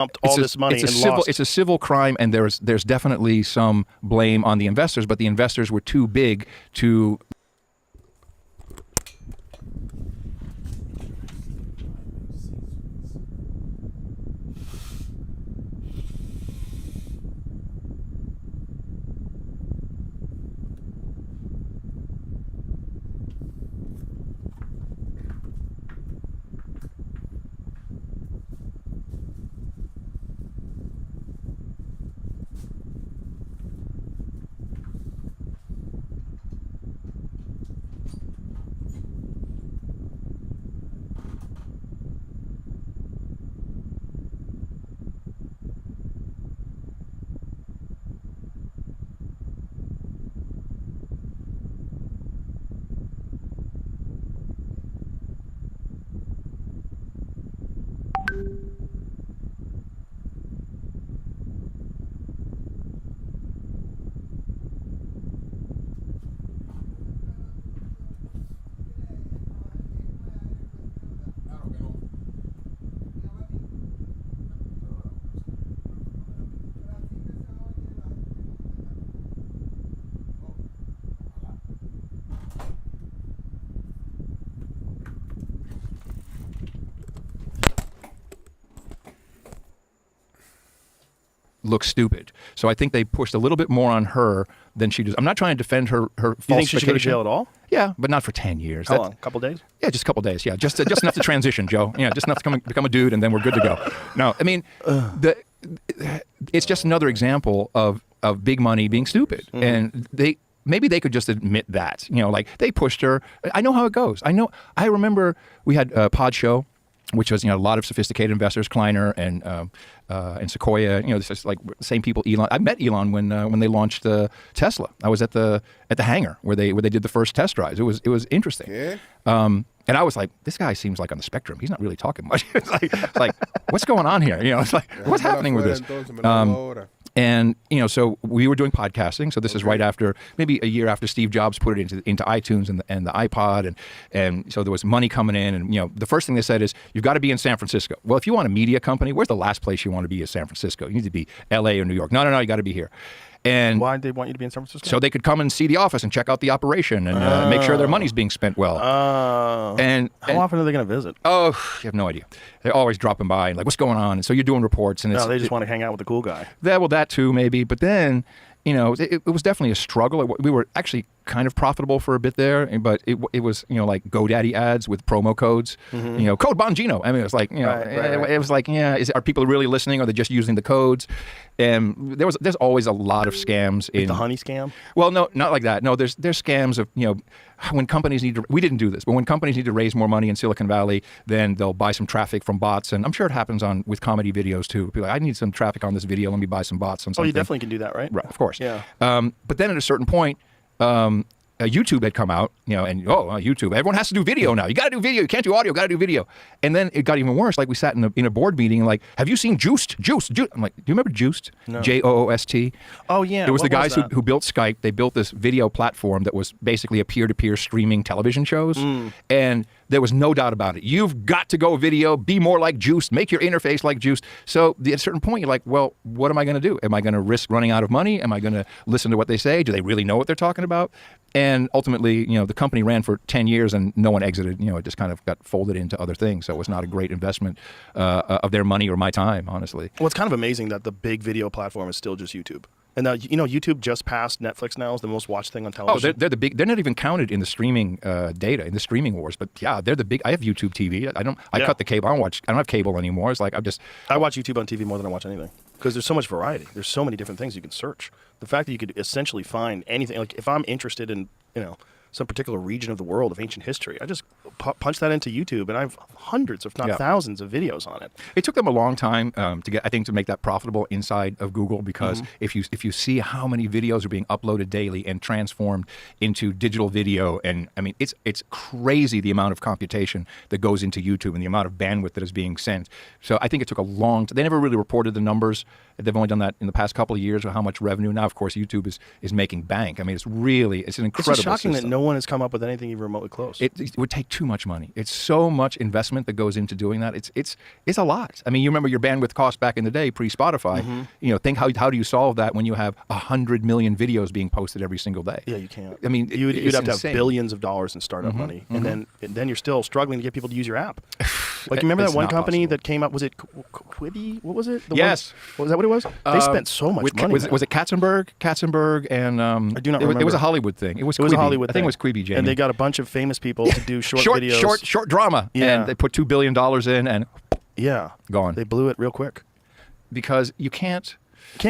dumped all this money and lost. It's a civil crime, and there's definitely some blame on the investors, but the investors were too big to. Look stupid. So I think they pushed a little bit more on her than she does. I'm not trying to defend her falsification. You think she should go to jail at all? Yeah, but not for 10 years. How long? A couple days? Yeah, just a couple days. Yeah, just enough to transition, Joe. Yeah, just enough to become a dude, and then we're good to go. No, I mean, it's just another example of big money being stupid, and maybe they could just admit that. Like they pushed her. I know how it goes. I remember we had a pod show, which was a lot of sophisticated investors, Kleiner and Sequoia. This is like same people. Elon. I met Elon when they launched Tesla. I was at the hangar where they did the first test drives. It was interesting. Yeah. And I was like, this guy seems like on the spectrum. He's not really talking much. It's like what's going on here? It's like what's happening with this? And so we were doing podcasting. So this is right after, maybe a year after Steve Jobs put it into iTunes and the iPod, and so there was money coming in. And the first thing they said is, you've got to be in San Francisco. Well, if you want a media company, where's the last place you want to be? Is San Francisco. You need to be L.A. or New York. No, you got to be here. And why did they want you to be in San Francisco? So they could come and see the office and check out the operation and make sure their money's being spent well. And how often are they going to visit? Oh, you have no idea. They're always dropping by and like, what's going on? And so you're doing reports. And they just want to hang out with the cool guy. That too, maybe. But then, it was definitely a struggle. We were actually kind of profitable for a bit there, but it was like GoDaddy ads with promo codes. Code Bongino. I mean, it was like it was like, are people really listening, or are they just using the codes? And there's always a lot of scams in the honey scam. Well, no, not like that. No, there's scams of when companies need to. We didn't do this, but when companies need to raise more money in Silicon Valley, then they'll buy some traffic from bots, and I'm sure it happens with comedy videos too. People are like, I need some traffic on this video. Let me buy some bots on something. Oh, you definitely can do that, right? Right, of course. Yeah. But then at a certain point, YouTube had come out, and YouTube, everyone has to do video now. You got to do video. You can't do audio. Got to do video. And then it got even worse. Like we sat in a board meeting, like, have you seen Juiced? I'm like, do you remember Juiced? No. Joost. Oh yeah. It was the guys who built Skype. They built this video platform that was basically a peer-to-peer streaming television shows, and there was no doubt about it. You've got to go video. Be more like Juiced. Make your interface like Juiced. So at a certain point, you're like, well, what am I going to do? Am I going to risk running out of money? Am I going to listen to what they say? Do they really know what they're talking about? And ultimately, the company ran for 10 years and no one exited. It just kind of got folded into other things. So it was not a great investment of their money or my time, honestly. Well, it's kind of amazing that the big video platform is still just YouTube. And now, YouTube just passed Netflix now as the most watched thing on television. Oh, they're the big. They're not even counted in the streaming data, in the streaming wars. But yeah, they're the big. I have YouTube TV. I cut the cable. I don't have cable anymore. It's like I watch YouTube on TV more than I watch anything because there's so much variety. There's so many different things you can search. The fact that you could essentially find anything. Like if I'm interested in some particular region of the world of ancient history, I just punch that into YouTube, and I have hundreds, if not thousands, of videos on it. It took them a long time to make that profitable inside of Google, because if you see how many videos are being uploaded daily and transformed into digital video, and I mean it's crazy the amount of computation that goes into YouTube and the amount of bandwidth that is being sent. So I think it took a long time. They never really reported the numbers. They've only done that in the past couple of years, or how much revenue. Now, of course, YouTube is making bank. I mean, it's an incredible It's shocking system. that no one has come up with anything even remotely close. It would take too much money. It's so much investment that goes into doing that. It's a lot. I mean, you remember your bandwidth cost back in the day, pre-Spotify. You know, think how do you solve that when you have 100 million videos being posted every single day? Yeah, you can't. I mean, you'd have to insane. have billions of dollars in startup money, and then you're still struggling to get people to use your app. Like, you remember that one company that came up? Was it Quibi? What was it? Yes. Was that what it was? They spent so much money. Was it Katzenberg and I do not remember. It was a Hollywood thing. It was a Quibi. Hollywood I thing. think it was Quibi, Jamie. And they got a bunch of famous people to do short videos. Short drama. Yeah. And they put $2 billion in and gone. They blew it real quick. Because you can't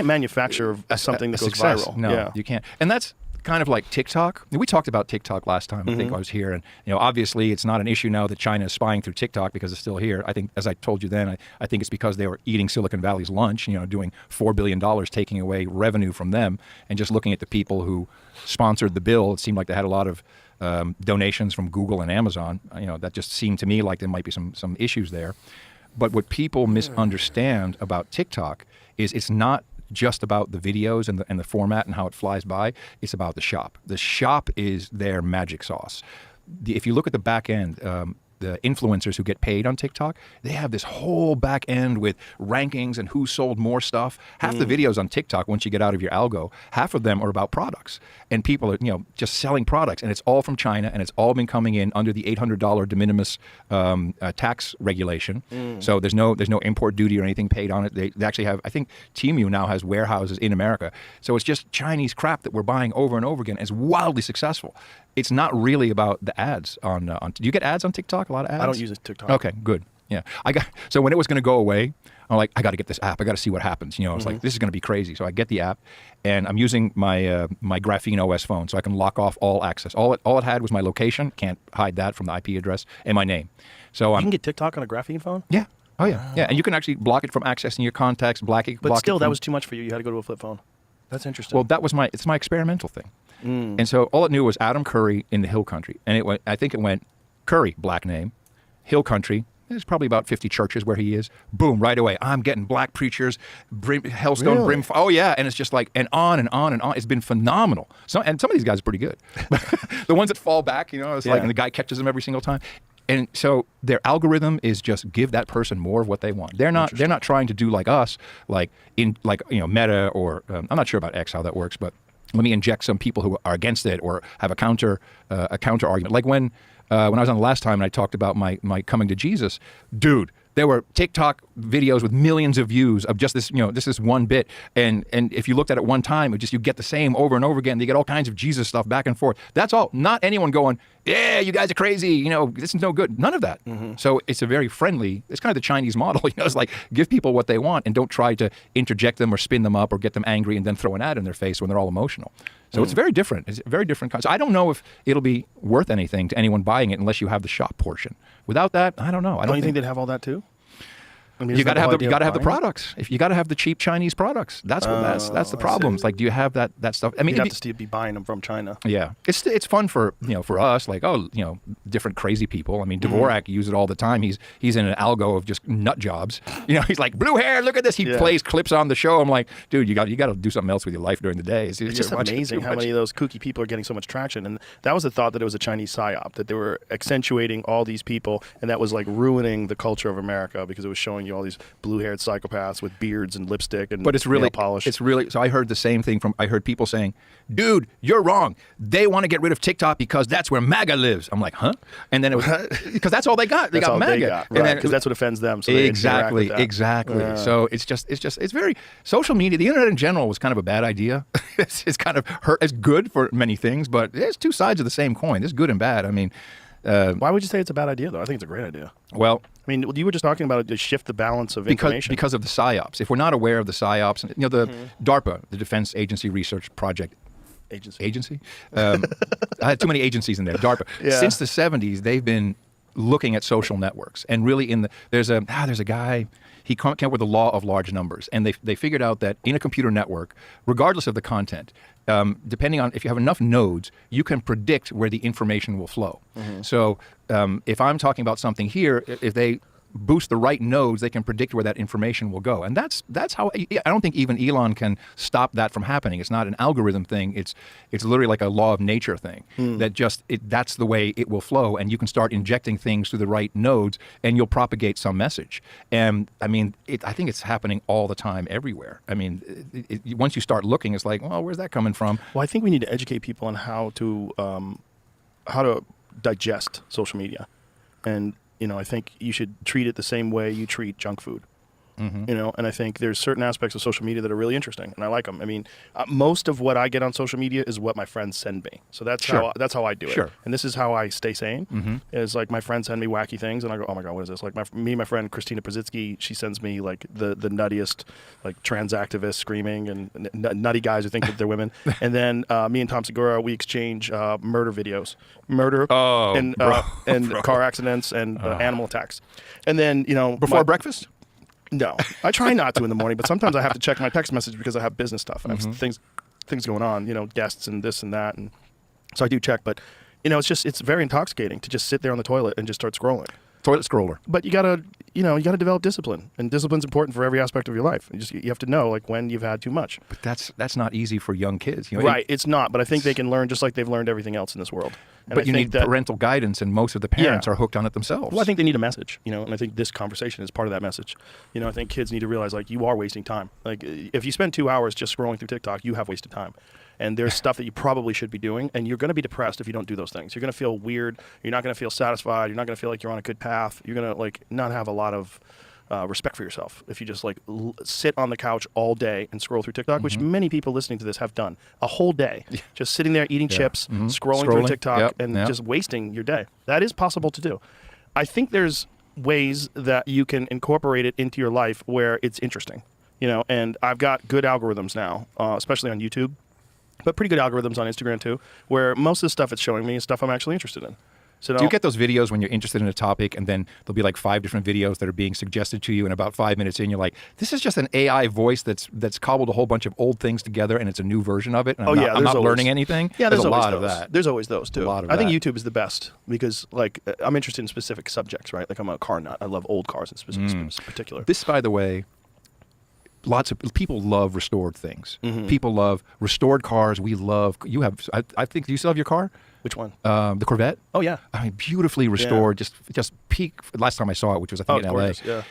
manufacture something that goes success. viral. No, you can't. And that's kind of like TikTok. We talked about TikTok last time. I think I was here, and obviously it's not an issue now that China is spying through TikTok because it's still here. I think, as I told you then, I think it's because they were eating Silicon Valley's lunch. Doing $4 billion, taking away revenue from them, and just looking at the people who sponsored the bill. It seemed like they had a lot of donations from Google and Amazon. That just seemed to me like there might be some issues there. But what people misunderstand about TikTok is it's not just about the videos and the format and how it flies by. It's about the shop. The shop is their magic sauce. If you look at the back end, the influencers who get paid on TikTok, they have this whole back end with rankings and who sold more stuff. Half the videos on TikTok, once you get out of your algo, half of them are about products. And people are, just selling products. And it's all from China, and it's all been coming in under the $800 de minimis tax regulation. So there's no import duty or anything paid on it. They actually have, I think Temu now has warehouses in America. So it's just Chinese crap that we're buying over and over again. It's wildly successful. It's not really about the ads on do you get ads on TikTok? A lot of ads? I don't use TikTok. Okay, good. Yeah. So when it was going to go away, I'm like, I got to get this app. I got to see what happens. It's like, this is going to be crazy. So I get the app, and I'm using my my Graphene OS phone, so I can lock off all access. All it had was my location. Can't hide that from the IP address, and my name. So you can get TikTok on a Graphene phone? Yeah. Oh yeah. Yeah, and you can actually block it from accessing your contacts. But still, that was too much for you. You had to go to a flip phone. That's interesting. Well, it's my experimental thing. And so all it knew was Adam Curry in the Hill Country. And I think it went Curry, black name, Hill Country. There's probably about 50 churches where he is. Boom, right away. I'm getting black preachers, Hellstone, Really? Oh, yeah. And it's just like, and on and on and on. It's been phenomenal. And some of these guys are pretty good. The ones that fall back, it's like, and the guy catches them every single time. And so their algorithm is just give that person more of what they want. They're not trying to do like us, like Meta or I'm not sure about X how that works, but let me inject some people who are against it or have a counter argument. Like when I was on the last time and I talked about my coming to Jesus, dude. There were TikTok videos with millions of views of just this, this one bit. And if you looked at it one time, you get the same over and over again. You get all kinds of Jesus stuff back and forth. That's all. Not anyone going, yeah, you guys are crazy. This is no good. None of that. So it's a very friendly, it's kind of the Chinese model. It's like give people what they want and don't try to interject them or spin them up or get them angry and then throw an ad in their face when they're all emotional. So it's very different. It's a very different. So I don't know if it'll be worth anything to anyone buying it unless you have the shop portion. Without that, I don't know. Don't you think they'd have all that too? I mean, you got to have the products. If you got to have the cheap Chinese products, that's the problem. It's like, do you have that stuff? I mean, you'd have to still be buying them from China. Yeah, it's fun for for us, like different crazy people. I mean, Dvorak uses it all the time. He's in an algo of just nut jobs. He's like blue hair. Look at this. He plays clips on the show. I'm like, dude, you got to do something else with your life during the day. It's just amazing how many of those kooky people are getting so much traction. And that was the thought that it was a Chinese psyop, that they were accentuating all these people, and that was like ruining the culture of America because it was showing you all these blue-haired psychopaths with beards and lipstick and nail polish. It's really. So I heard the same thing I heard people saying, "Dude, you're wrong. They want to get rid of TikTok because that's where MAGA lives." I'm like, huh? And then it was because that's all they got. They got MAGA, right? Because that's what offends them. So exactly. Yeah. So it's very social media. The internet in general was kind of a bad idea. It's kind of hurt. It's good for many things, but there's two sides of the same coin. There's good and bad. I mean. Why would you say it's a bad idea, though? I think it's a great idea. Well, I mean, you were just talking about it to shift the balance of information. Because of the psyops. If we're not aware of the psyops, the DARPA, the Defense Agency Research Project Agency. I had too many agencies in there. DARPA. Yeah. Since the 70s, they've been looking at social networks, and really there's a guy. He came up with the law of large numbers, and they figured out that in a computer network, regardless of the content, depending on if you have enough nodes, you can predict where the information will flow. So if I'm talking about something here, if they boost the right nodes, they can predict where that information will go. And that's how I don't think even Elon can stop that from happening. It's not an algorithm thing. It's literally like a law of nature thing that that's the way it will flow. And you can start injecting things through the right nodes, and you'll propagate some message. And I mean, I think it's happening all the time, everywhere. I mean, once you start looking, it's like, well, where's that coming from? Well, I think we need to educate people on how to digest social media, and I think you should treat it the same way you treat junk food. And I think there's certain aspects of social media that are really interesting, and I like them. I mean, most of what I get on social media is what my friends send me, so that's how I do it. And this is how I stay sane. Is like my friends send me wacky things, and I go, oh my god, what is this? Like my friend Christina Przitsky, she sends me like the nuttiest like trans activists screaming and nutty guys who think that they're women, and then me and Tom Segura, we exchange murder videos, and car accidents and animal attacks, and then before breakfast. No, I try not to in the morning, but sometimes I have to check my text message because I have business stuff. I have things going on, guests and this and that, and so I do check. But it's very intoxicating to just sit there on the toilet and just start scrolling. Toilet scroller. But you gotta develop discipline, and discipline's important for every aspect of your life. You have to know like when you've had too much. But that's not easy for young kids, right? It's not, but I think they can learn just like they've learned everything else in this world. And but you need parental guidance, and most of the parents are hooked on it themselves. Well, I think they need a message, and I think this conversation is part of that message. I think kids need to realize like you are wasting time. Like if you spend 2 hours just scrolling through TikTok, you have wasted time. And there's stuff that you probably should be doing, and you're going to be depressed if you don't do those things. You're going to feel weird. You're not going to feel satisfied. You're not going to feel like you're on a good path. You're going to like not have a lot of respect for yourself if you just like sit on the couch all day and scroll through TikTok, which many people listening to this have done a whole day, just sitting there eating chips, scrolling through TikTok, and just wasting your day. That is possible to do. I think there's ways that you can incorporate it into your life where it's interesting, and I've got good algorithms now, especially on YouTube. But pretty good algorithms on Instagram too, where most of the stuff it's showing me is stuff I'm actually interested in. So do you get those videos when you're interested in a topic, and then there'll be like 5 different videos that are being suggested to you, and about 5 minutes in, you're like, this is just an AI voice that's cobbled a whole bunch of old things together, and it's a new version of it, and I'm not learning anything? Yeah, there's a always lot those. of that. There's always those too. A lot of I think YouTube is the best because like I'm interested in specific subjects, right? Like I'm a car nut. I love old cars in particular. This, by the way, lots of people love restored things. People love restored cars. I think, do you still have your car? Which one? The Corvette. Oh yeah. I mean, beautifully restored. Just peak. Last time I saw it, which was I think in LA. Yeah.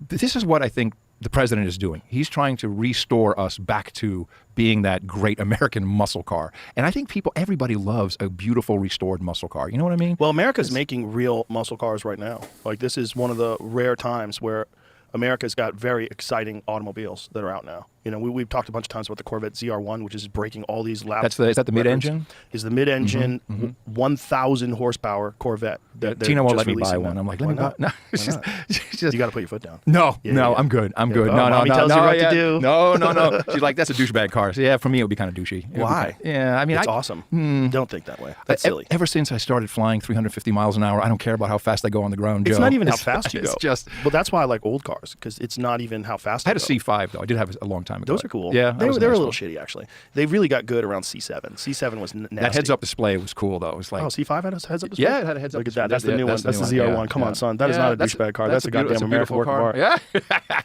This is what I think the president is doing. He's trying to restore us back to being that great American muscle car. And I think everybody loves a beautiful restored muscle car. You know what I mean? Well, America's making real muscle cars right now. Like this is one of the rare times where America's got very exciting automobiles that are out now. We've talked a bunch of times about the Corvette ZR1, which is breaking all these lap. Is that the mid-engine? Is the mid-engine 1,000 horsepower Corvette. Tina won't let me buy one. I'm like, let me buy. No, you got to put your foot down. No, I'm good. I'm good. No, Mommy tells you what to do. No. She's like, that's a douchebag car. So yeah, for me it would be kind of douchey. Why? I mean, it's awesome. Don't think that way. That's silly. Ever since I started flying 350 miles an hour, I don't care about how fast I go on the ground, Joe. It's not even how fast you go. It's just. Well, that's why I like old cars because it's not even how fast. I had a C5 though. I did have a long time ago. Those are cool. Yeah. They were a little shitty, actually. They really got good around C7. C7 was nasty. That heads-up display was cool, though. It was like, C5 had a heads-up display? Yeah, it had a heads-up display. Look at that. That's the new one. That's the ZR1. Come on, son. That is not a douchebag car. That's a goddamn American working car. Yeah.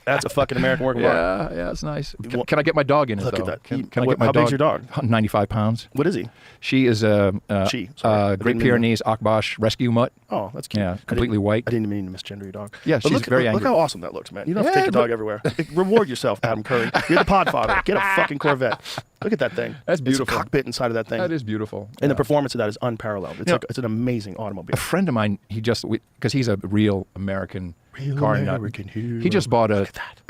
That's a fucking American working car. Yeah, it's nice. Can I get my dog in it, though? Look at that. Can I get my dog? How big's your dog? 95 pounds. What is he? She is a Great Pyrenees Akbash rescue mutt. Oh, that's cute. Yeah, completely white. I didn't mean to misgender your dog. Yeah, she's very angry. Look how awesome that looks, man. You don't have to take your dog everywhere. Reward yourself, Adam Curry. You're the podfather. Get a fucking Corvette. Look at that thing. That's beautiful. It's a cockpit inside of that thing. That is beautiful. And the performance of that is unparalleled. It's an amazing automobile. A friend of mine, because he's a real American car nut, he just bought a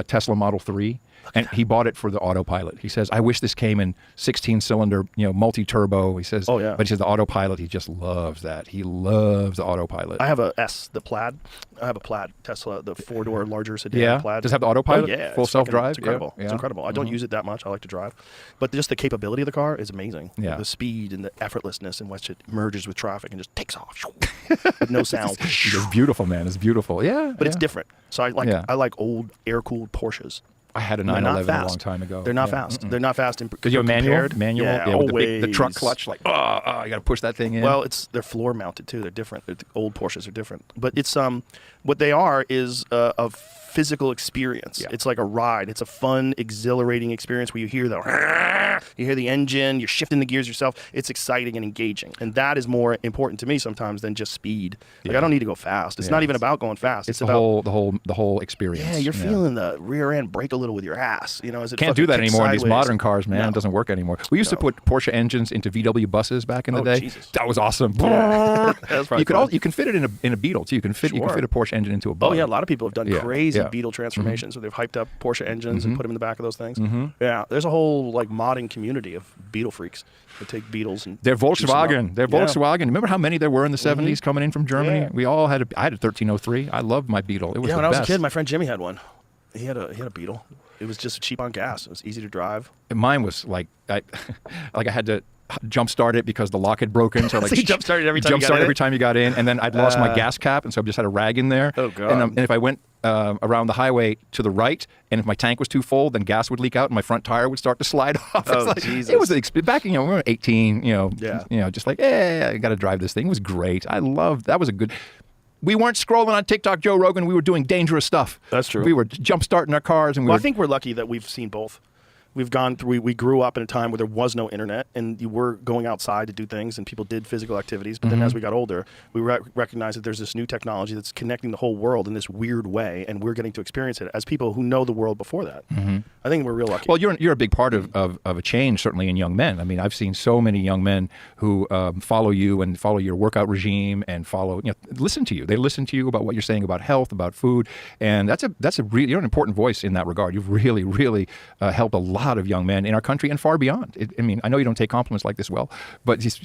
Tesla Model 3. And he bought it for the autopilot. He says, I wish this came in 16-cylinder, multi-turbo. He says, oh, yeah. But he says the autopilot, he just loves that. He loves the autopilot. I have a S, the Plaid. I have a Plaid Tesla, the 4-door larger sedan. Yeah. Plaid. Does it have the autopilot? Oh, yeah. Full self-drive? It's incredible. Yeah. It's incredible. I don't use it that much. I like to drive. But just the capability of the car is amazing. Yeah. The speed and the effortlessness in which it merges with traffic and just takes off with no sound. It's beautiful, man. It's beautiful. Yeah. But it's different. So I like old air-cooled Porsches. I had a They're not 911 a fast. long time ago. They're not fast. They're not fast. Because you have manual, Yeah, with the truck always. clutch, like, you got to push that thing in. Well, they're floor mounted too. They're different. The old Porsches are different. But it's what they are is a physical experience. Yeah. It's like a ride. It's a fun, exhilarating experience where you hear the engine, you're shifting the gears yourself. It's exciting and engaging. And that is more important to me sometimes than just speed. Like I don't need to go fast. It's not even about going fast. It's about the whole experience. Yeah, you're feeling the rear end break a little with your ass. As it can't do that kicks anymore in these sideways. modern cars, man. No. It doesn't work anymore. We used to put Porsche engines into VW buses back in the day. Jesus. That was awesome. That's probably fun. You can fit it in a Beetle too. You can fit a Porsche engine into a bus. Oh yeah, a lot of people have done crazy yeah. Beetle transformations where they've hyped up Porsche engines and put them in the back of those things. Yeah, there's a whole modding community of Beetle freaks that take Beetles and They're juice them Volkswagen. up. They're Volkswagen. Remember how many there were in the 70s coming in from Germany? Yeah. We all had I had a 1303. I loved my Beetle. It was Yeah, the when I was best. a kid, my friend Jimmy had one. He had a Beetle. It was just cheap on gas. It was easy to drive. Mine was like I had to jump start it because the lock had broken. So So you jump started every time you got in? every time you got in, and then I'd lost my gas cap, and so I just had a rag in there. Oh, God. And if I went around the highway to the right, and if my tank was too full, then gas would leak out, and my front tire would start to slide off. Oh, It's Jesus. It was back. We were 18. Yeah. Just like, hey, I got to drive this thing. It was great. I loved. That was a good. We weren't scrolling on TikTok, Joe Rogan. We were doing dangerous stuff. That's true. We were jump starting our cars, and I think we're lucky that we've seen both. We've gone through. We grew up in a time where there was no internet, and you were going outside to do things, and people did physical activities. But then, as we got older, we recognized that there's this new technology that's connecting the whole world in this weird way, and we're getting to experience it as people who know the world before that. I think we're real lucky. Well, you're a big part of a change, certainly in young men. I mean, I've seen so many young men who follow you and follow your workout regime and listen to you. They listen to you about what you're saying about health, about food, and you're an important voice in that regard. You've really, really helped a lot of young men in our country and far beyond. I know you don't take compliments like this well, but it's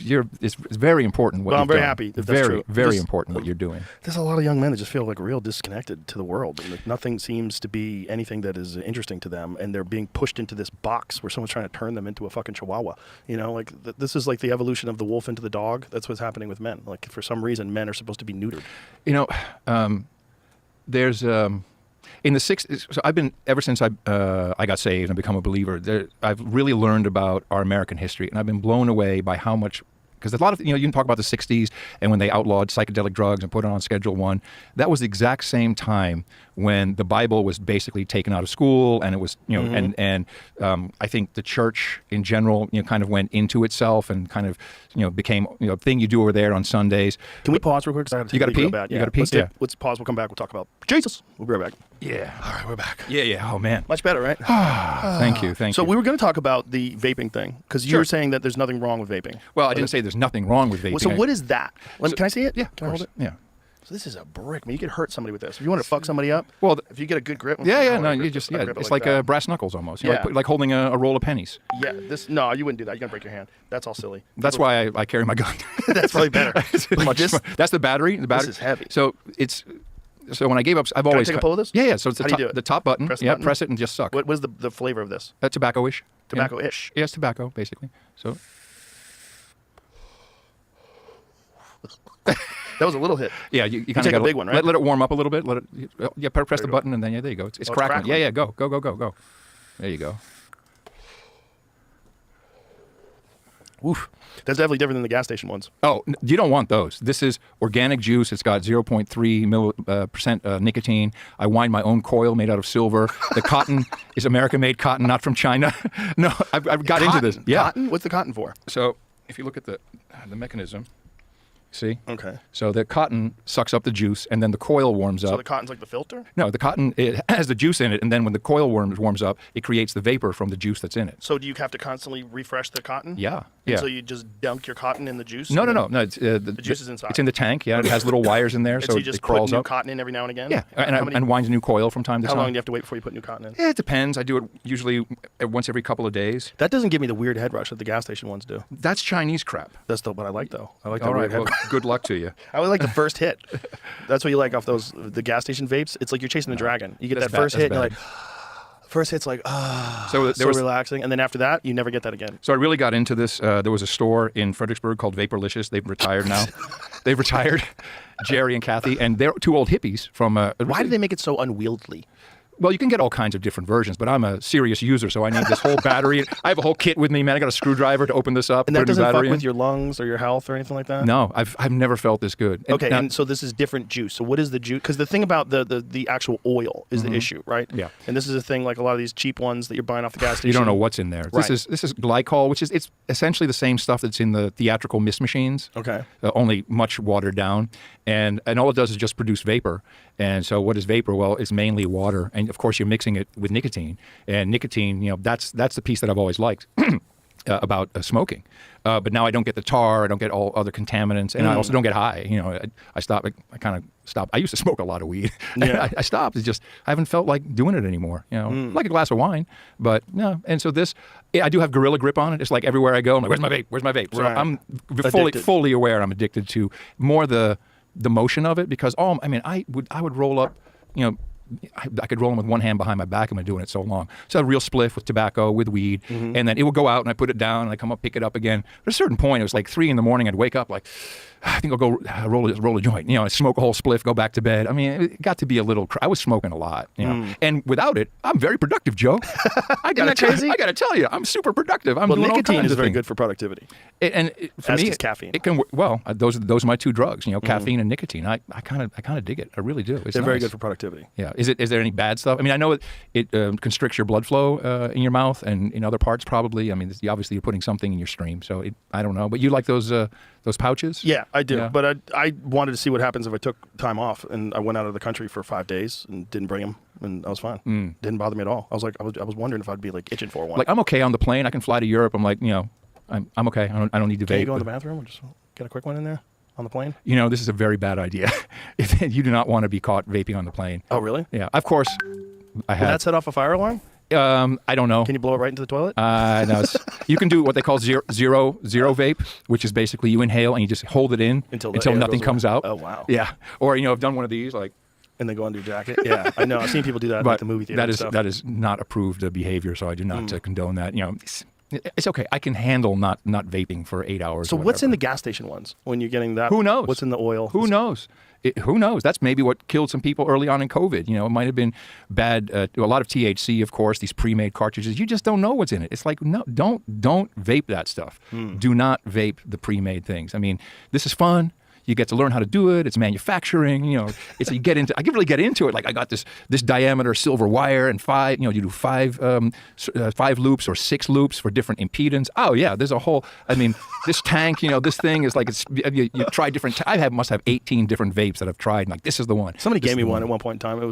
very important what Well, you've I'm very done. happy that that's very, true. very Just- important what you're doing. There's a lot of young men that just feel real disconnected to the world, and that nothing seems to be anything that is interesting to them, and they're being pushed into this box where someone's trying to turn them into a fucking chihuahua. This is like the evolution of the wolf into the dog. That's what's happening with men. Like, for some reason, men are supposed to be neutered. There's in the 60s. So I've been ever since I got saved and become a believer. I've really learned about our American history, and I've been blown away by how much. Because a lot of you can talk about the 60s and when they outlawed psychedelic drugs and put it on Schedule 1. That was the exact same time when the Bible was basically taken out of school, and it was and I think the church in general kind of went into itself and kind of became a thing you do over there on Sundays. Can we pause real quick? 'Cause I gotta You gotta take a pee? real bad. You Yeah. gotta pee? Let's let's pause. We'll come back. We'll talk about Jesus. We'll be right back. Yeah. All right, we're back. Yeah. Oh man. Much better, right? Thank you. So we were going to talk about the vaping thing because you Sure. were saying that there's nothing wrong with vaping. Well, I didn't say there's nothing wrong with vaping. Well, so what is that? Can I see it? Yeah, Can I hold it? Yeah. So this is a brick. Man, you could hurt somebody with this. If you want to fuck somebody up, Well, if you get a good grip. Yeah. Oh, No, I you grip just it- I grip it it's like that. brass knuckles almost. Yeah. Like holding a roll of pennies. Yeah. No, you wouldn't do that. You're gonna break your hand. That's all silly. That's why I carry my gun. That's probably better. It's Like much this- fun. That's the battery. The battery is heavy. So when I gave up, I've always take a pull of this? Yeah. So it's How do you do it? the top button. Press the Yeah. button? Press it and just suck. What is the flavor of this? Tobacco-ish. Tobacco-ish. Yeah, it's tobacco basically. So That was a little hit. yeah, you kind of take a got big one, right? Let it warm up a little bit. Press the go. button and then there you go. It's it's crackling. crackling. Yeah. Go. There you go. Oof. That's definitely different than the gas station ones. Oh, you don't want those. This is organic juice. It's got 0.3% nicotine. I wind my own coil made out of silver. The cotton is American-made cotton, not from China. No, I've got into this. Yeah. Cotton? What's the cotton for? So if you look at the mechanism, see? Okay. So the cotton sucks up the juice, and then the coil warms So up. the cotton's like the filter? No, the cotton, it has the juice in it, and then when the coil warms up, it creates the vapor from the juice that's in it. So do you have to constantly refresh the cotton? Yeah. And Yeah. so you just dunk your cotton in the juice? No. and then- It's, The juice is inside. It's in the tank. Yeah, it has little wires in there, And so so you just it crawls put new up. cotton in every now and again? Yeah, How many- and winds a new coil from time to How time. long do you have to wait before you put new cotton in? It depends. I do it usually once every couple of days. That doesn't give me the weird head rush that the gas station ones do. That's Chinese crap. That's what I like, though. I like the All weird right. Well, head rush. good luck to you. I would like the first hit. That's what you like off the gas station vapes. It's like you're chasing the dragon. You get That's that bad. first That's hit, and you're bad. like, first hit's like, So there was. relaxing. And then after that, you never get that again. So I really got into this. There was a store in Fredericksburg called Vaporlicious. They've retired now. They've retired. Jerry and Kathy, and they're two old hippies from. Why do they make it so unwieldy? Well, you can get all kinds of different versions, but I'm a serious user, so I need this whole battery. I have a whole kit with me, man. I got a screwdriver to open this up. And that doesn't fuck battery with your lungs or your health or anything like that? No, I've never felt this good. Okay, and so this is different juice. So what is the juice? Because the thing about the actual oil is the issue, right? Yeah. And this is a thing like a lot of these cheap ones that you're buying off the gas station. You don't know what's in there. Right. This is glycol, which is it's essentially the same stuff that's in the theatrical mist machines. Okay. Only much watered down, and all it does is just produce vapor. And so what is vapor? Well, it's mainly water, and of course you're mixing it with nicotine. And nicotine, that's the piece that I've always liked about smoking. But now I don't get the tar, I don't get all other contaminants, and I also don't get high. I stopped. I kind of stopped. I used to smoke a lot of weed. Yeah. I stopped. It's just I haven't felt like doing it anymore. Like a glass of wine, but no. And so I do have Gorilla Grip on it. It's like everywhere I go, I'm like, where's my vape? Where's my vape? So Right. I'm Addicted. fully aware I'm addicted to more the motion of it, because I would roll up, I could roll them with one hand behind my back. I've been doing it so long. So a real spliff with tobacco, with weed, and then it would go out, and I put it down, and I come up, pick it up again. At a certain point, it was like 3 a.m. I'd wake up like, I think I'll go roll a joint. I smoke a whole spliff, go back to bed. I mean, it got to be a little. I was smoking a lot, and without it, I'm very productive, Joe. I gotta tell you, I'm super productive. I'm doing all nicotine kinds is of very things. good for productivity. For As me, is caffeine. It can those are my two drugs. Caffeine and nicotine. I kind of dig it. I really do. It's They're very nice. good for productivity. Yeah. Is there any bad stuff? I mean, I know it constricts your blood flow in your mouth and in other parts probably. I mean, obviously you're putting something in your stream, so I don't know. But you like those pouches? Yeah, I do. Yeah. But I wanted to see what happens if I took time off, and I went out of the country for 5 days and didn't bring them, and I was fine. Didn't bother me at all. I was like, I was wondering if I'd be like itching for one. Like I'm okay on the plane. I can fly to Europe. I'm like, I'm okay. I don't need to Can vape. you go in the bathroom or just get a quick one in there on the plane? This is a very bad idea. You do not want to be caught vaping on the plane. Oh, really? Yeah. Of course, I Will had. that set off a fire alarm? I don't know. Can you blow it right into the toilet? No, you can do what they call zero vape, which is basically you inhale and you just hold it in Until nothing goes comes away. out. Oh, wow. Yeah. Or I've done one of these like. And then go under your jacket? Yeah, I know. I've seen people do that at the movie theater that and is stuff. that is not approved behavior, so I do not condone that. It's okay. I can handle not vaping for 8 hours. So or what's in whatever. the gas station ones when you're getting that? Who knows? What's in the oil? Who knows? Who knows? That's maybe what killed some people early on in COVID. It might have been bad. A lot of THC, of course. These pre-made cartridges. You just don't know what's in it. It's like no, don't vape that stuff. Do not vape the pre-made things. I mean, this is fun. You get to learn how to do it. It's manufacturing. It's you get into. I can really get into it. Like I got this diameter silver wire and 5. You do 5 loops or 6 loops for different impedance. Oh yeah, there's a whole. I mean, this tank. This thing is like it's. You try different. Must have 18 different vapes that I've tried. And like this is the one. Somebody gave me one at one point in time. It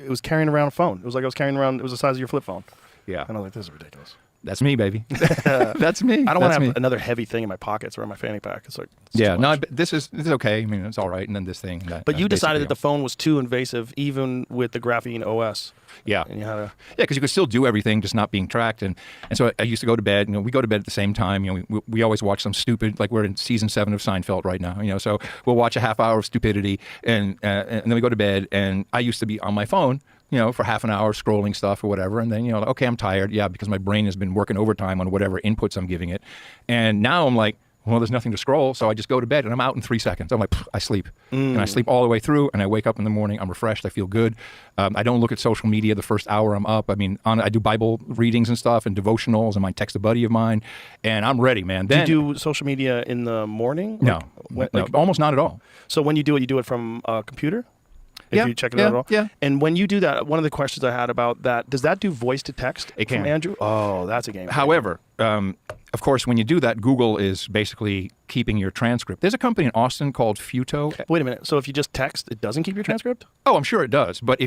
was carrying around a phone. It was like I was carrying around. It was the size of your flip phone. Yeah. And I was like, this is ridiculous. That's me, baby. That's me. I don't want to have another heavy thing in my pockets or in my fanny pack. It's like it's yeah, too no, much. this is okay. I mean, it's all right. And then this thing. But you decided that the phone was too invasive, even with the graphene OS. Yeah. And you had to. Yeah, because you could still do everything, just not being tracked. And so I used to go to bed. We go to bed at the same time. We always watch some stupid, like we're in season 7 of Seinfeld right now. So we'll watch a half hour of stupidity, and then we go to bed. And I used to be on my phone, for half an hour scrolling stuff or whatever. And then, okay, I'm tired. Yeah, because my brain has been working overtime on whatever inputs I'm giving it. And now I'm like, well, there's nothing to scroll, so I just go to bed, and I'm out in 3 seconds. I'm like, I sleep. And I sleep all the way through, and I wake up in the morning. I'm refreshed. I feel good. I don't look at social media the first hour I'm up. I mean, I do Bible readings and stuff and devotionals, and I text a buddy of mine, and I'm ready, man. Then, do you do social media in the morning? No, almost not at all. So when you do it from a computer? If you check it out at all? Yeah. And when you do that, one of the questions I had about that, does that do voice to text It can. from Andrew? Oh, that's a game. However, of course, when you do that, Google is basically keeping your transcript. There's a company in Austin called Futo. Wait a minute. So if you just text, it doesn't keep your transcript? Oh, I'm sure it does. But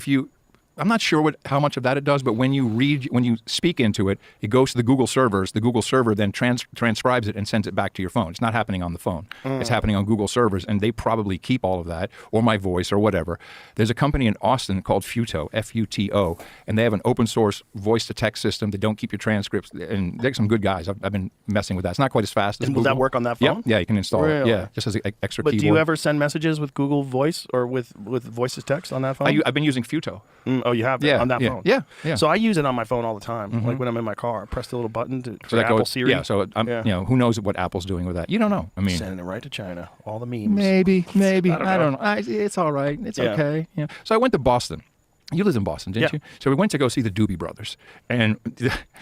I'm not sure how much of that it does, but when you speak into it, it goes to the Google servers. The Google server then transcribes it and sends it back to your phone. It's not happening on the phone. It's happening on Google servers, and they probably keep all of that, or my voice, or whatever. There's a company in Austin called Futo, F-U-T-O, and they have an open source voice-to-text system. They don't keep your transcripts, and they're some good guys. I've been messing with that. It's not quite as fast as And will Google. that work on that phone? Yeah, you can install it. Really? Yeah, just as an extra But keyboard. do you ever send messages with Google Voice or with voice to text on that phone? I've been using Futo. Oh, you have? Yeah, on that yeah, phone? yeah. So I use it on my phone all the time. Like when I'm in my car, I press the little button for that Apple goes, Siri. Yeah, so who knows what Apple's doing with that? You don't know. I mean, Sending it right to China. All the memes. maybe. I don't know. It's all right. It's Yeah. okay. Yeah. So I went to Boston, You lived in Boston, didn't Yeah. you? So we went to go see the Doobie Brothers, and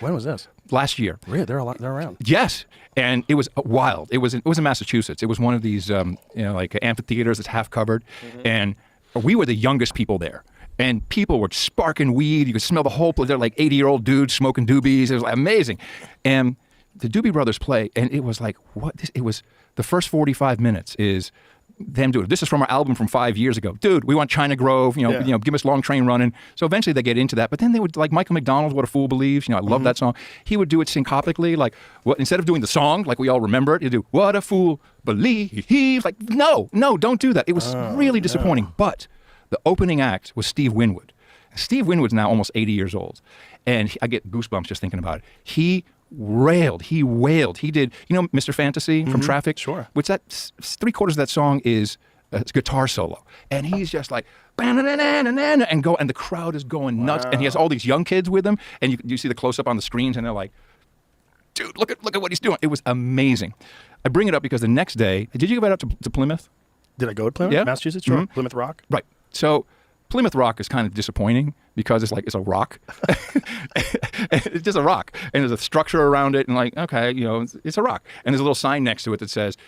When was this? last year. Really? They're around. Yes, and it was wild. It was in Massachusetts. It was one of these like amphitheaters that's half covered, and we were the youngest people there. And people were sparking weed. You could smell the whole place. They're like 80-year-old dudes smoking doobies. It was like amazing. And the Doobie Brothers play, and it was like, what? It was the first 45 minutes is them doing it. This is from our album from 5 years ago. Dude, we want China Grove, give us Long Train Running. So eventually they get into that. But then they would, like Michael McDonald's What a Fool Believes. I love that song. He would do it syncopically, like, what, instead of doing the song, like we all remember it, he'd do, What a Fool Believes. Like, no, don't do that. It was really disappointing. No. But the opening act was Steve Winwood. Steve Winwood's now almost 80 years old. And I get goosebumps just thinking about it. He wailed. He did, Mr. Fantasy from Traffic? Sure. Which that 3/4 of that song is a guitar solo. And he's just like, and the crowd is going nuts. And he has all these young kids with him. And you see the close-up on the screens, and they're like, dude, look at what he's doing. It was amazing. I bring it up because the next day, did you go out to Plymouth? Did I go to Plymouth? Yeah. Massachusetts? Sure. Plymouth Rock? Right. So Plymouth Rock is kind of disappointing because it's a rock. It's just a rock. And there's a structure around it, and it's a rock. And there's a little sign next to it that says,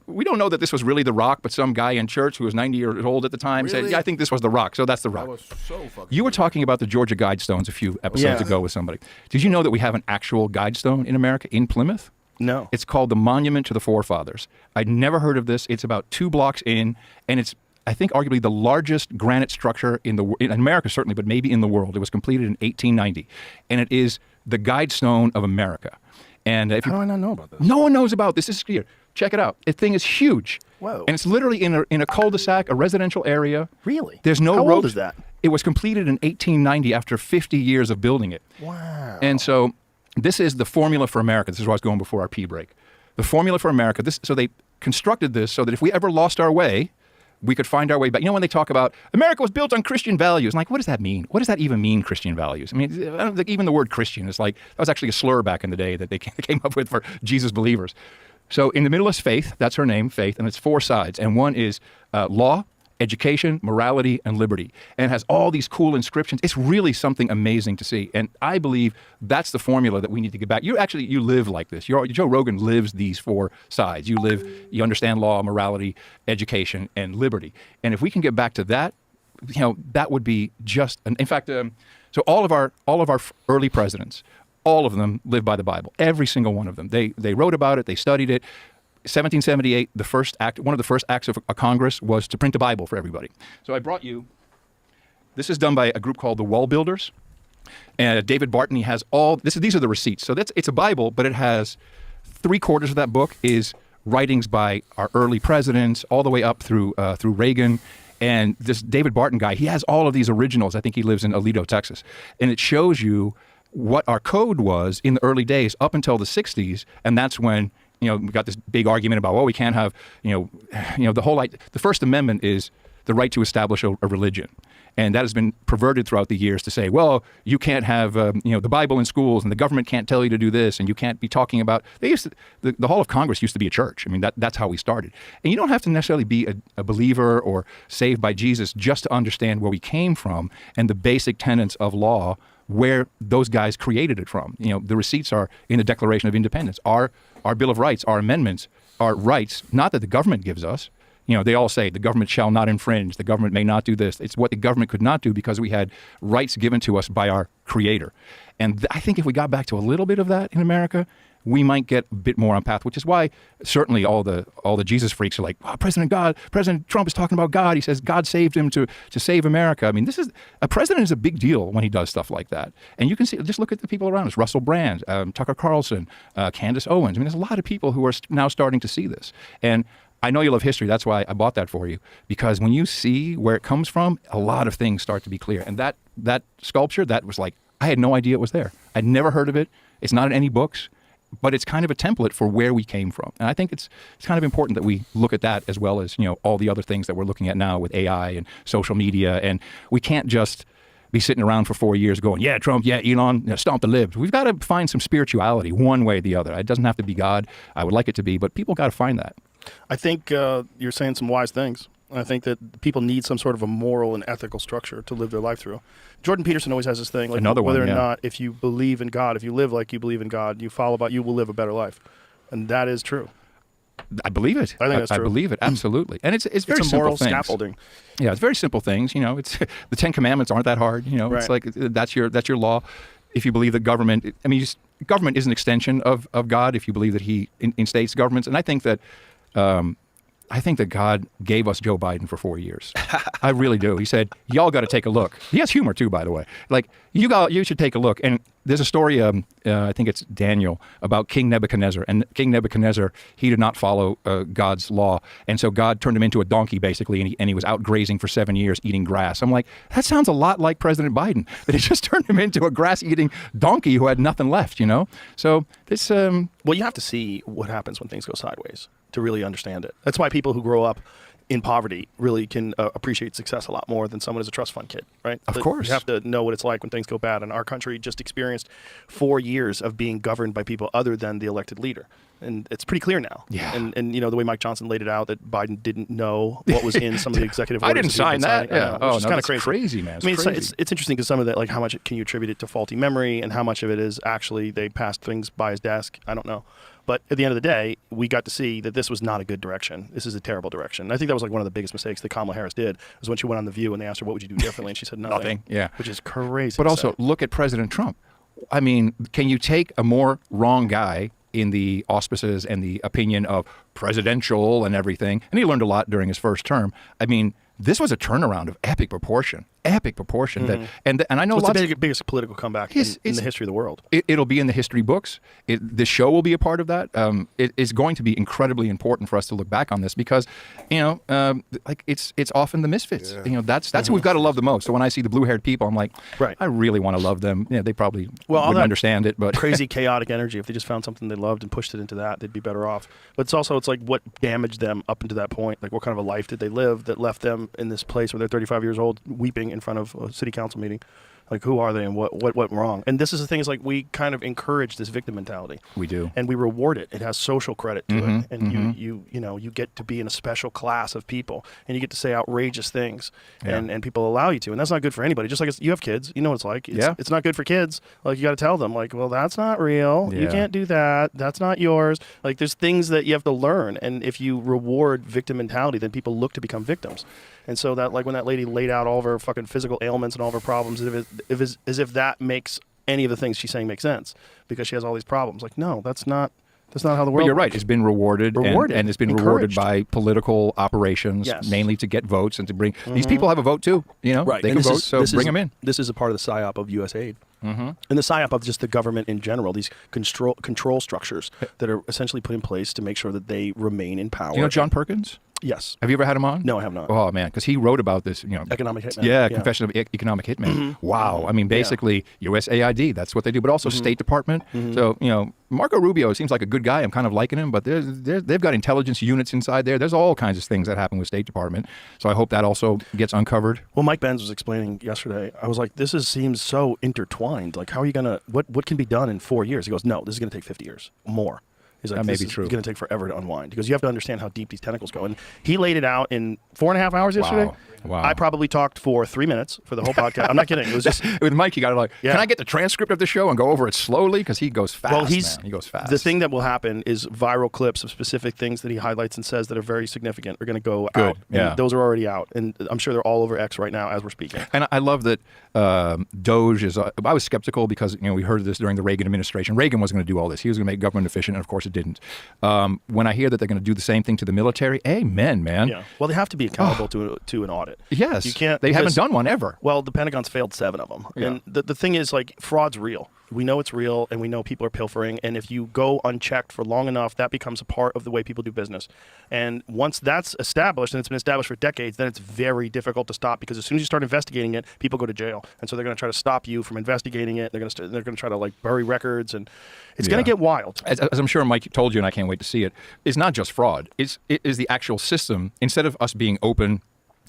we don't know that this was really the rock, but some guy in church who was 90 years old at the time said, yeah, I think this was the rock. So that's the rock. That was so fucking You were talking about the Georgia Guidestones a few episodes ago with somebody. Did you know that we have an actual Guidestone in America, in Plymouth? No. It's called the Monument to the Forefathers. I'd never heard of this. It's about 2 blocks in, and it's, I think, arguably the largest granite structure in America, certainly, but maybe in the world. It was completed in 1890, and it is the Guidestone of America. And How do I not know about this? no one knows about this. This is here. Check it out. The thing is huge. Whoa. And it's literally in a cul-de-sac, a residential area. Really? There's no How ropes. old is that? It was completed in 1890 after 50 years of building it. Wow. And so this is the formula for America. This is where I was going before our pee break. The formula for America. So they constructed this so that if we ever lost our way, we could find our way back. When they talk about America was built on Christian values, I'm like, what does that mean? What does that even mean, Christian values? I mean, I don't think even the word Christian is like, that was actually a slur back in the day that they came up with for Jesus believers. So in the middle is faith. That's her name, faith. And it's 4 sides. And one is law, education, morality, and liberty. And it has all these cool inscriptions. It's really something amazing to see. And I believe that's the formula that we need to get back. You live like this. Joe Rogan lives these 4 sides. You understand law, morality, education, and liberty. And if we can get back to that, that would be just, in fact, so all of our early presidents, all of them live by the Bible. Every single one of them. They wrote about it. They studied it. 1778, one of the first acts of a Congress was to print a Bible for everybody. So I brought you, this is done by a group called the Wall Builders. And David Barton, he has these are the receipts. So it's a Bible, but it has 3/4 of that book is writings by our early presidents, all the way up through Reagan. And this David Barton guy, he has all of these originals. I think he lives in Alito, Texas. And it shows you what our code was in the early days up until the 60s. And that's when we got this big argument about, we can't have, the First Amendment is the right to establish a religion. And that has been perverted throughout the years to say, well, you can't have, the Bible in schools, and the government can't tell you to do this, and you can't be talking about, the Hall of Congress used to be a church. I mean, that's how we started. And you don't have to necessarily be a believer or saved by Jesus just to understand where we came from and the basic tenets of law, where those guys created it from. The receipts are in the Declaration of Independence. Our Bill of Rights, our amendments, are rights, not that the government gives us. They all say the government shall not infringe, the government may not do this. It's what the government could not do because we had rights given to us by our Creator. And I think if we got back to a little bit of that in America, we might get a bit more on path, which is why certainly all the Jesus freaks are like, President Trump is talking about God. He says God saved him to save America. I mean, a president is a big deal when he does stuff like that. And you can see, just look at the people around us, Russell Brand, Tucker Carlson, Candace Owens. I mean, there's a lot of people who are now starting to see this. And I know you love history. That's why I bought that for you, because when you see where it comes from, a lot of things start to be clear. And that sculpture, that was like, I had no idea it was there. I'd never heard of it. It's not in any books. But it's kind of a template for where we came from. And I think it's kind of important that we look at that as well as, all the other things that we're looking at now with AI and social media. And we can't just be sitting around for 4 years going, yeah, Trump, yeah, Elon, stomp the libs. We've got to find some spirituality one way or the other. It doesn't have to be God. I would like it to be, but people got to find that. I think you're saying some wise things. I think that people need some sort of a moral and ethical structure to live their life through. Jordan Peterson always has this thing, like Another one, whether or yeah. not, if you believe in God, if you live like you believe in God, you follow about, you will live a better life. And that is true. I believe it. I think that's true. I believe it, absolutely. And it's very It's a simple moral things. scaffolding. Yeah, it's very simple things. You know, it's the 10 Commandments aren't that hard. You know, it's Right. like that's your law. If you believe that government, I mean, government is an extension of God. If you believe that He instates governments, and I think that God gave us Joe Biden for 4 years. I really do. He said, "Y'all got to take a look." He has humor too, by the way. Like you should take a look. And there's a story, I think it's Daniel, about King Nebuchadnezzar. And King Nebuchadnezzar, he did not follow God's law, and so God turned him into a donkey basically, and he was out grazing for 7 years eating grass. I'm like, that sounds a lot like President Biden. That he just turned him into a grass-eating donkey who had nothing left. You know, so this. Well, you have to see what happens when things go sideways to really understand it. That's why people who grow up in poverty really can appreciate success a lot more than someone who's a trust fund kid, right? Of course. You have to know what it's like when things go bad. And our country just experienced 4 years of being governed by people other than the elected leader. And it's pretty clear now. Yeah. And you know, the way Mike Johnson laid it out, that Biden didn't know what was in some of the executive I orders. didn't sign that. Yeah. Which is kind of that's crazy, man. I mean, crazy. it's interesting because some of that, like how much can you attribute it to faulty memory and how much of it is actually they passed things by his desk. I don't know. But at the end of the day, we got to see that this was not a good direction. This is a terrible direction. And I think that was like one of the biggest mistakes that Kamala Harris did, was when she went on The View and they asked her, what would you do differently? And she said nothing. Nothing, yeah. Which is crazy. But to also, say. look at President Trump. I mean, can you take a more wrong guy in the auspices and the opinion of presidential and everything? And he learned a lot during his first term. I mean, this was a turnaround of epic proportion. That, and I know What's lots. the biggest political comeback in the history of the world? It'll be in the history books. The show will be a part of that. It is going to be incredibly important for us to look back on this because, you know, like it's often the misfits. Yeah. You know, that's who we've got to love the most. So when I see the blue-haired people, I'm like, right. I really want to love them. Yeah, they probably all wouldn't that understand it, but crazy chaotic energy. If they just found something they loved and pushed it into that, they'd be better off. But it's like what damaged them up into that point. Like what kind of a life did they live that left them in this place where they're 35 years old, weeping in front of a city council meeting? Like, who are they and what went wrong? And this is the thing, is like we kind of encourage this victim mentality. We do. And we reward it. It has social credit to it. And you get to be in a special class of people and you get to say outrageous things and people allow you to. And that's not good for anybody. Just like you have kids, you know what it's like. It's not good for kids. Like you got to tell them like, well, that's not real. Yeah. You can't do that. That's not yours. Like there's things that you have to learn. And if you reward victim mentality, then people look to become victims. And so that, like when that lady laid out all of her fucking physical ailments and all of her problems, as if that makes any of the things she's saying make sense because she has all these problems. Like, no, that's not how the world But you're works. right. It's been rewarded. And it's been rewarded by political operations, mainly to get votes and to bring... These people have a vote too. You know, right. They can vote, so bring them in. This is a part of the PSYOP of U.S. aid. And the PSYOP of just the government in general, these control structures that are essentially put in place to make sure that they remain in power. Do you know John Perkins? Yes. Have you ever had him on? No, I have not. Oh, man, because he wrote about this, you know. Economic Hitman. Yeah, Confession of Economic Hitman. Wow. I mean, basically, USAID, that's what they do, but also State Department. So, you know, Marco Rubio seems like a good guy. I'm kind of liking him, but they've got intelligence units inside there. There's all kinds of things that happen with State Department. So I hope that also gets uncovered. Well, Mike Benz was explaining yesterday. I was like, seems so intertwined. Like, how are you going to, what can be done in 4 years? He goes, no, this is going to take 50 years, more. He's like, that may this be is true. going to take forever to unwind because you have to understand how deep these tentacles go. And he laid it out in 4.5 hours yesterday. Wow. I probably talked for 3 minutes for the whole podcast. I'm not kidding. It was just with Mike. You got to can I get the transcript of the show and go over it slowly because he goes fast. Well, man. He goes fast. The thing that will happen is viral clips of specific things that he highlights and says that are very significant are going to go out. Yeah. And those are already out, and I'm sure they're all over X right now as we're speaking. And I love that Doge is. I was skeptical because we heard this during the Reagan administration. Reagan wasn't going to do all this. He was going to make government efficient, and of course it didn't. When I hear that they're going to do the same thing to the military, amen, man. Yeah. Well, they have to be accountable to an audit. Yes. You can't. They haven't done one ever. Well, the Pentagon's failed 7 of them. Yeah. And the thing is, like, fraud's real. We know it's real, and we know people are pilfering. And if you go unchecked for long enough, that becomes a part of the way people do business. And once that's established, and it's been established for decades, then it's very difficult to stop because as soon as you start investigating it, people go to jail. And so they're going to try to stop you from investigating it. They're going to try to like bury records, and it's going to get wild. As I'm sure Mike told you, and I can't wait to see it, it's not just fraud. It is the actual system. Instead of us being open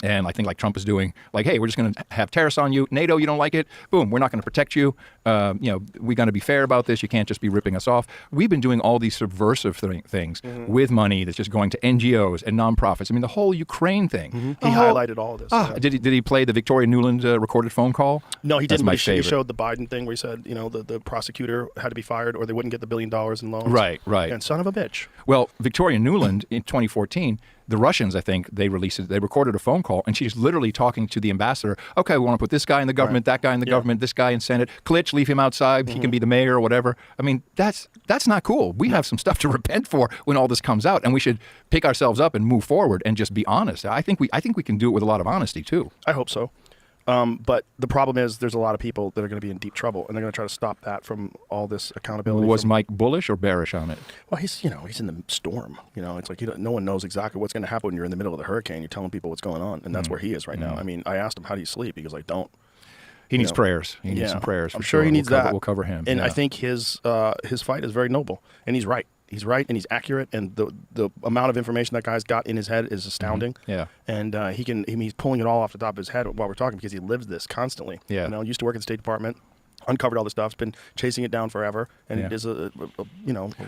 And I think like Trump is doing, like, hey, we're just going to have tariffs on you. NATO, you don't like it? Boom, we're not going to protect you. We got to be fair about this. You can't just be ripping us off. We've been doing all these subversive things with money that's just going to NGOs and nonprofits. I mean, the whole Ukraine thing. He highlighted all of this. Did he play the Victoria Nuland recorded phone call? No, he That's didn't. my He favorite. showed the Biden thing where he said, the prosecutor had to be fired or they wouldn't get the $1 billion in loans. Right. And son of a bitch. Well, Victoria Nuland in 2014, the Russians, I think, they recorded a phone call, and she's literally talking to the ambassador. Okay, we want to put this guy in the government, that guy in the government, this guy in Senate. Klitsch, leave him outside. He can be the mayor or whatever. I mean, that's not cool. We have some stuff to repent for when all this comes out, and we should pick ourselves up and move forward and just be honest. I think we can do it with a lot of honesty too. I hope so. But the problem is there's a lot of people that are going to be in deep trouble, and they're going to try to stop that from all this accountability. Was Mike bullish or bearish on it? Well, he's in the storm. It's like no one knows exactly what's going to happen when you're in the middle of the hurricane. You're telling people what's going on, and that's where he is right now. I mean, I asked him, how do you sleep? He goes, I don't. He needs prayers. He needs some prayers. I'm sure he needs that. We'll cover him. And I think his fight is very noble, and he's right. He's right, and he's accurate, and the amount of information that guy's got in his head is astounding. Yeah. And he's pulling it all off the top of his head while we're talking because he lives this constantly. Yeah. Used to work at the State Department, uncovered all this stuff, has been chasing it down forever, and is a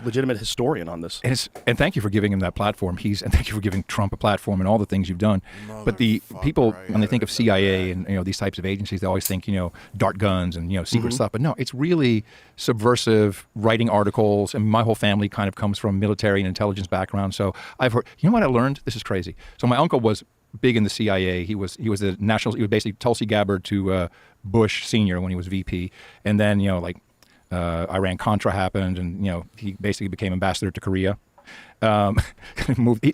legitimate historian on this. And thank you for giving him that platform. And thank you for giving Trump a platform and all the things you've done. But the people, when they think of CIA and these types of agencies, they always think dart guns and secret stuff. But no, it's really subversive, writing articles. And my whole family kind of comes from military and intelligence background. So I've heard. You know what I learned? This is crazy. So my uncle was big in the CIA. He was the national. He was basically Tulsi Gabbard to Bush Senior when he was VP, and then Iran Contra happened, and he basically became ambassador to Korea.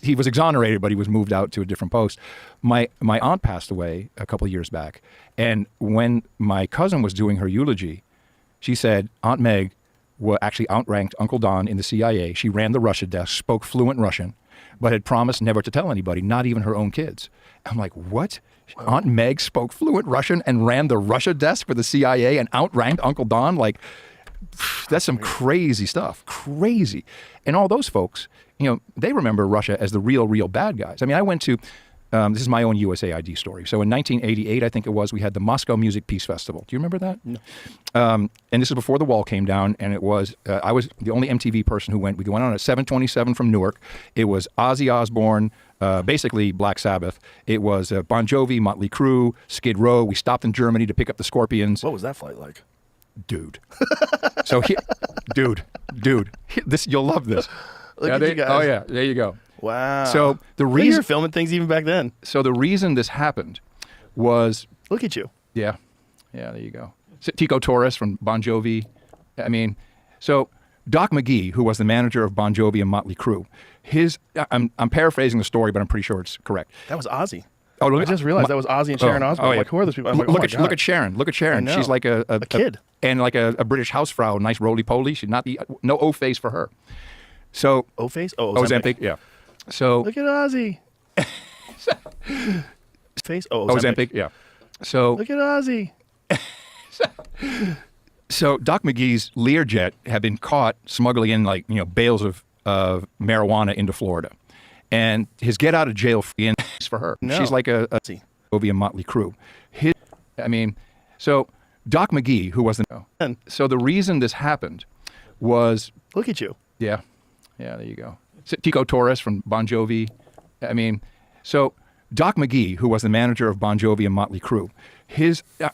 He was exonerated, but he was moved out to a different post. My aunt passed away a couple of years back, and when my cousin was doing her eulogy, she said Aunt Meg actually outranked Uncle Don in the CIA. She ran the Russia desk, spoke fluent Russian, but had promised never to tell anybody, not even her own kids. I'm like, what? Wow. Aunt Meg spoke fluent Russian and ran the Russia desk for the CIA and outranked Uncle Don? Like, that's some crazy stuff. Crazy. And all those folks, they remember Russia as the real bad guys. I mean, I went to, this is my own USAID story. So in 1988, I think it was, we had the Moscow Music Peace Festival. Do you remember that? No. And this is before the wall came down, and it was, I was the only MTV person who went. We went on at 727 from Newark. It was Ozzy Osbourne, basically Black Sabbath. It was Bon Jovi, Motley Crue, Skid Row. We stopped in Germany to pick up the Scorpions. What was that flight like? Dude. Dude, this, you'll love this. Look at you guys. Oh yeah, there you go. Wow. So the Look, reason you were filming things even back then. So the reason this happened was, look at you. Yeah, there you go. Tico Torres from Bon Jovi. I mean, so Doc McGee, who was the manager of Bon Jovi and Motley Crue, I'm paraphrasing the story, but I'm pretty sure it's correct. That was Ozzy. Oh, I just realized that was Ozzy and Sharon Osbourne. Yeah. Like, who are those people? I'm like, look at Sharon. Look at Sharon. She's like a kid. And like a British housefrau, nice roly-poly. She's not no O-face for her. So O-face? Ozempic, yeah. So look at Ozzy. Face? Ozempic, yeah. So look at Ozzy. So Doc McGee's Learjet had been caught smuggling in bales of marijuana into Florida, and his get out of jail free for her. No. She's like a Jovi and Motley Crue. So Doc McGee, who was so the reason this happened was, look at you. Yeah, there you go. Tico Torres from Bon Jovi. I mean, so Doc McGee, who was the manager of Bon Jovi and Motley Crue,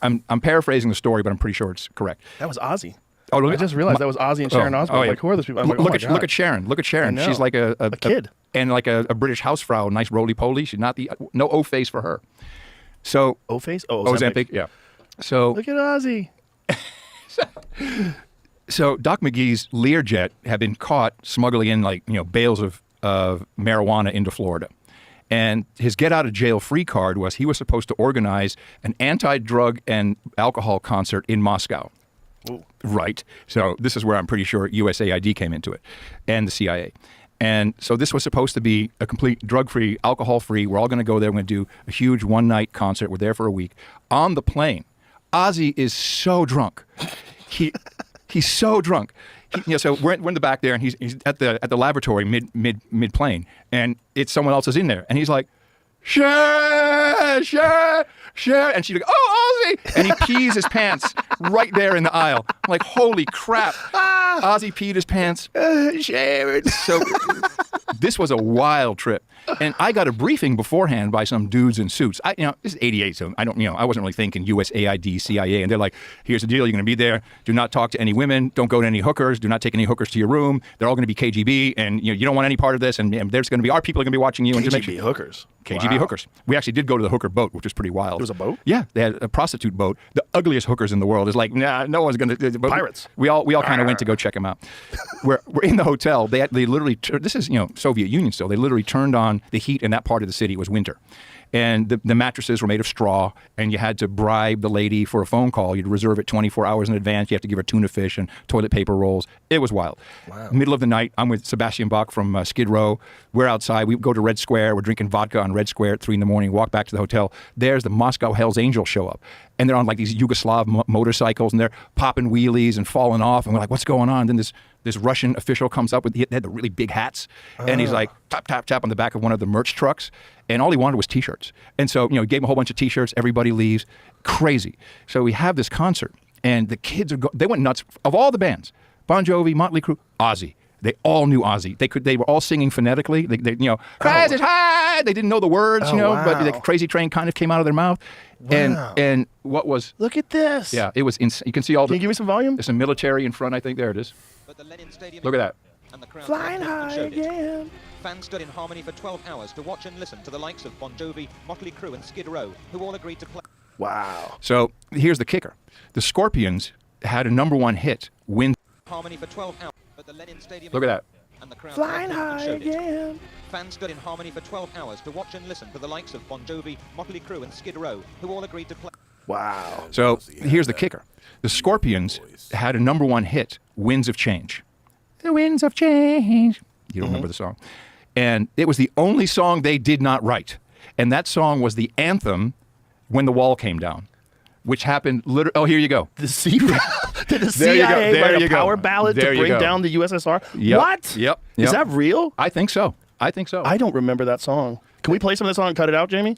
I'm paraphrasing the story, but I'm pretty sure it's correct. That was Ozzy. Oh, I just realized that was Ozzy and Sharon Osbourne. Yeah. Like, who are those people? I'm like, look at Sharon. Look at Sharon. She's like a kid. And like a British housefrau, nice roly-poly. She's not no O-face for her. So O-face? Ozempic, yeah. So look at Ozzy. So Doc McGee's Learjet had been caught smuggling in bales of marijuana into Florida. And his get out of jail free card was he was supposed to organize an anti-drug and alcohol concert in Moscow. Ooh. Right. So this is where I'm pretty sure USAID came into it, and the CIA. And so this was supposed to be a complete drug-free, alcohol-free. We're all going to go there. We're going to do a huge one-night concert. We're there for a week. On the plane, Ozzy is so drunk. He's so drunk. So we're in the back there, and he's at the laboratory mid plane, and it's someone else is in there, and he's like, Cher, Cher, Cher. And she'd go, oh, Ozzy. And he pees his pants right there in the aisle. I'm like, holy crap. Ozzy peed his pants. Cher. So this was a wild trip. And I got a briefing beforehand by some dudes in suits. This is 88, so I wasn't really thinking USAID, CIA. And they're like, here's the deal. You're going to be there. Do not talk to any women. Don't go to any hookers. Do not take any hookers to your room. They're all going to be KGB. And you don't want any part of this. And there's going to be, our people are going to be watching you. And just make KGB sure. hookers. KGB hookers. We actually did go to the hooker boat, which was pretty wild. There was a boat? Yeah, they had a prostitute boat. The ugliest hookers in the world. Is like, nah, no one's going to. Pirates. We all kind of went to go check them out. We're in the hotel. They literally, this is Soviet Union still. They literally turned on the heat in that part of the city. It was winter. And the mattresses were made of straw, and you had to bribe the lady for a phone call. You'd reserve it 24 hours in advance. You have to give her tuna fish and toilet paper rolls. It was wild. Wow. Middle of the night, I'm with Sebastian Bach from Skid Row. We're outside. We go to Red Square. We're drinking vodka on Red Square at 3 a.m. Walk back to the hotel. There's the Moscow Hells Angels show up. And they're on like these Yugoslav motorcycles, and they're popping wheelies and falling off. And we're like, what's going on? And then this Russian official comes up they had the really big hats, and he's like, tap, tap, tap on the back of one of the merch trucks. And all he wanted was T-shirts. And so, he gave him a whole bunch of T-shirts. Everybody leaves. Crazy. So we have this concert, and the kids they went nuts. Of all the bands, Bon Jovi, Motley Crue, Ozzy. They all knew Ozzy. They were all singing phonetically. Crazy high. They didn't know the words, but the Crazy Train kind of came out of their mouth. Wow. And what was? Look at this. Yeah, it was insane. You can see all Can you give me some volume? There's some military in front, I think. There it is. Look at that. And the crowd Flying high again. Fans stood in harmony for 12 hours to watch and listen to the likes of Bon Jovi, Motley Crue and Skid Row, who all agreed to play. Wow. So here's the kicker. The Scorpions had a #1 hit, Win. Harmony for 12 hours at the Lenin Stadium. Look at that. And the crowd Flying high again. Fans stood in harmony for 12 hours to watch and listen to the likes of Bon Jovi, Motley Crue and Skid Row, who all agreed to play. Wow. So here's the kicker. The Scorpions had a #1 hit, Winds of Change. The Winds of Change. You don't remember the song. And it was the only song they did not write. And that song was the anthem when the wall came down, which happened literally. Oh, here you go. The CIA, did the There you go. CIA There write you a go. power ballad There to you bring go. down the USSR? Yep. What? Yep. Is Yep. that real? I think so. I think so. I don't remember that song. Can we play some of this song and cut it out, Jamie?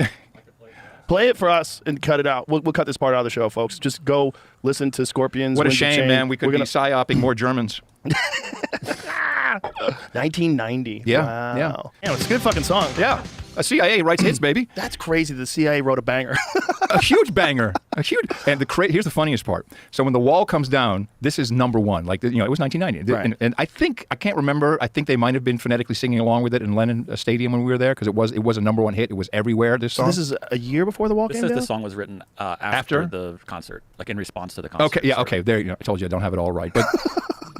Play it for us and cut it out. We'll cut this part out of the show, folks. Just go listen to Scorpions. What a Winds of shame, Change. man. We could be psyoping more Germans. 1990. Yeah, Wow. yeah. Yeah, it's a good fucking song. Yeah. A CIA writes hits, baby. That's crazy. The CIA wrote a banger. A huge banger. A huge. And here's the funniest part. So when the wall comes down, this is #1. Like, it was 1990. Right. And I can't remember. I think they might have been phonetically singing along with it in Lenin Stadium when we were there, because it was a #1 hit. It was everywhere, this song. This is a year before the wall came down? The song was written after the concert, like in response to the concert. Okay, yeah, okay. There, I told you I don't have it all right.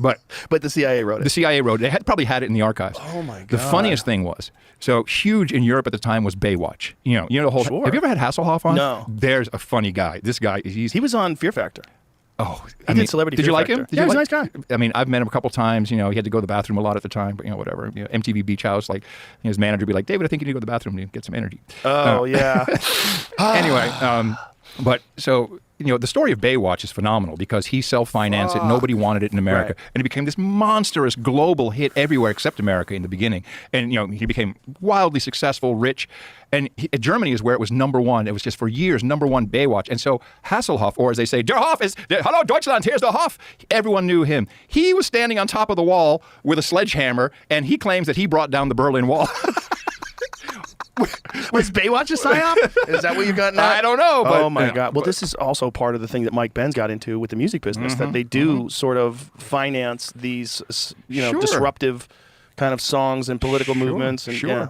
But the CIA wrote it. the CIA wrote it. They probably had it in the archives. Oh, my God. The funniest thing was, so huge in Europe at the time was Baywatch. You know the whole. Sure. Have you ever had Hasselhoff on? No. There's a funny guy. This guy, He was on Fear Factor. Oh, He did Celebrity Did Fear you like Factor. him? Yeah, he was a nice guy. I mean, I've met him a couple times. He had to go to the bathroom a lot at the time, but whatever. MTV Beach House, like his manager would be like, David, I think you need to go to the bathroom to get some energy. Oh, yeah. Anyway, but so the story of Baywatch is phenomenal because he self-financed it. Nobody wanted it in America, Right. and it became this monstrous global hit everywhere except America in the beginning. And he became wildly successful, rich. And Germany is where it was #1. It was just for years #1 Baywatch. And so Hasselhoff, or as they say, Der Hof is, hello Deutschland, here's the Hof. Everyone knew him. He was standing on top of the wall with a sledgehammer, and he claims that he brought down the Berlin Wall. Was Baywatch a psyop? Is that what you got now? I don't know. But, oh, my God. Well, this is also part of the thing that Mike Benz got into with the music business, that they do sort of finance these, Sure. disruptive kind of songs and political movements. And, Sure, yeah.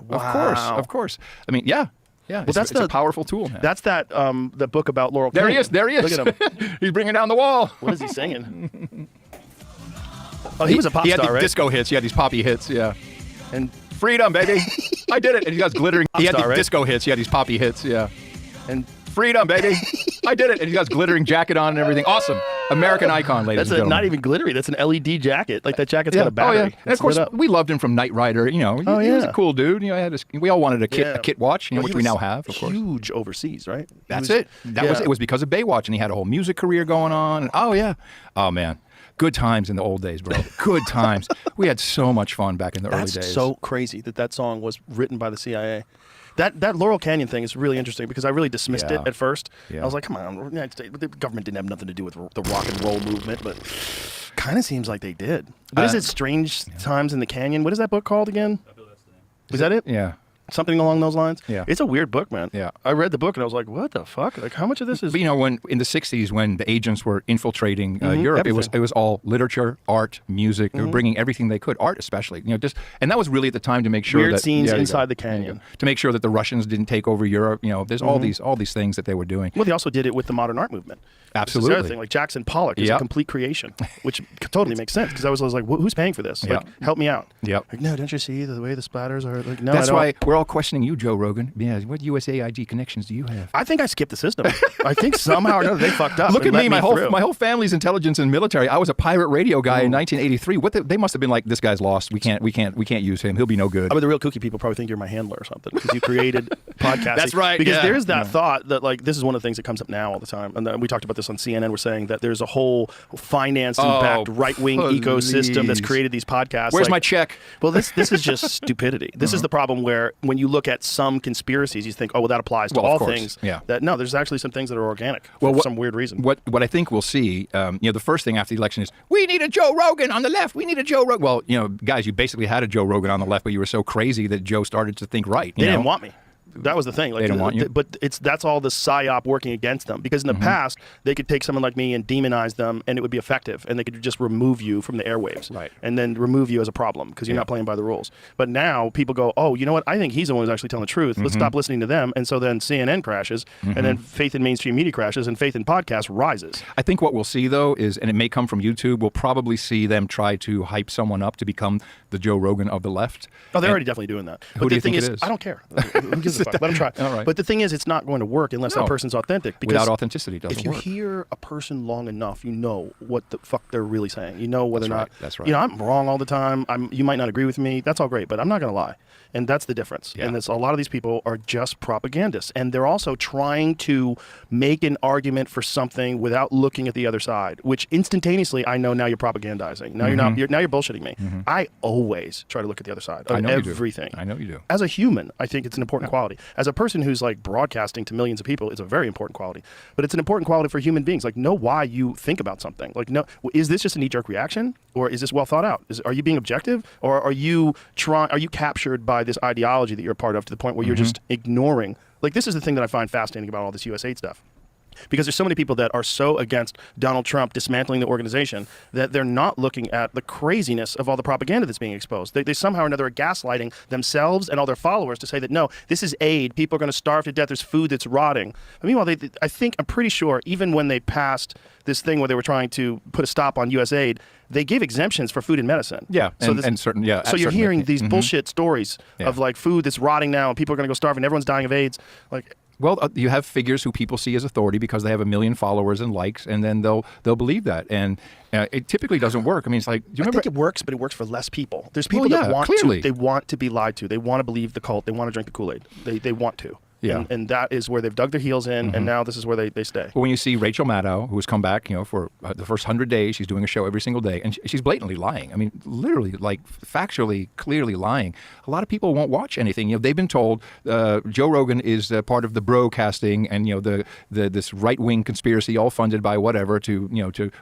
of course. I mean, yeah. Well, that's it's a powerful tool now. That's the book about Laurel There he Canyon. is. There he is. Look at him. He's bringing down the wall. What is he singing? Oh, he was a pop He had star, these right? disco hits. He had these poppy hits. Yeah. And Freedom, baby. I did it. And he got glittering. He had Pop these star, right? disco hits. He had these poppy hits. Yeah. and Freedom, baby. I did it. And he got his glittering jacket on and everything. Awesome. American icon, ladies that's and gentlemen. not even glittery. That's an LED jacket. Like that jacket's got a battery. Oh, yeah. And It's of course, lit up. we loved him from Knight Rider. He was yeah. a cool dude. We all wanted a Yeah. kit watch, Well, which he we was now have, of course. Huge overseas, right? He That's was- it. It was because of Baywatch, and he had a whole music career going on. And, oh yeah. Oh man. Good times in the old days, bro. Good times. We had so much fun back in the early That's days. so crazy that song was written by the CIA. That Laurel Canyon thing is really interesting because I really dismissed Yeah. it at first. Yeah. I was like, come on, the government didn't have nothing to do with the rock and roll movement, but kind of seems like they did. What is it? Strange Times in the Canyon. What is that book called again? Is that it? Yeah. Something along those lines? Yeah. It's a weird book, man. Yeah. I read the book and I was like, what the fuck? Like, how much of this is... But, you know, when in the 60s, when the agents were infiltrating Europe, everything. it was all literature, art, music. They were bringing everything they could, art especially. You know, and that was really at the time to make sure Weird that scenes there you inside go. the There you canyon. go. To make sure that the Russians didn't take over Europe. You know, there's all these things that they were doing. Well, they also did it with the modern art movement. This is the Absolutely. other thing. Like Jackson Pollock is a Yep. complete creation, which totally makes sense because I was like, who's paying for this? Like, Yep. help me out. Yep. Like, no, don't you see the way the splatters are? Like, no, That's I don't. why we're all questioning you, Joe Rogan. Yeah, what USAID connections do you have? I think I skipped the system. I think somehow or another they fucked up. Look and at let me, through. my whole family's intelligence and military. I was a pirate radio guy in 1983. They must have been like, this guy's lost. We can't use him. He'll be no good. I mean, the real kooky people probably think you're my handler or something because you created podcasting. That's right, Because yeah. there is that thought that like this is one of the things that comes up now all the time, and we talked about this on CNN. We're saying that there's a whole finance-backed right-wing ecosystem that's please. created these podcasts. Where's like, my check? Well, this is just stupidity. This is the problem where when you look at some conspiracies, you think, oh, well, that applies to Well, of all course, things. yeah. That no, there's actually some things that are organic for Well, some weird reason. What I think we'll see, you know, the first thing after the election is, we need a Joe Rogan on the left. We need a Joe Rogan. Well, you know, guys, you basically had a Joe Rogan on the left, but you were so crazy that Joe started to think right. They you know? didn't want me. That was the thing. Like, They didn't want you? But that's all the psyop working against them. Because in the past, they could take someone like me and demonize them, and it would be effective, and they could just remove you from the airwaves, Right. and then remove you as a problem because you're not playing by the rules. But now people go, oh, you know what? I think he's the one who's actually telling the truth. Let's stop listening to them. And so then CNN crashes, and then faith in mainstream media crashes, and faith in podcasts rises. I think what we'll see, though, is, and it may come from YouTube, we'll probably see them try to hype someone up to become the Joe Rogan of the left. Oh, they're And- already definitely doing that. Who But do the you thing think it is? I don't care. Who gives a fuck? Let them try. All right. But the thing is, it's not going to work unless No. that person's authentic. Because Without authenticity, it doesn't if you work. hear a person long enough, you know what the fuck they're really saying. You know whether That's or not. right. That's right. You know, I'm wrong all the time. You might not agree with me. That's all great, but I'm not going to lie. And that's the difference. Yeah. And it's a lot of these people are just propagandists, and they're also trying to make an argument for something without looking at the other side. Which instantaneously, I know now you're propagandizing. Now you're not. Now you're bullshitting me. I always try to look at the other side of I know you do. everything. I know you do. As a human, I think it's an important quality. As a person who's like broadcasting to millions of people, it's a very important quality. But it's an important quality for human beings. Like, know why you think about something. Like, no, is this just a knee-jerk reaction, or is this well thought out? Are you being objective, or are you captured by this ideology that you're a part of to the point where you're just ignoring? Like, this is the thing that I find fascinating about all this USAID stuff. Because there's so many people that are so against Donald Trump dismantling the organization that they're not looking at the craziness of all the propaganda that's being exposed. They somehow or another are gaslighting themselves and all their followers to say that, no, this is aid. People are going to starve to death. There's food that's rotting. But meanwhile, I'm pretty sure, even when they passed this thing where they were trying to put a stop on USAID, they gave exemptions for food and medicine. Yeah, So and certain, yeah. So you're certain- hearing these bullshit stories Yeah. of like food that's rotting now and people are going to go starve and everyone's dying of AIDS. Like, Well, you have figures who people see as authority because they have 1 million followers and likes, and then they'll believe that, and it typically doesn't work. I mean, it's like, do you I remember? think it works, but it works for less people. There's people Well, that yeah, want clearly. to. They want to be lied to. They want to believe the cult. They want to drink the Kool-Aid. They want to. Yeah. And that is where they've dug their heels in, and now this is where they stay. Well, when you see Rachel Maddow, who has come back, you know, for the first 100 days, she's doing a show every single day, and she's blatantly lying. I mean, literally, like factually, clearly lying. A lot of people won't watch anything. You know, they've been told Joe Rogan is part of the broadcasting, and you know, this right-wing conspiracy, all funded by whatever, to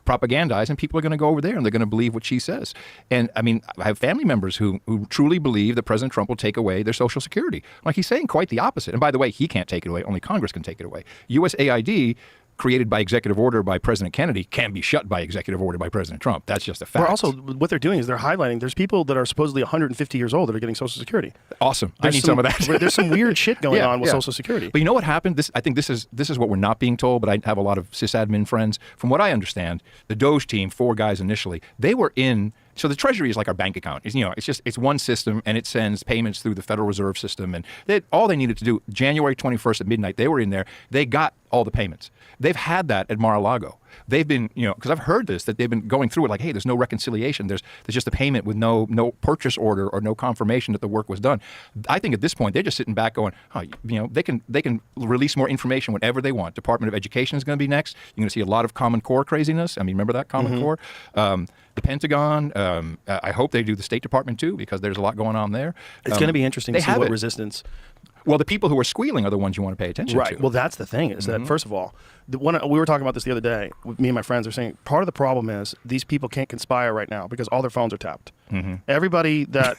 propagandize, and people are going to go over there and they're going to believe what she says. And I mean, I have family members who truly believe that President Trump will take away their Social Security. Like, he's saying quite the opposite. And by the way, he can't take it away. Only Congress can take it away. USAID, created by executive order by President Kennedy, can be shut by executive order by President Trump. That's just a fact. Or also, what they're doing is they're highlighting. There's people that are supposably 150 years old that are getting Social Security. Awesome. I There's need some of that. There's some weird shit going Yeah, on with yeah. Social Security. But you know what happened? I think this is what we're not being told, but I have a lot of sysadmin friends. From what I understand, the Doge team, 4 guys initially, they were in. So the Treasury is like our bank account. It's one system, and it sends payments through the Federal Reserve System. And all they needed to do, January 21st at midnight, they were in there. They got all the payments. They've had that at Mar-a-Lago. They've been, because I've heard this, that they've been going through it like, hey, there's no reconciliation. There's just a payment with no purchase order or no confirmation that the work was done. I think at this point, they're just sitting back going, they can release more information whenever they want. Department of Education is going to be next. You're going to see a lot of Common Core craziness. I mean, remember that Common Core? The Pentagon, I hope they do the State Department too, because there's a lot going on there. It's going to be interesting to see what resistance Well, the people who are squealing are the ones you want to pay attention Right. to. Well, that's the thing is that, first of all, we were talking about this the other day. Me and my friends are saying part of the problem is these people can't conspire right now because all their phones are tapped. Everybody that,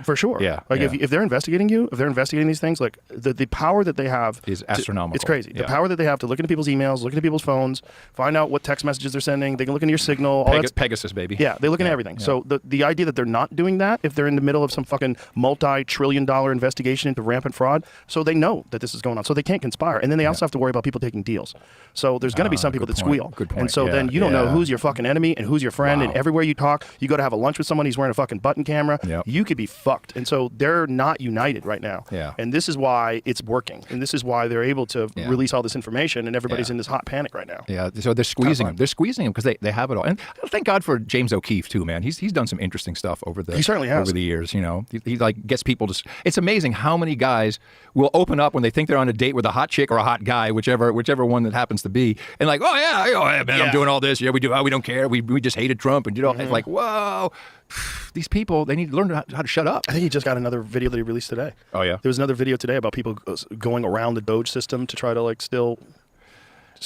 for sure. Yeah, Like yeah. if they're investigating you, if they're investigating these things, like the power that they have Is astronomical. It's crazy. Yeah. The power that they have to look into people's emails, look into people's phones, find out what text messages they're sending. They can look into your signal. All that. Pegasus, baby. Yeah, they look into everything. Yeah. So the idea that they're not doing that, if they're in the middle of some fucking multi-trillion-dollar investigation into rampant fraud, so they know that this is going on. So they can't conspire. And then they also have to worry about people taking deals. So there's going to be some people good that point. squeal. Good point. And so Yeah, then you don't know yeah. who's your fucking enemy and who's your friend. And Wow. everywhere you talk, you go to have a lunch with someone, he's wearing a fucking button camera. Yep. You could be fucked. And so they're not united right now. Yeah. And this is why it's working. And this is why they're able to Yeah. release all this information. And everybody's Yeah. in this hot panic right now. Yeah, so they're squeezing fun. him. They're squeezing him because they have it all. And thank God for James O'Keefe too, man. He's done some interesting stuff over the He certainly has. over the years. You know, he like gets people to. It's amazing how many guys will open up when they think they're on a date with a hot chick or a hot guy, whichever one that happens to be, and like, oh yeah, man, I'm Yeah. doing all this. Yeah, we do. Oh, we don't care. We just hated Trump, and it's like, whoa, these people they need to learn how to shut up. I think he just got another video that he released today. Oh, yeah? There was another video today about people going around the Doge system to try to like still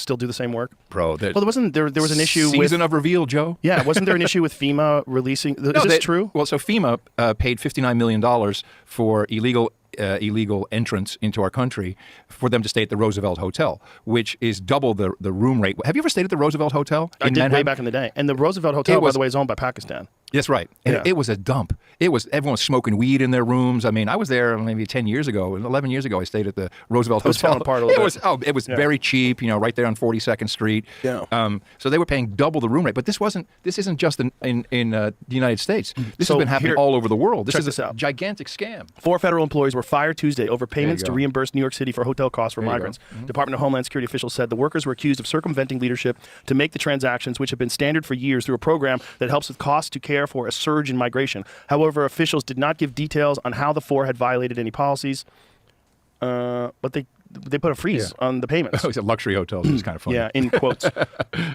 do the same work. Bro, Well, there was an issue season with of reveal, Joe. yeah, wasn't there an issue with FEMA releasing? Is this true? Well, so FEMA paid $59 million for illegal entrance into our country for them to stay at the Roosevelt Hotel, which is double the room rate. Have you ever stayed at the Roosevelt Hotel I in did way Manhattan? back in the day. And the Roosevelt Hotel, by was- the way, is owned by Pakistan. That's right. And Yeah. it was a dump. Everyone was smoking weed in their rooms. I mean, I was there maybe 10 years ago, 11 years ago. I stayed at the Roosevelt was Hotel. falling apart a little bit. It was Yeah. very cheap, right there on 42nd Street. Yeah. So they were paying double the room rate. But this isn't just in the United States. This So has been happening here- all over the world. This check is this a out. gigantic scam. 4 federal employees were fired Tuesday over payments to go. reimburse New York City for hotel costs for There you migrants. go. Mm-hmm. Department of Homeland Security officials said the workers were accused of circumventing leadership to make the transactions, which have been standard for years, through a program that helps with costs to care for a surge in migration. However, officials did not give details on how the 4 had violated any policies, but they put a freeze on the payments. Oh, it's a luxury hotels. It's kind of funny. Yeah, in quotes. So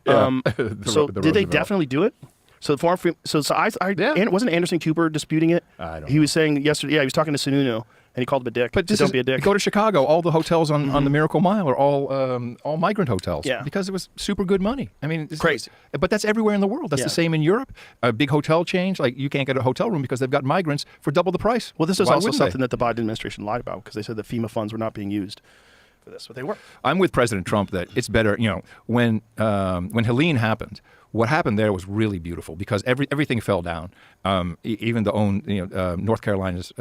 The did they Roosevelt. definitely do it? So the foreign free, so I Yeah. and wasn't Anderson Cooper disputing it? I don't He know. was saying yesterday. Yeah, he was talking to Sununu, and he called him a dick. But So don't be a dick. Go to Chicago. All the hotels on the Miracle Mile are all migrant hotels. Yeah. Because it was super good money. I mean, it's Crazy. But that's everywhere in the world. That's Yeah. the same in Europe. A big hotel chain, like you can't get a hotel room because they've got migrants for double the price. Well, this is Why also wouldn't something they? that the Biden administration lied about because they said that FEMA funds were not being used for this, but they were. I'm with President Trump that it's better. When Helene happened, what happened there was really beautiful because everything fell down. Even North Carolina's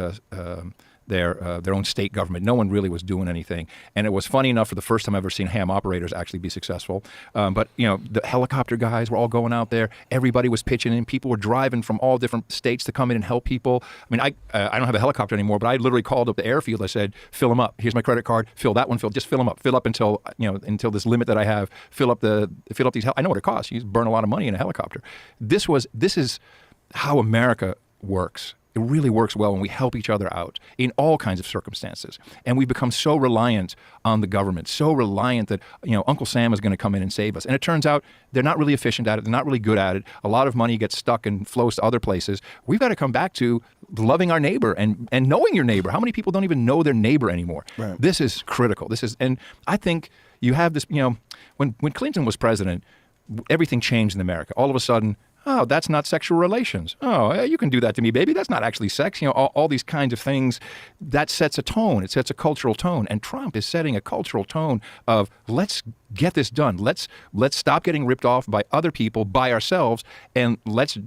their own state government. No one really was doing anything, and it was funny enough for the first time I've ever seen ham operators actually be successful. But the helicopter guys were all going out there. Everybody was pitching in. People were driving from all different states to come in and help people. I mean, I don't have a helicopter anymore, but I literally called up the airfield. I said, "Fill them up. Here's my credit card. Fill that one. Just fill them up. Fill up until this limit that I have. Fill up these. I know what it costs. You burn a lot of money in a helicopter. This is how America works. It really works well when we help each other out in all kinds of circumstances. And we've become so reliant on the government, so reliant that, Uncle Sam is going to come in and save us. And it turns out they're not really efficient at it. They're not really good at it. A lot of money gets stuck and flows to other places. We've got to come back to loving our neighbor and knowing your neighbor. How many people don't even know their neighbor anymore? Right. This is critical. And I think you have this, when Clinton was president, everything changed in America. All of a sudden, oh, that's not sexual relations. Oh, you can do that to me, baby. That's not actually sex. All these kinds of things, that sets a tone. It sets a cultural tone. And Trump is setting a cultural tone of let's get this done. Let's stop getting ripped off by other people, by ourselves, and let's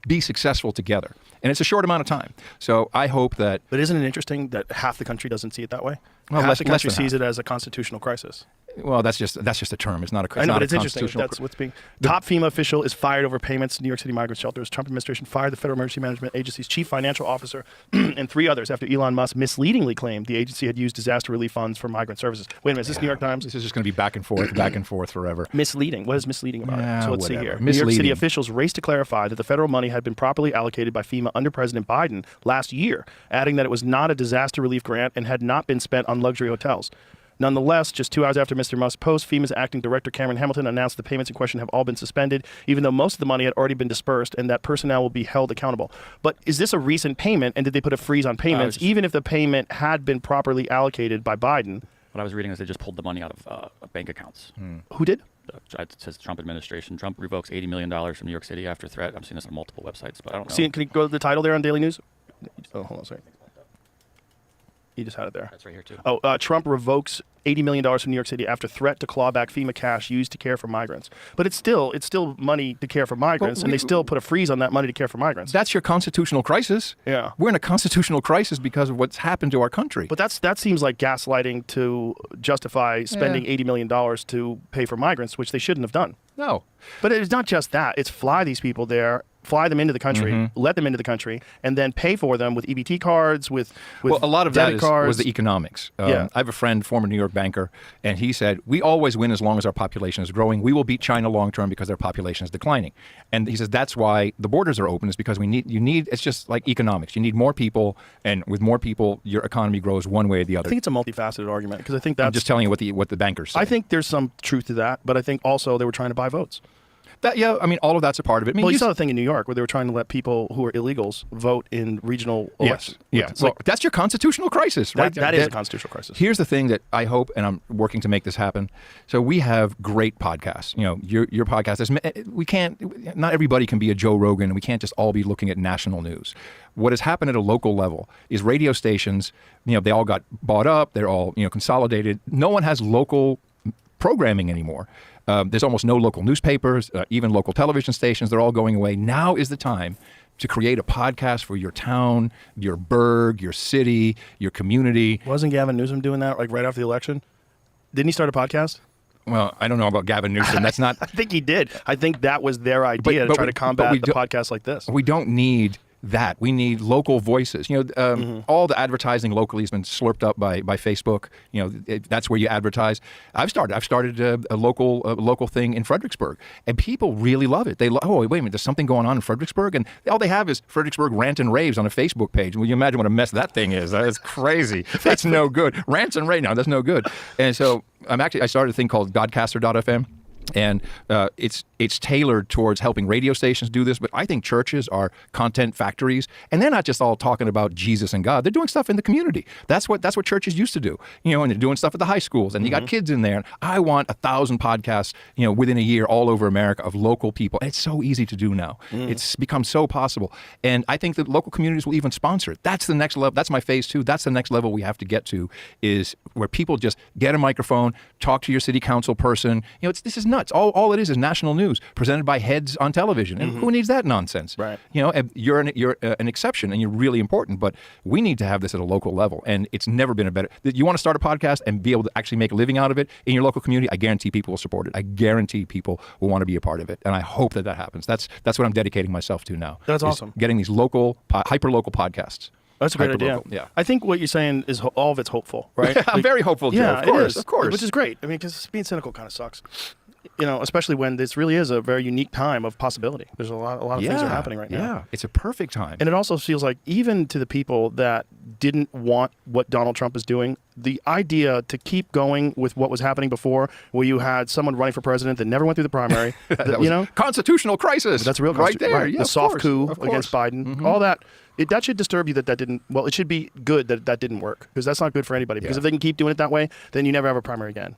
be successful together. And it's a short amount of time. So I hope that... But isn't it interesting that half the country doesn't see it that way? Well, half less- the less country than sees half. it as a constitutional crisis. Well, that's just a term. It's not a. I know, not but a it's interesting. constitutional- That's what's being. Top FEMA official is fired over payments to New York City migrant shelters. Trump administration fired the Federal Emergency Management Agency's chief financial officer and 3 others after Elon Musk misleadingly claimed the agency had used disaster relief funds for migrant services. Wait a minute, is this New York Times? This is just going to be back and forth forever. Misleading. What is misleading about Yeah, it? So let's see whatever. here. New York City Misleading. officials raced to clarify that the federal money had been properly allocated by FEMA under President Biden last year, adding that it was not a disaster relief grant and had not been spent on luxury hotels. Nonetheless, just 2 hours after Mr. Musk's post, FEMA's acting director Cameron Hamilton announced the payments in question have all been suspended, even though most of the money had already been dispersed, and that personnel will be held accountable. But is this a recent payment, and did they put a freeze on payments, even if the payment had been properly allocated by Biden? What I was reading is they just pulled the money out of bank accounts. Who did? It says Trump administration. Trump revokes $80 million from New York City after threat. I'm seeing this on multiple websites, but I don't know. See, can you go to the title there on Daily News? Oh, hold on, sorry. You just had it there. That's right here, too. Oh, Trump revokes $80 million from New York City after threat to claw back FEMA cash used to care for migrants. But it's still money to care for migrants, and they still put a freeze on that money to care for migrants. That's your constitutional crisis. Yeah. We're in a constitutional crisis because of what's happened to our country. But that seems like gaslighting to justify spending $80 million to pay for migrants, which they shouldn't have done. No. But it's not just that. It's fly these people there, fly them into the country, let them into the country, and then pay for them with EBT cards, with well, a lot of that debit cards. was the economics. Yeah. I have a friend, former New York banker, and he said, we always win as long as our population is growing. We will beat China long term because their population is declining. And he says that's why the borders are open, is because it's just like economics. You need more people, and with more people, your economy grows one way or the other. I think it's a multifaceted argument, because I think that's... I'm just telling you what the bankers say. I think there's some truth to that, but I think also they were trying to buy votes. I mean, all of that's a part of it. I mean, well, you saw the thing in New York where they were trying to let people who are illegals vote in regional elections. Yes. It's Well, like, that's your constitutional crisis, right? that is a constitutional crisis. Here's the thing that I hope, and I'm working to make this happen. So we have great podcasts. You know, your podcast is, not everybody can be a Joe Rogan, and we can't just all be looking at national news. What has happened at a local level is radio stations, they all got bought up. They're all, consolidated. No one has local programming anymore. There's almost no local newspapers, even local television stations. They're all going away. Now is the time to create a podcast for your town, your burg, your city, your community. Wasn't Gavin Newsom doing that right after the election? Didn't he start a podcast? Well, I don't know about Gavin Newsom. That's not... I think he did. I think that was their idea to try to combat the podcast like this. We don't need that. We need local voices. All the advertising locally has been slurped up by Facebook. That's where you advertise. I've started a local thing in Fredericksburg, and people really love it. Oh, wait a minute, there's something going on in Fredericksburg, and all they have is Fredericksburg Rant and Raves on a Facebook page. Well, you imagine what a mess that thing is. That is crazy. That's no good. Rants and Raves, no, that's no good. And so I started a thing called Godcaster.fm. And it's tailored towards helping radio stations do this, but I think churches are content factories, and they're not just all talking about Jesus and God. They're doing stuff in the community. That's what churches used to do, and they're doing stuff at the high schools, and you got kids in there. And I want 1,000 podcasts, within a year all over America of local people. And it's so easy to do now. It's become so possible, and I think that local communities will even sponsor it. That's the next level. That's my phase 2. That's the next level we have to get to, is where people just get a microphone, talk to your city council person. This is nuts. All it is national news presented by heads on television. And who needs that nonsense? Right. You're an exception, and you're really important, but we need to have this at a local level. And it's never been a better... You want to start a podcast and be able to actually make a living out of it in your local community, I guarantee people will support it. I guarantee people will want to be a part of it. And I hope that happens. That's what I'm dedicating myself to now. That's awesome. Getting these local, hyper-local podcasts. That's a great idea. Yeah. I think what you're saying is all of it's hopeful, right? I'm very hopeful, Joe. Yeah, Of course. Which is great. I mean, because being cynical kind of sucks. Especially when this really is a very unique time of possibility. There's a lot of things are happening right now. Yeah, it's a perfect time. And it also feels like, even to the people that didn't want what Donald Trump is doing, the idea to keep going with what was happening before, where you had someone running for president that never went through the primary, constitutional crisis. That's a real right there. Right. Yeah, the soft coup against Biden, all that. That should disturb you that didn't. Well, it should be good that didn't work, because that's not good for anybody. Because if they can keep doing it that way, then you never have a primary again.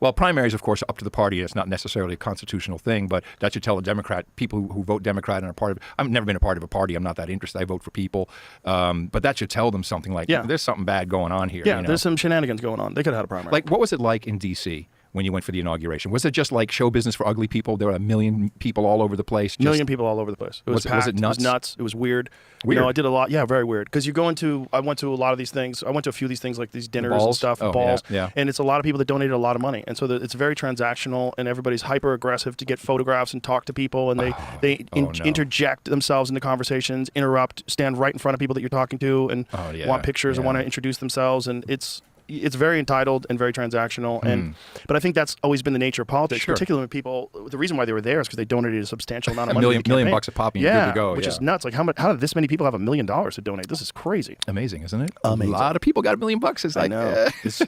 Well, primaries, of course, are up to the party. It's not necessarily a constitutional thing, but that should tell a Democrat, people who vote Democrat and are part of it. I've never been a part of a party. I'm not that interested. I vote for people. But that should tell them something like, there's something bad going on here. Yeah, there's some shenanigans going on. They could have had a primary. Like, what was it like in D.C. when you went for the inauguration? Was it just like show business for ugly people? There were 1 million people all over the place. Million people all over the place. It was packed. Was it nuts? It was nuts. It was weird. Weird. I did a lot. Yeah, very weird. Because I went to a lot of these things. I went to a few of these things, like these dinners and stuff, balls. Yeah. And it's a lot of people that donated a lot of money. And so it's very transactional, and everybody's hyper aggressive to get photographs and talk to people. And they interject themselves into conversations, interrupt, stand right in front of people that you're talking to, and want pictures and want to introduce themselves. And it's it's very entitled and very transactional, but I think that's always been the nature of politics, Sure. particularly when people. The reason why they were there is because they donated a substantial amount of A money. million bucks a pop, and you're good to go. Which yeah. is nuts. Like how did this many people have $1 million to donate? This is crazy. Amazing, isn't it? Amazing. A lot of people got $1 million. It's like, I know. it's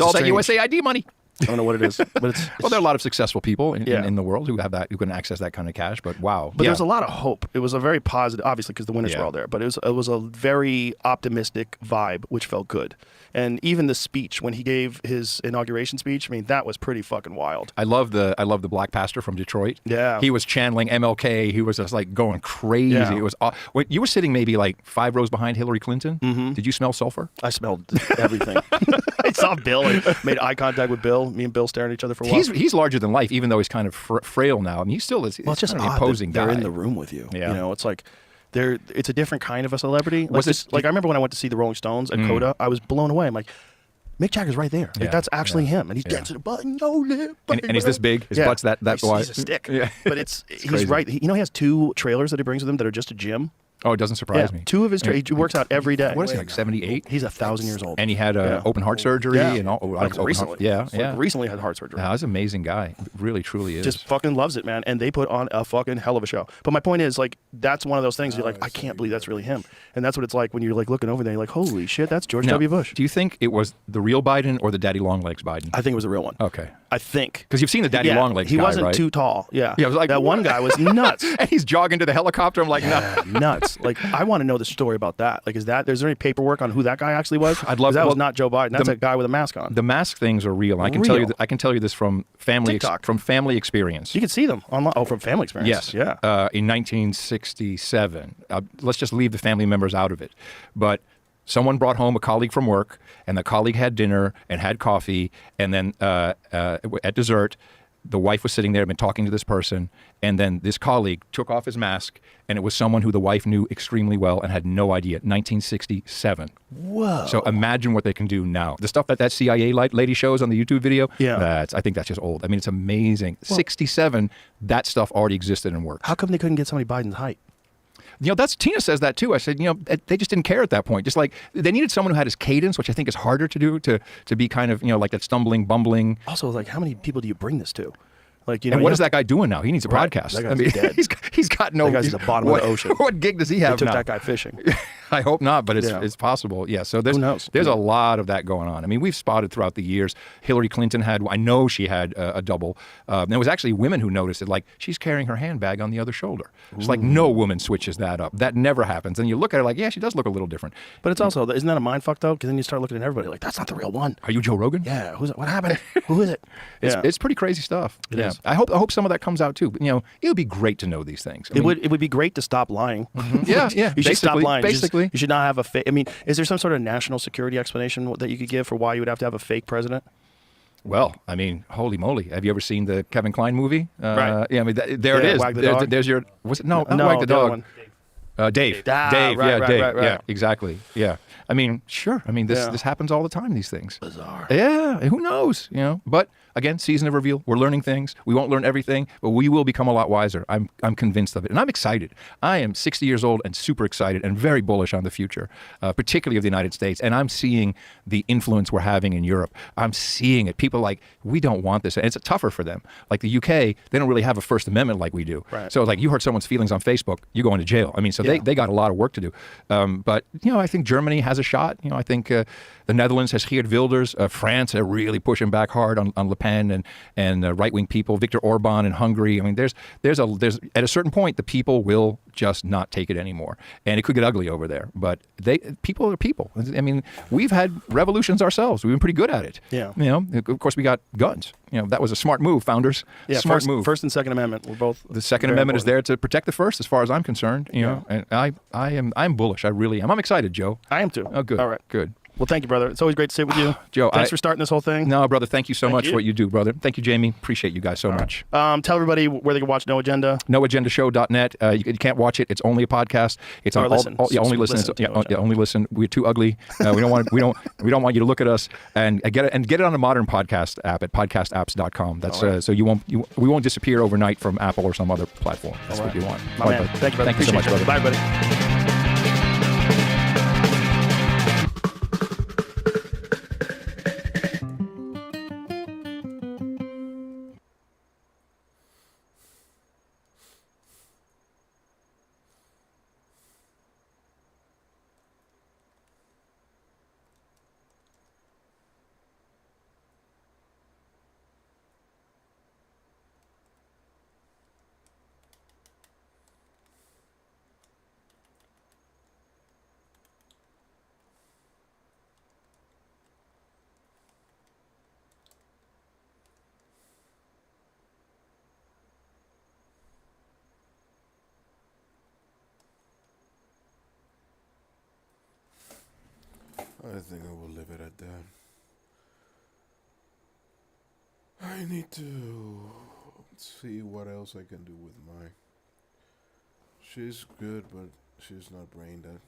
all that strange. USAID money. I don't know what it is, but it's Well, there are a lot of successful people Yeah. in the world who have that, who can access that kind of cash. But wow, But yeah. there's a lot of hope. It was a very positive, obviously, because the winners were Yeah. all there. But it was a very optimistic vibe, which felt good. And even the speech when he gave his inauguration speech, I mean, that was pretty fucking wild. I love the black pastor from Detroit. Yeah. He was channeling MLK. He was just like going crazy. Yeah. It was when you were sitting maybe like 5 rows behind Hillary Clinton. Mm-hmm. Did you smell sulfur? I smelled everything. I saw Bill and made eye contact with Bill. Me and Bill staring at each other for a while. He's larger than life, even though he's kind of frail now. I mean, he still is. Well, it's just kind of an odd imposing that they're guy. in the room with you. Yeah. You know, it's like it's a different kind of a celebrity. Like, Was it- I remember when I went to see the Rolling Stones at Coda, I was blown away. I'm like, Mick Jagger's right there. Like, Yeah, that's actually yeah, him, and he's yeah. dancing to button, no lip. And he's this big. His butt's that he's, wide. he's a stick. Yeah. But he's crazy. right. He has 2 trailers that he brings with him that are just a gym. Oh, it doesn't surprise me. 2 of his he works out every day. What is he, like 78? He's 1,000 years old. And he had Yeah. open heart surgery Yeah. and all. Like open recently. Heart, yeah. Recently had heart surgery. Yeah, he's an amazing guy. Really, truly is. Just fucking loves it, man. And they put on a fucking hell of a show. But my point is, like, that's one of those things you're like, I can't believe that's really him. And that's what it's like when you're like looking over there. You're like, holy shit, that's George Now, W. Bush. Do you think it was the real Biden or the Daddy Longlegs Biden? I think it was a real one. Okay. I think. Because you've seen the Daddy Longlegs He guy, wasn't right? too tall. Yeah. Yeah, it was like, that one what? guy was nuts. And he's jogging to the helicopter. I'm like, Yeah, no. nuts. Like, I want to know the story about that. Like, is there any paperwork on who that guy actually was? I'd love- 'Cause that was well, not Joe Biden. That's a guy with a mask on. The mask things are real. I can tell you. Real. I can tell you this from family TikTok. from family experience. You can see them online. Oh, from family experience. Yes. Yeah. In 1967, let's just leave the family members out of it. But someone brought home a colleague from work, and the colleague had dinner and had coffee, and then at dessert, the wife was sitting there, been talking to this person, and then this colleague took off his mask, and it was someone who the wife knew extremely well and had no idea. 1967. Whoa. So imagine what they can do now. The stuff that CIA lady shows on the YouTube video, Yeah. I think that's just old. I mean, it's amazing. 67, that stuff already existed and worked. How come they couldn't get somebody Biden's height? You know, that's Tina says that too. I said, you know, they just didn't care at that point. Just like they needed someone who had his cadence, which I think is harder to do, to be kind of, you know, like that stumbling, bumbling. Also, like, how many people do you bring this to? Like, you know, And what is that guy doing now? He needs a Right. podcast. That I guy's mean, dead. he's got no. That guy's at the bottom of the ocean. What gig does he They have took now? that guy fishing. I hope not, but Yeah. it's possible. Yeah. So there's Who knows? there's a lot of that going on. I mean, we've spotted throughout the years. Hillary Clinton had. I know she had a double. There was actually women who noticed it. Like she's carrying her handbag on the other shoulder. It's like no woman switches that up. That never happens. And you look at her like, yeah, she does look a little different. But it's also, isn't that a mind fuck though? Because then you start looking at everybody like, that's not the real one. Are you Joe Rogan? Yeah, who's it? What happened? Who is it? Yeah. It's pretty crazy stuff. It yeah. is. I hope some of that comes out too. But, you know, it would be great to know these things. I mean, It would be great to stop lying. Yeah, yeah. You should stop basically- lying. Basically. You should not have a fake. I mean, is there some sort of national security explanation that you could give for why you would have to have a fake president? Well, I mean, holy moly! Have you ever seen the Kevin Kline movie? Right. Yeah, I mean, there it Yeah, is. Wag the Dog. There's your. Was it no? Not No, Wag the the other dog. one. Dave. Ah, Dave. right, Yeah, right, Dave. right, right. Yeah, exactly. Yeah. I mean, sure. I mean, Yeah. this happens all the time. These things. Bizarre. Yeah. Who knows? You know. But again, season of reveal. We're learning things. We won't learn everything, but we will become a lot wiser. I'm convinced of it, and I'm excited. I am 60 years old and super excited and very bullish on the future, particularly of the United States. And I'm seeing the influence we're having in Europe. I'm seeing it. People are like, we don't want this, and it's tougher for them. Like the UK, they don't really have a First Amendment like we do. Right. So it's like you hurt someone's feelings on Facebook, you go into jail. I mean, so Yeah. they got a lot of work to do. But you know, I think Germany has a shot. You know, I think the Netherlands has Geert Wilders. France are really pushing back hard on Le Pen and right-wing people. Viktor Orban in Hungary. I mean, there's at a certain point the people will just not take it anymore, and it could get ugly over there. But people are people. I mean, we've had revolutions ourselves. We've been pretty good at it. Yeah. You know, of course we got guns. You know, that was a smart move, founders. Yeah, smart move. First and Second Amendment were both. The Second very Amendment is important. there to protect the First, as far as I'm concerned. You know, and I'm bullish. I really am. I'm excited, Joe. I am too. Oh, good. All right. Good. Well, thank you, brother. It's always great to sit with you. Joe, thanks for starting this whole thing. No, brother, thank you so much you. for what you do, brother. Thank you, Jamie. Appreciate you guys so much. Tell everybody where they can watch No Agenda. NoAgendaShow.net. You can't watch it. It's only a podcast. It's Or on listen. only listen. Listen to No Agenda. Only listen. We're too ugly. We don't want you to look at us and get it on a modern podcast app at podcastapps.com. That's All right. so we won't disappear overnight from Apple or some other platform. That's what you want. My All right, man. brother. Thank you, brother. Thank you so much, Appreciate brother. it. Bye, buddy. I think I will leave it at that. I need to see what else I can do with mine. She's good, but she's not brain dead.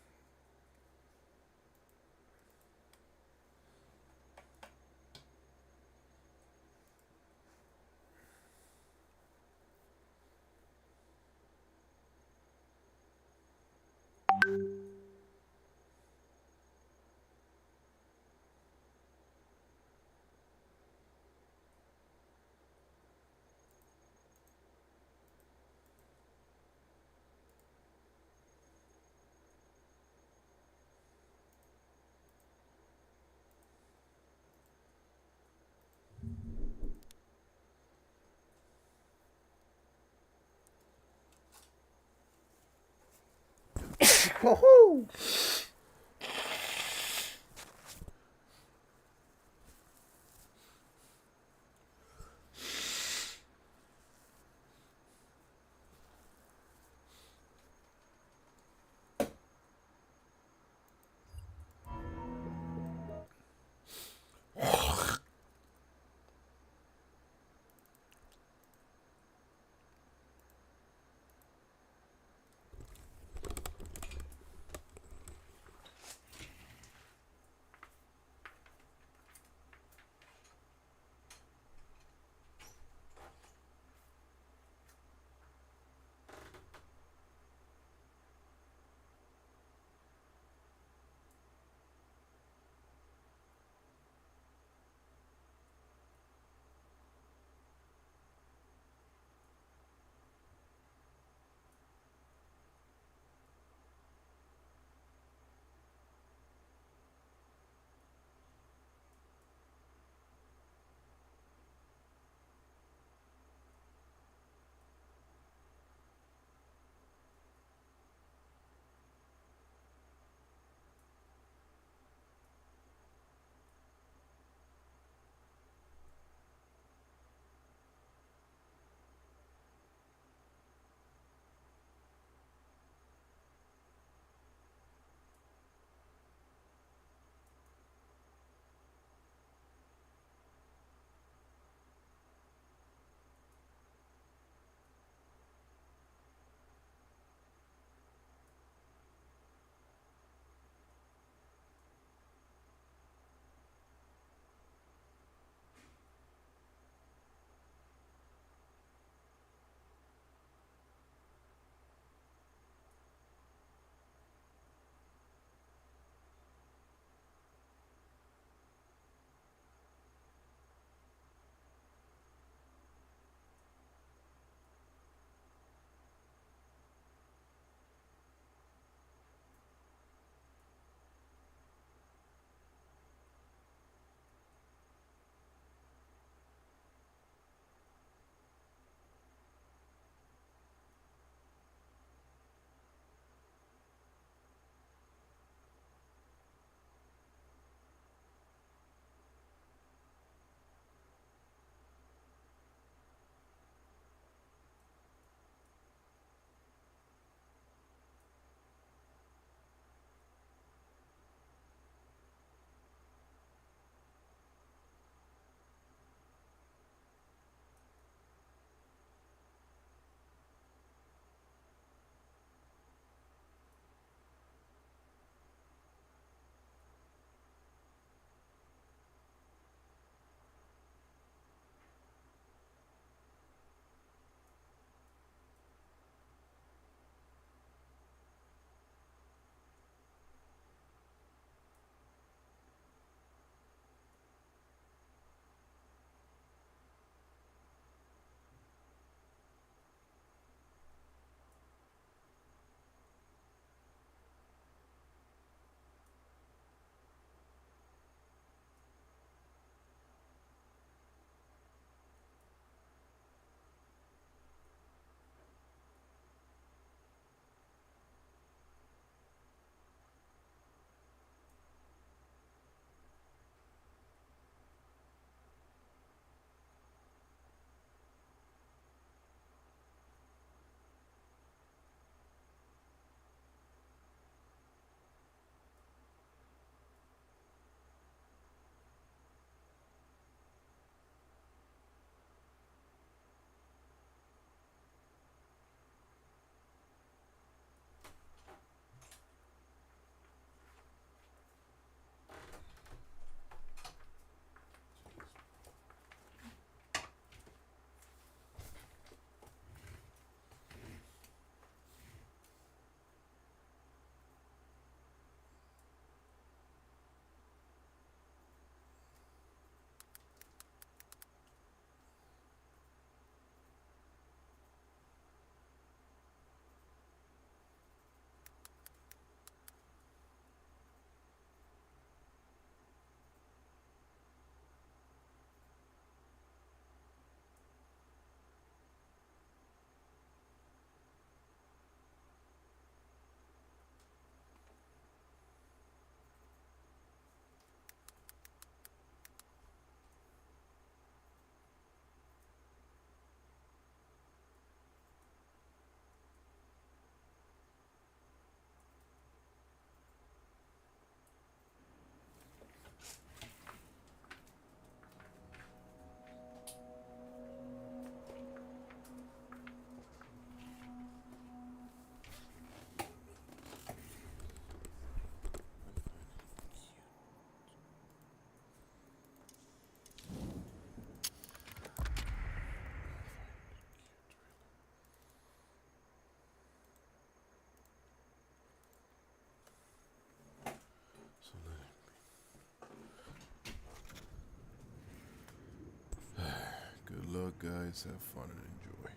guys have fun and enjoy.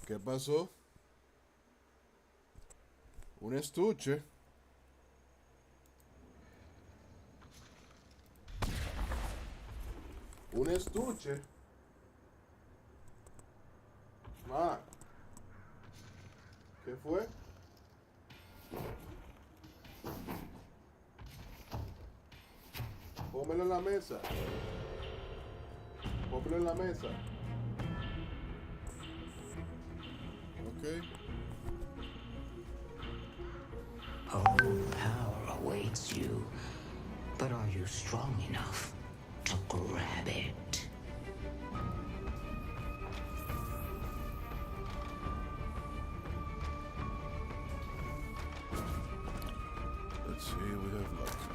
¿Qué pasó? Un estuche. Un estuche. Ma. ¿Qué fue? Pónmelo en la mesa. Pónmelo en la mesa. Okay. All power awaits you. But are you strong enough to grab it? Let's see what we have left today.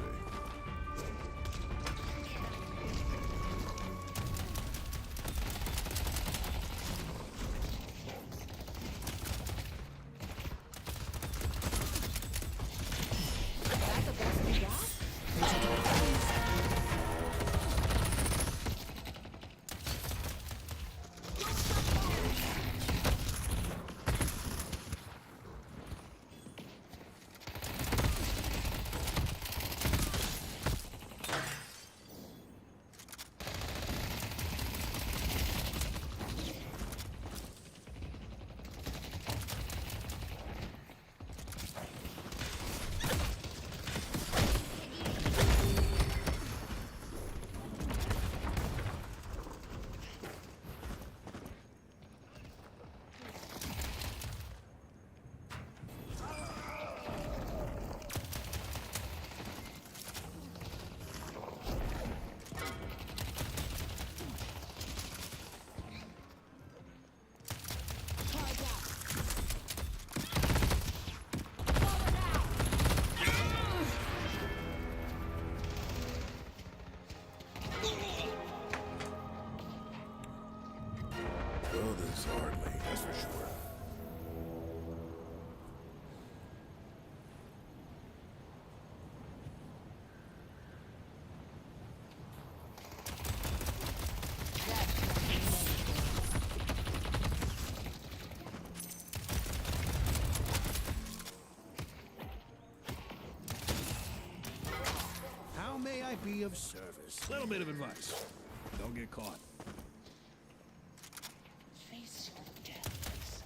Well, this is hardly, that's for sure. How may I be of service? Little bit of advice. Don't get caught. Face your death.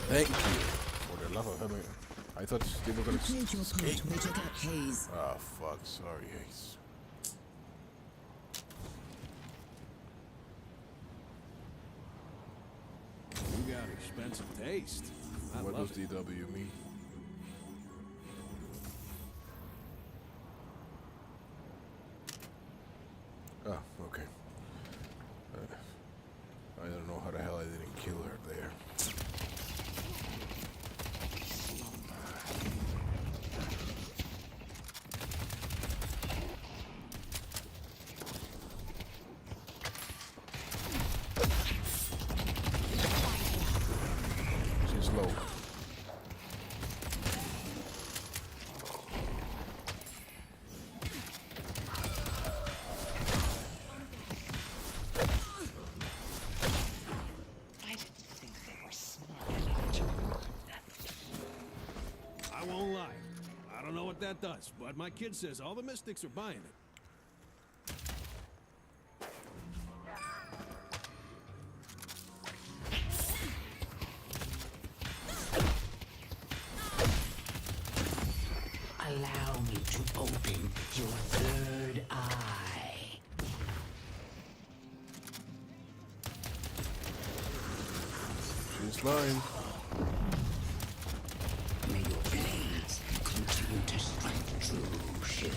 Thank you. For the love of heaven. I thought they were gonna escape. Haze. Ah, fuck. Sorry, Ace. You got expensive taste. I What love does it. DW mean? Ah, okay. I don't know how the hell I didn't kill her there. She's low. that does, but my kid says all the mystics are buying it. Allow me to open your third eye. She's lying. May your blades continue to strike true, Shield.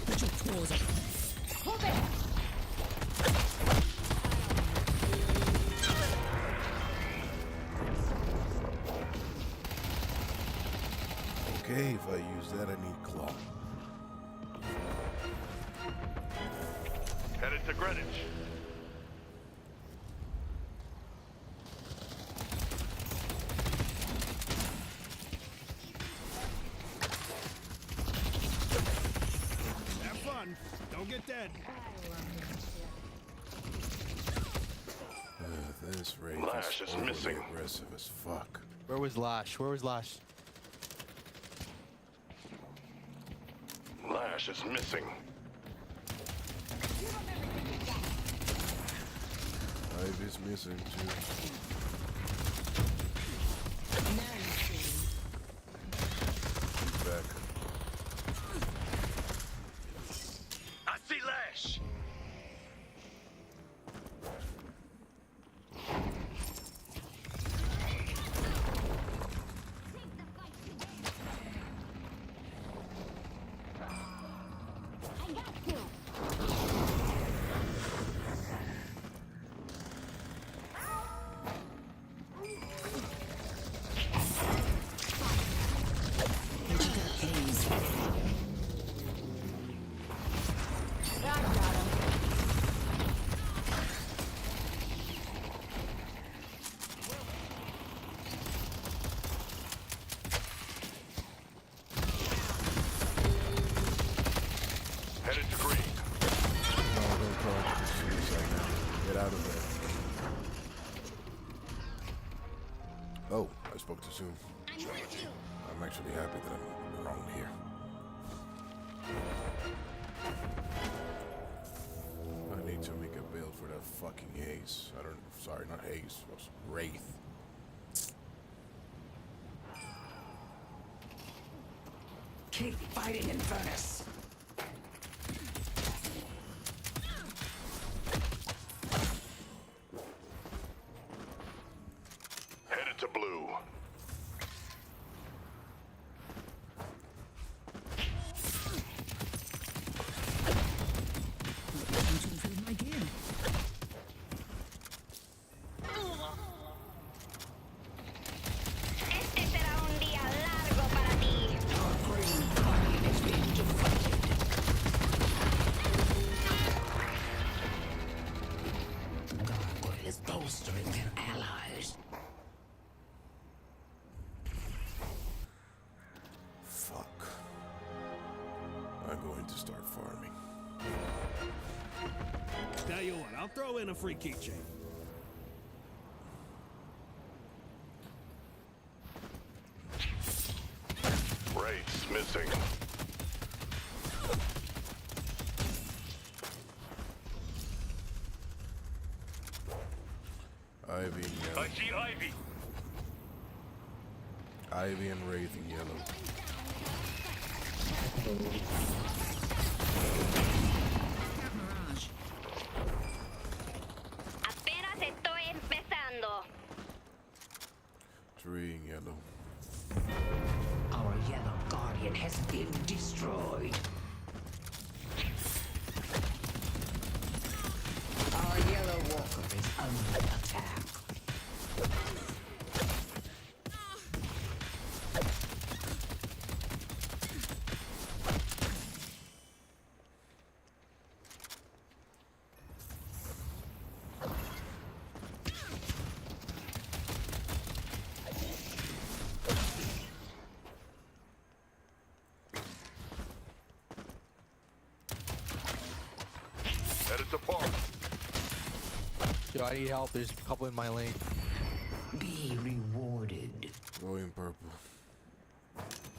Put your paws up. Move it! Okay, if I use that, I need claw. Headed to Greenwich. Have fun. Don't get dead. This raid Lash is overly missing. aggressive as fuck. Where was Lash? Where was Lash? Lash is missing. Ivy's missing too. He's back. I see Lash. Headed to green. No, don't charge for suicide now. Get out of there. Oh, I spoke too soon. I'm actually happy that I'm around here. I need to make a build for that fucking haze. I don't. Sorry, not haze. It was wraith. Keep fighting, Infernus. Headed to blue. My gear. Este será un día largo para ti. Our green guardian has been defeated. Gargoyle is bolstering their allies. Fuck. I'm going to start farming. Tell you what, I'll throw in a free keychain. Wraiths missing. Ivy in yellow. I see Ivy. Ivy and Wraith in yellow. Mirage. Apenas estoy empezando. Tree in yellow. Our yellow guardian has been destroyed. Our yellow walker is under attack. Yo, I need help. There's a couple in my lane. Be rewarded. Going purple.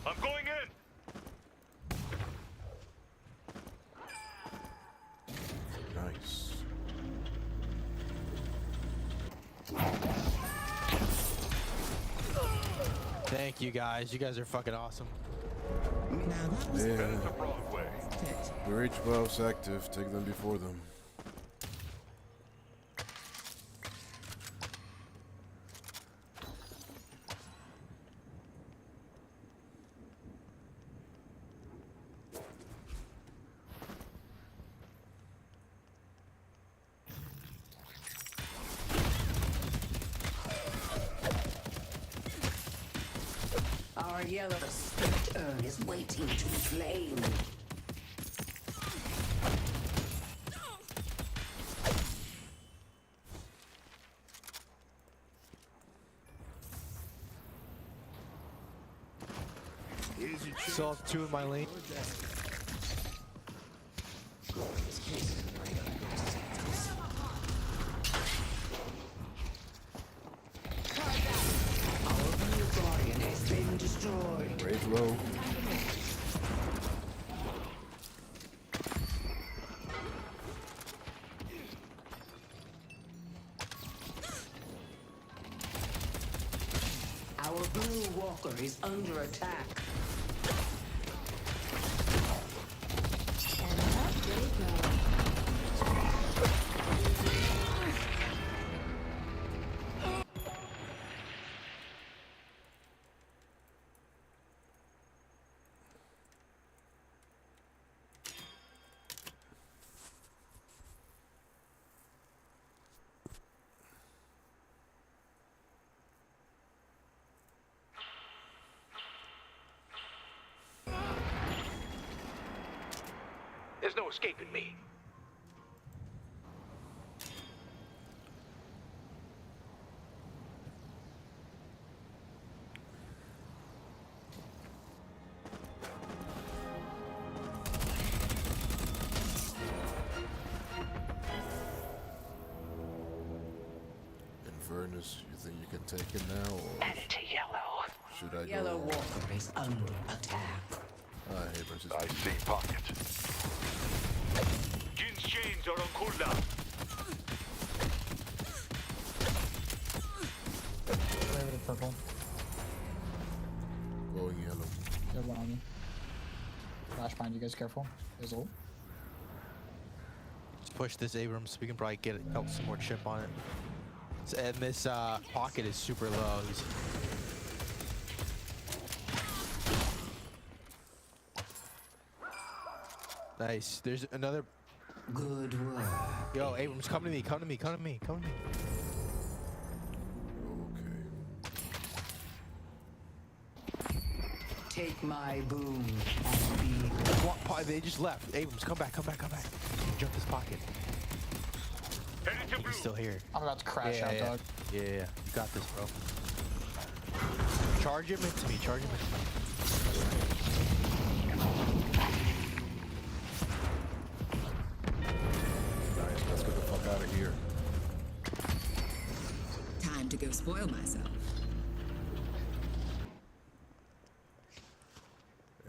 I'm going in. Nice. Thank you guys. You guys are fucking awesome. Now that was Headed to Broadway. The H-12's active. Take them before them. our yellow spirit urn is waiting to flame. Still have two in my lane. Our blue guardian has been destroyed. Rage low. Our blue walker is under attack. And up they go. There's no escaping me. Inverness, you think you can take him now, or Add to yellow. should I Yellow go? walker is under attack. Abrams is I see pocket. Jin's chains are on cooldown. Play with the purple. going yellow. They have one on me. Flash behind you guys, careful. There's ult. Let's push this Abrams. We can probably get out some more chip on it. And this pocket is super low. Nice. There's another. Good work. Yo, Abrams, come to me. Come to me. Come to me. Come to me. Okay. Take my boon and be. They just left. Abrams, come back. Come back. Come back. Jump this pocket. Headed to blue. He's still here. I'm about to crash out, dog. Yeah. You got this, bro. Charge him into me. Charge him into me. Nice. Let's get the fuck out of here. Time to go spoil myself.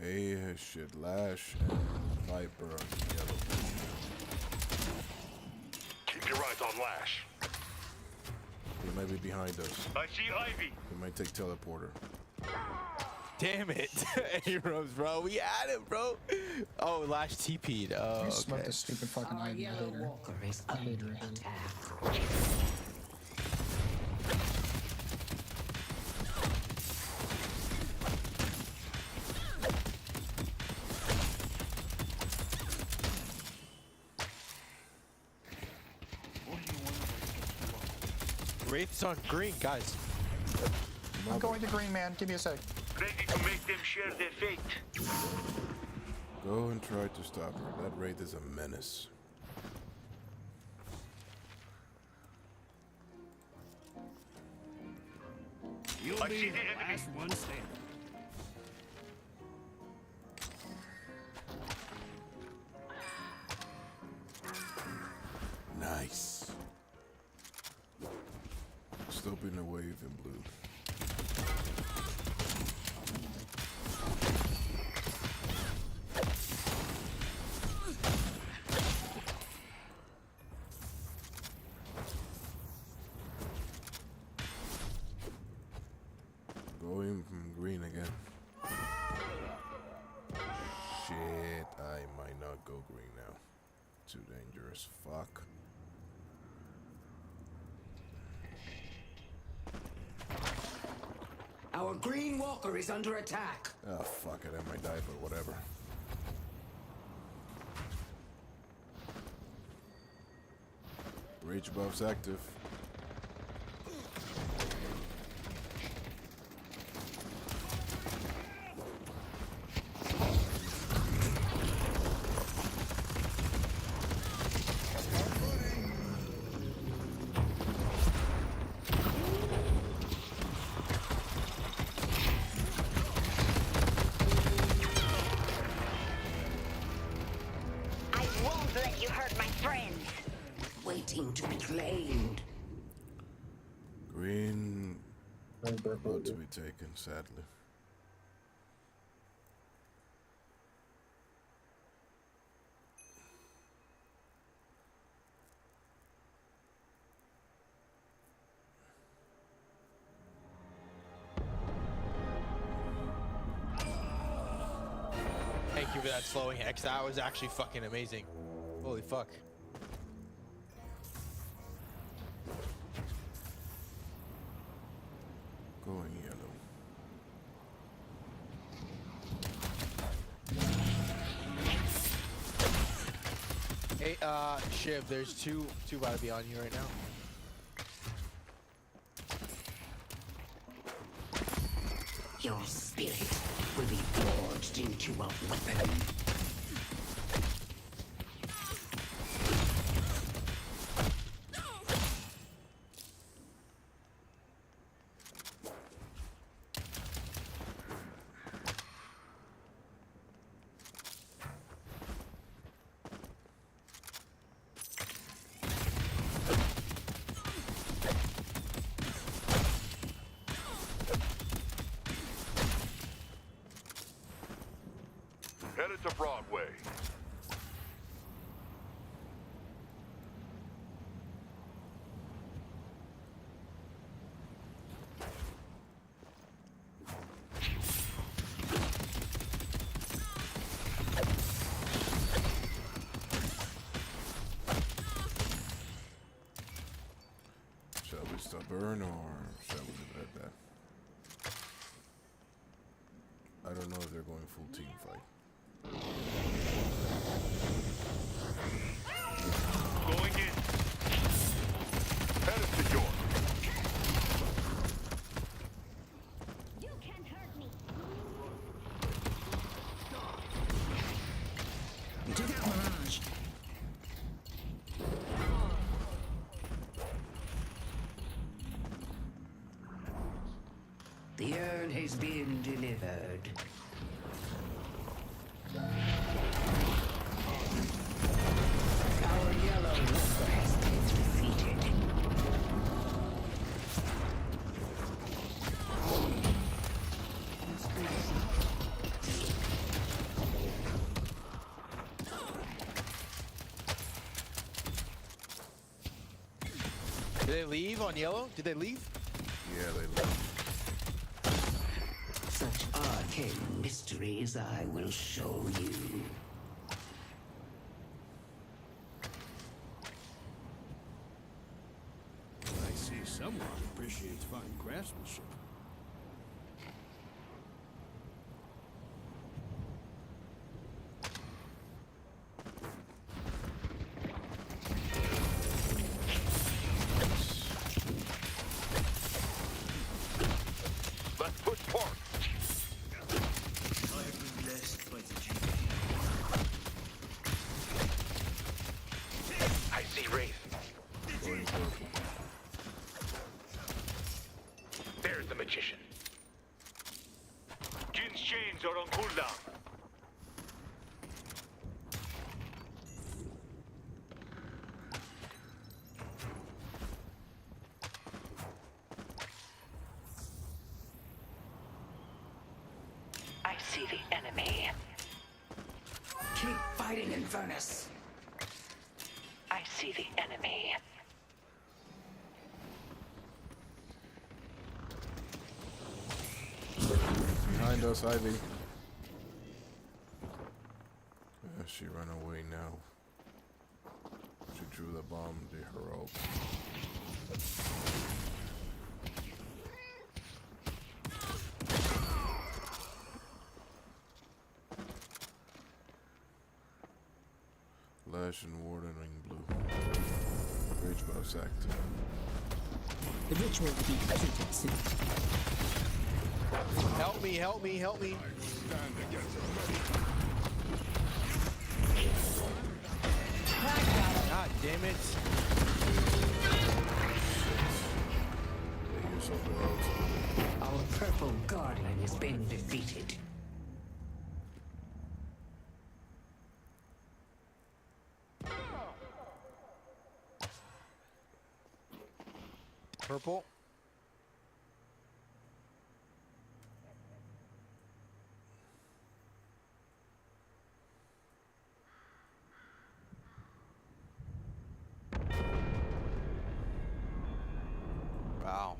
A shit, Lash and Viper on yellow. Keep your eyes on Lash. He might be behind us. I see Ivy. He might take teleporter. Damn it. Abrams, bro. We had him, bro. Oh, Lash TP'd. Oh, You smoked okay. this stupid fucking Our item. I yellow hate her. walker is I hate under her. I hate her. attack. Wraith's on green, guys. I'm going to green, man. Give me a sec. Ready to make them share their fate. Go and try to stop her. That Wraith is a menace. You'll I be see the the enemy. last one standing. Nice. Going from green again. Shit, I might not go green now. Too dangerous. Fuck. Our green walker is under attack. Oh, fuck it. I might die, but whatever. Breach buff's active. I won't let you hurt my friends. Waiting to be claimed. Green about to be taken, sadly. Thank you for that slowing X. That was actually fucking amazing. Holy fuck. Going yellow. Hey, Shiv, there's two about to be on you right now. Your spirit will be forged into a weapon. Headed to Broadway. Shall we stubborn or shall we leave it at that? I don't know if they're going full team fight. Going in. Headed to York. You can't hurt me. You took out Mirage. The urn has been delivered. Our yellow walker has been defeated. Did they leave on yellow? Did they leave? Yeah, they left. Such arcane mysteries I will show you. I see someone appreciates fine craftsmanship. Let's push Park. I have been blessed by the champion. I see Wraith. Going purple. There's the magician. Jin's chains are on cooldown. I see the enemy. Keep fighting, Infernus. I see the enemy. behind us, Ivy. She ran away now. She drew the bomb, the hero. Lash and Warden in blue. Rage buffs active. The ritual will be completed soon. Help me, help me, help me. God damn it. They use all the roads. Our purple guardian has been defeated. Purple. Wow.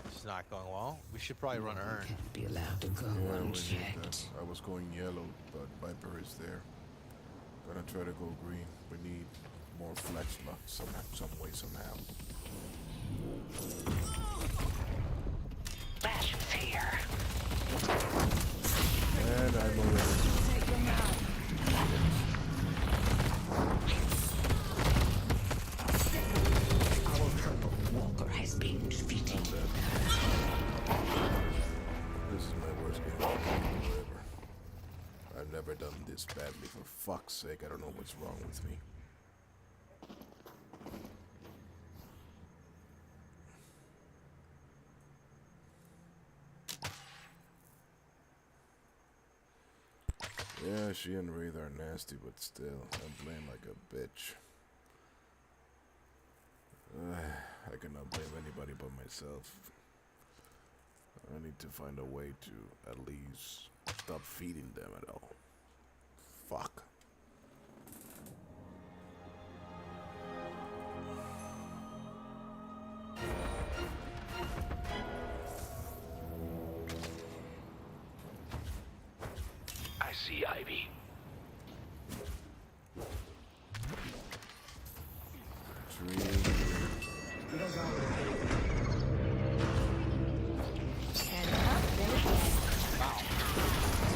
It's not going well. We should probably run Earn. Can't be allowed to go Yeah, we need unchecked. that. I was going yellow, but Viper is there. Gonna try to go green. We need more flex luck some way, somehow. Bash is here. And I'm already. Our purple walker has been defeated. This is my worst game ever. I've never done this badly. For fuck's sake, I don't know what's wrong with me. Yeah, she and Wraith are nasty, but still, I'm playing like a bitch. I cannot blame anybody but myself. I need to find a way to at least stop feeding them at all. Fuck. I see Ivy.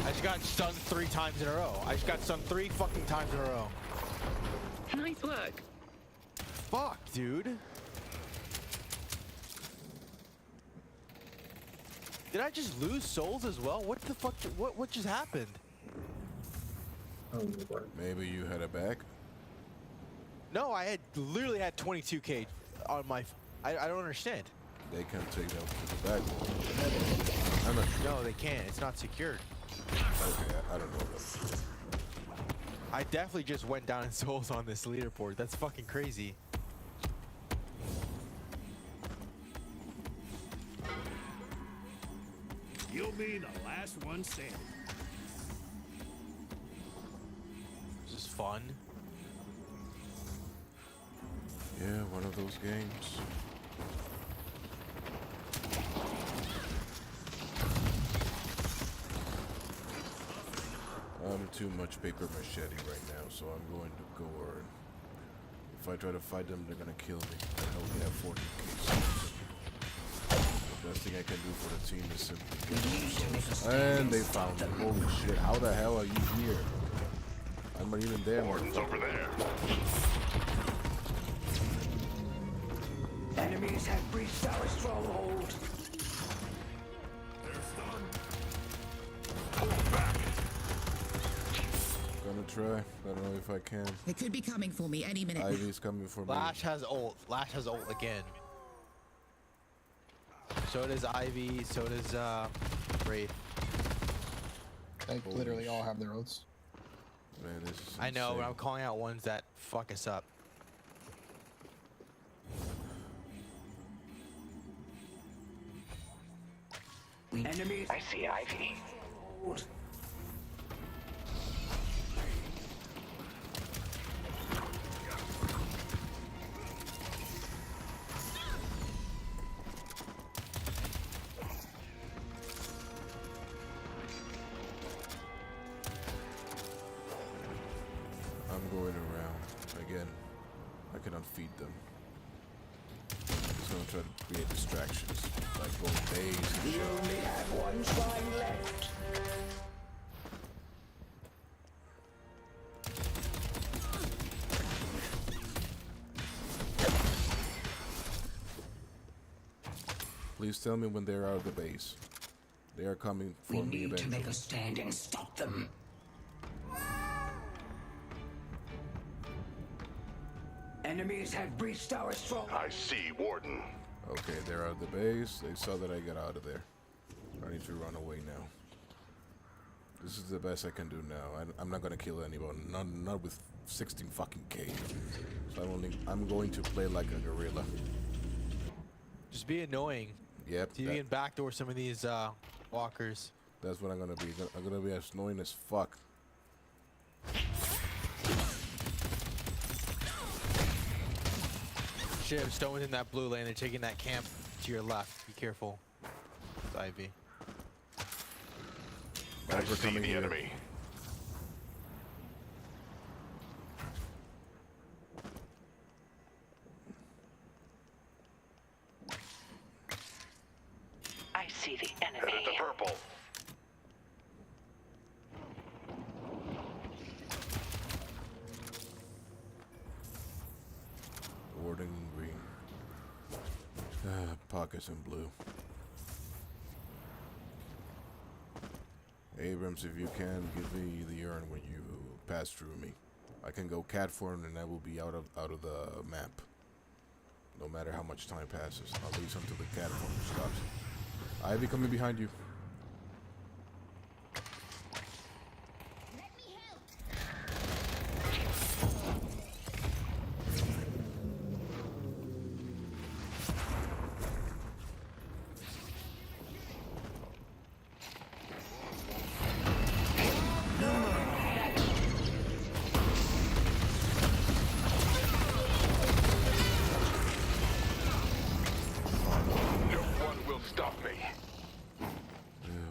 I just got stunned 3 times in a row. I just got stunned 3 fucking times in a row. Nice work. Fuck, dude. Did I just lose souls as well? What the fuck? What just happened? Maybe you had a back? No, I had literally had 22k on my. I don't understand. They can take them to the back. I'm not sure. No, they can't. It's not secured. Okay, I don't know. I definitely just went down in souls on this leaderboard. That's fucking crazy. You'll be the last one standing. This is fun. Yeah, one of those games. I'm too much paper machete right now, so I'm going to go Earn. If I try to fight them, they're gonna kill me. I know we have 40 cases. The best thing I can do for the team is simply get them souls. And they found me. Holy shit, how the hell are you here? I'm not even there. Warden's over there. Enemies have breached our stronghold. Gonna try. I don't know if I can. They could be coming for me any minute. Ivy's coming for me. Lash has ult. Lash has ult again. So does Ivy. So does Wraith. They literally all have their oaths. Man, this is I know, but insane. I'm calling out ones that fuck us up. Enemies. I see Ivy. cold. I'm going around again. I cannot feed them. I'm just gonna try to create distractions, like going days and You only have one shrine left. Please tell me when they're out of the base. They are coming for We me need to eventually. make a stand and stop them. Enemies have breached our stronghold. I see, Warden. Okay, they're out of the base. They saw that I got out of there. I need to run away now. This is the best I can do now. I'm not gonna kill anyone. Not with 16 fucking K. So I'm going to play like a gorilla. Just be annoying. Yep. TV and backdoor some of these walkers. That's what I'm gonna be. I'm gonna be as annoying as fuck. Shit, stone within that blue lane. They're taking that camp to your left. Be careful. It's Ivy. I see the enemy. I see the enemy. Headed to purple. Warden in green. Pockets in blue. Abrams, if you can, give me the urn when you pass through me. I can go cat form and I will be out of the map. No matter how much time passes. At least until the cat form stops. Ivy coming behind you.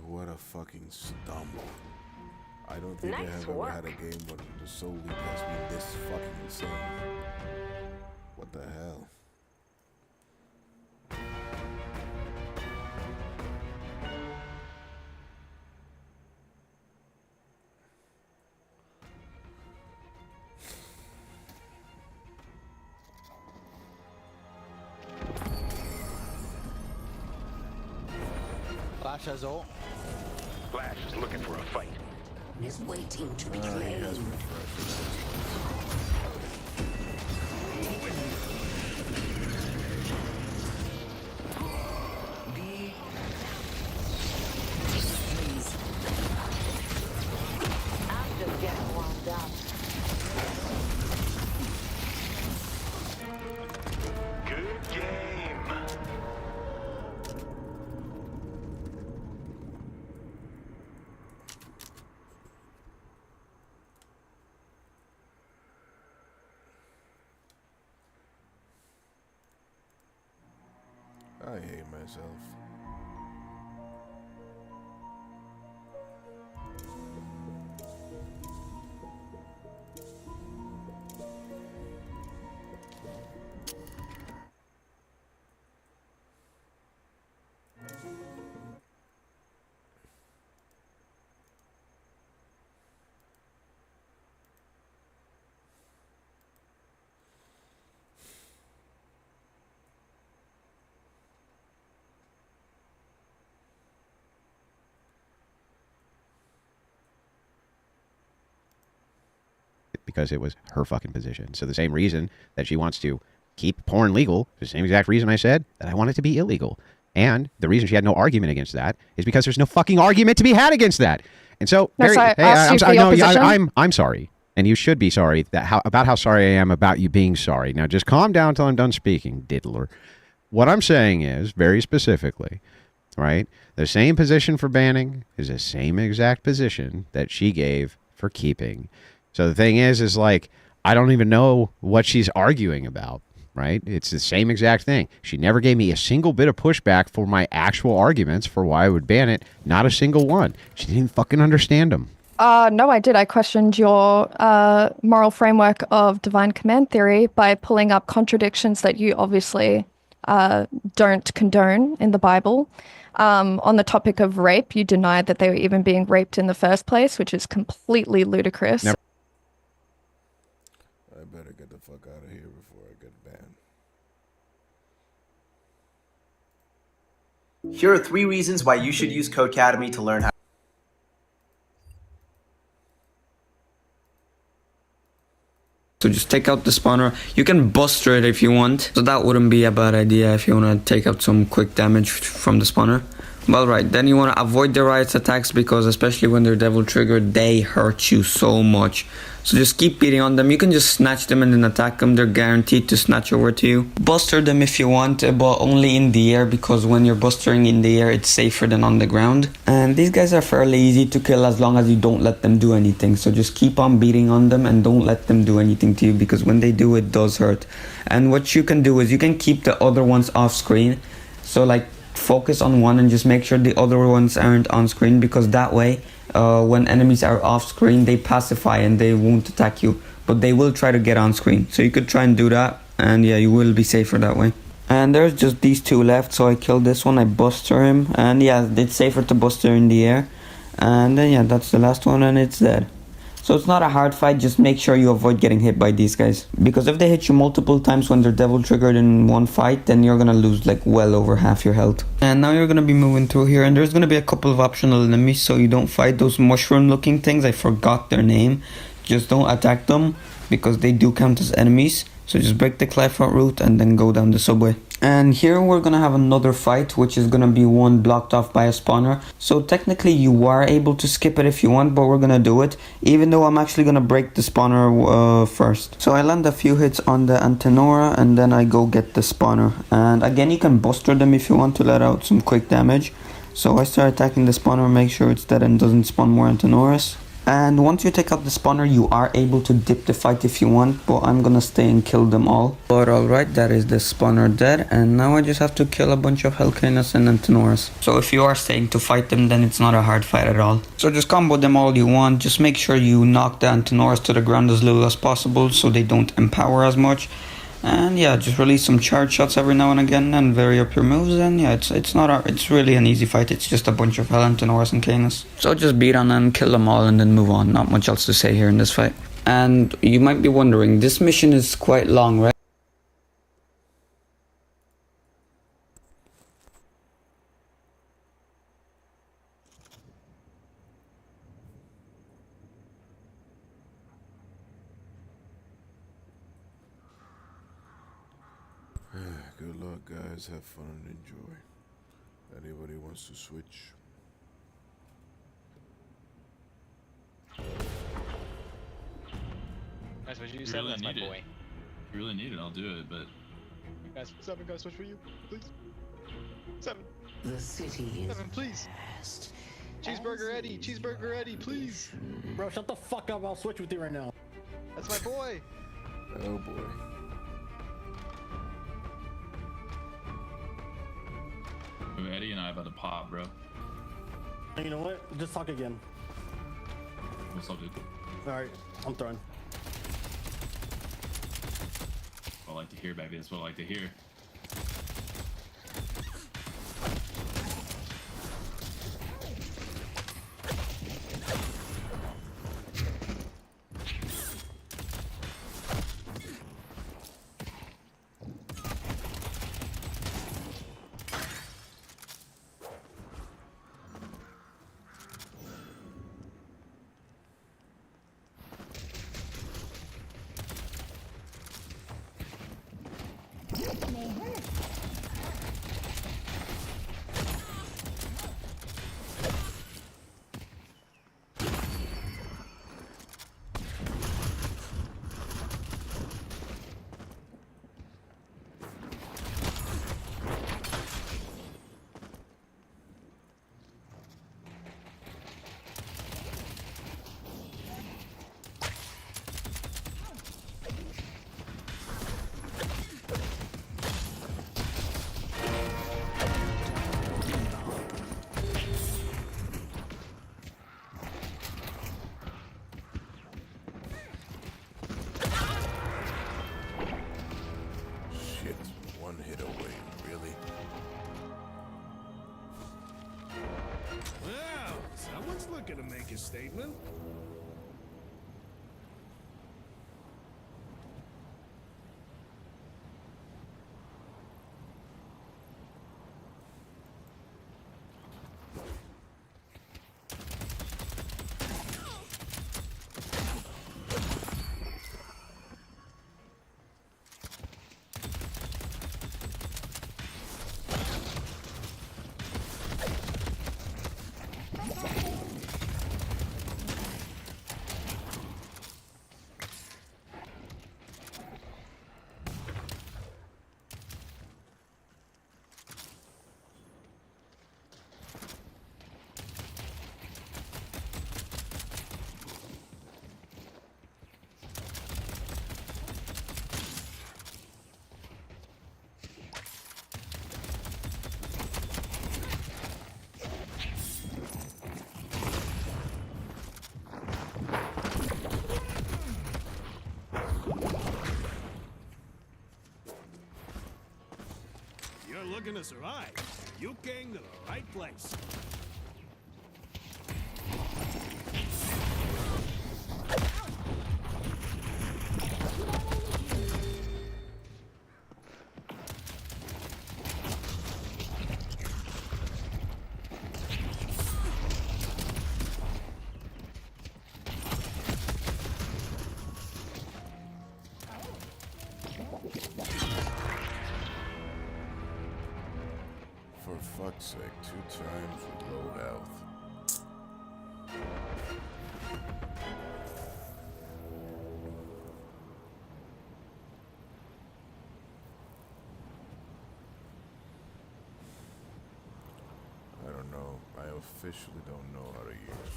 What a fucking stumble. I don't think I Nice have ever work. had a game where the soul league has been this fucking insane. What the hell? Flash has ult. Flash is looking for a fight. Is waiting to be He claimed. has refreshed. I'm just getting warmed up. Good game. I hate myself. Because it was her fucking position. So the same reason that she wants to keep porn legal, the same exact reason I said that I want it to be illegal. And the reason she had no argument against that is because there's no fucking argument to be had against that. And so, No, so I asked you for your position. I'm sorry, and you should be sorry about how sorry I am about you being sorry. Now just calm down till I'm done speaking, diddler. What I'm saying is, very specifically, right? The same position for banning is the same exact position that she gave for keeping. So the thing is like, I don't even know what she's arguing about, right? It's the same exact thing. She never gave me a single bit of pushback for my actual arguments for why I would ban it. Not a single one. She didn't even fucking understand them. No, I did. I questioned your moral framework of divine command theory by pulling up contradictions that you obviously don't condone in the Bible. On the topic of rape, you denied that they were even being raped in the first place, which is completely ludicrous. I better get the fuck out of here before I get banned. Here are 3 reasons why you should use Codecademy to learn how. So just take out the spawner. You can buster it if you want, so that wouldn't be a bad idea if you want to take out some quick damage from the spawner. Well, right, then you want to avoid the Riot's attacks because especially when they're devil triggered, they hurt you so much. So just keep beating on them. You can just snatch them and then attack them. They're guaranteed to snatch over to you. Buster them if you want, but only in the air because when you're bustering in the air, it's safer than on the ground. And these guys are fairly easy to kill as long as you don't let them do anything. So just keep on beating on them and don't let them do anything to you because when they do, it does hurt. And what you can do is you can keep the other ones off screen. So like focus on one and just make sure the other ones aren't on screen because that way when enemies are off screen they pacify and they won't attack you, but they will try to get on screen. So you could try and do that and yeah, you will be safer that way. And there's just these 2 left, so I killed this one, I buster him, and yeah, it's safer to buster in the air. And then yeah, that's the last one and it's dead. So it's not a hard fight, just make sure you avoid getting hit by these guys. Because if they hit you multiple times when they're devil triggered in one fight, then you're gonna lose like well over half your health. And now you're gonna be moving through here and there's gonna be a couple of optional enemies so you don't fight those mushroom looking things. I forgot their name. Just don't attack them because they do count as enemies. So just break the Clifefront route and then go down the subway. And here we're gonna have another fight, which is gonna be one blocked off by a spawner. So technically you are able to skip it if you want, but we're gonna do it, even though I'm actually gonna break the spawner first. So I land a few hits on the Antenora and then I go get the spawner. And again, you can buster them if you want to let out some quick damage. So I start attacking the spawner, make sure it's dead and doesn't spawn more Antenoras. And once you take out the spawner, you are able to dip the fight if you want, but I'm gonna stay and kill them all. But alright, that is the spawner dead, and now I just have to kill a bunch of Hellcanis and Antenoras. So if you are staying to fight them, then it's not a hard fight at all. So just combo them all you want, just make sure you knock the Antenoras to the ground as little as possible so they don't empower as much. And yeah, just release some charge shots every now and again and vary up your moves, and yeah, it's really an easy fight. It's just a bunch of Hell Antenoras and Canis. So just beat on and kill them all and then move on. Not much else to say here in this fight. And you might be wondering, this mission is quite long, right? Good luck, guys. Have fun and enjoy. Anybody wants to switch? Guys, would you If seven? really That's my need it. boy. If you really need it, I'll do it, but Guys, seven, guys, switch for you, please. Seven. The city is Seven, please. vast. Cheeseburger Eddie, Cheeseburger Eddie, please. Bro, shut the fuck up. I'll switch with you right now. That's my boy. Oh boy. Eddie and I about to pop, bro. You know what? Just talk again. What's up, dude? Alright, I'm throwing. What I like to hear, baby. That's what I like to hear. Well, someone's looking to make a statement. You're looking to survive. You came to the right place. For fuck's sake, 2 times with low health. I don't know. I officially don't know how to use.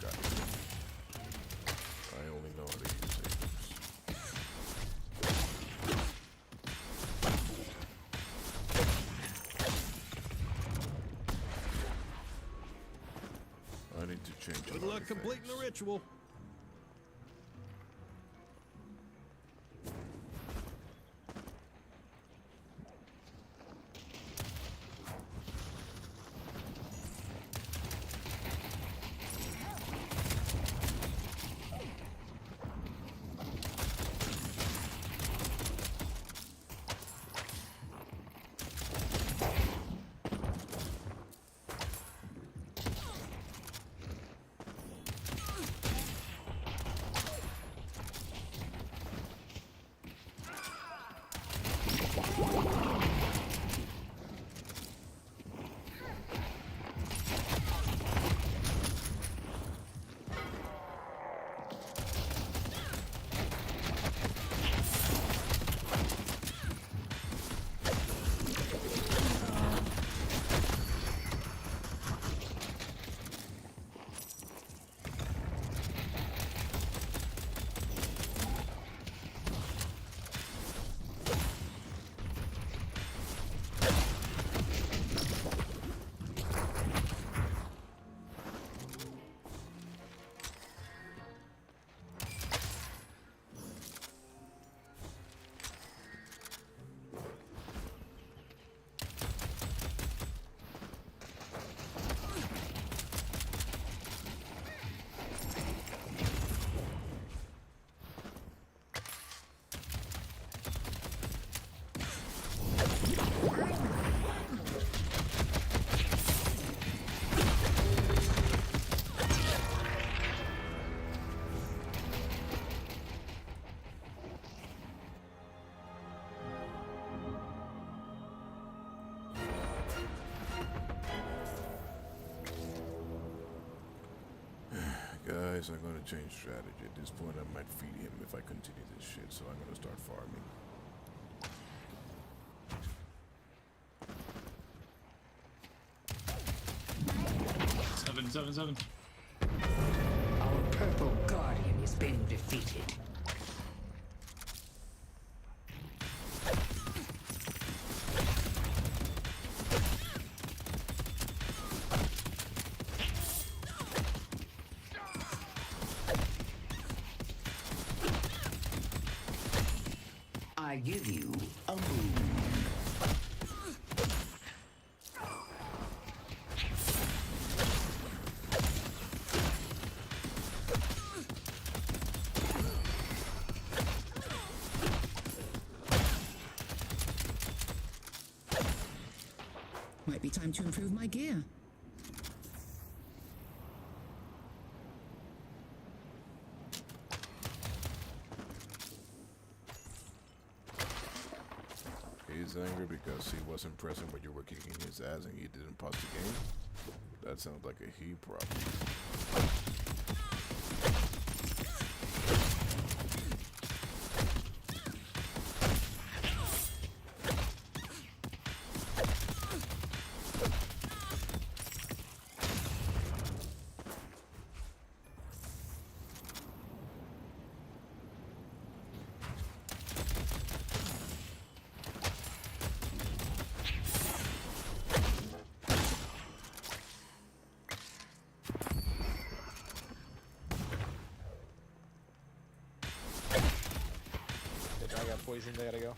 God. I only know how to use Abrams. I need to change. Good luck completing the ritual. Guys, I'm gonna change strategy. At this point, I might feed him if I continue this shit, so I'm gonna start farming. Seven. Our purple guardian has been defeated. I give you a moon. time to improve my gear. He's angry because he wasn't present when you were kicking his ass and he didn't pause the game. That sounds like a he problem. I got poisoned, I gotta go.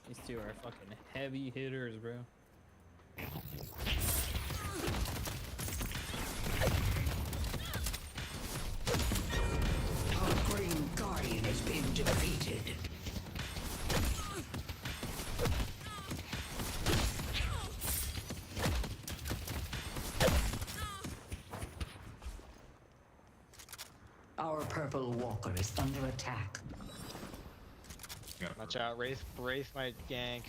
These two are fucking heavy hitters, bro. Our Green Guardian has been defeated. Our Purple Walker is under attack. Watch out, Wraith my gank.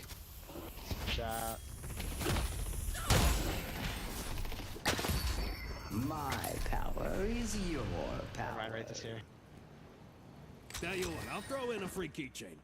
Watch out. My power is your power. Never mind, Wraith is here. Tell you what, I'll throw in a free keychain.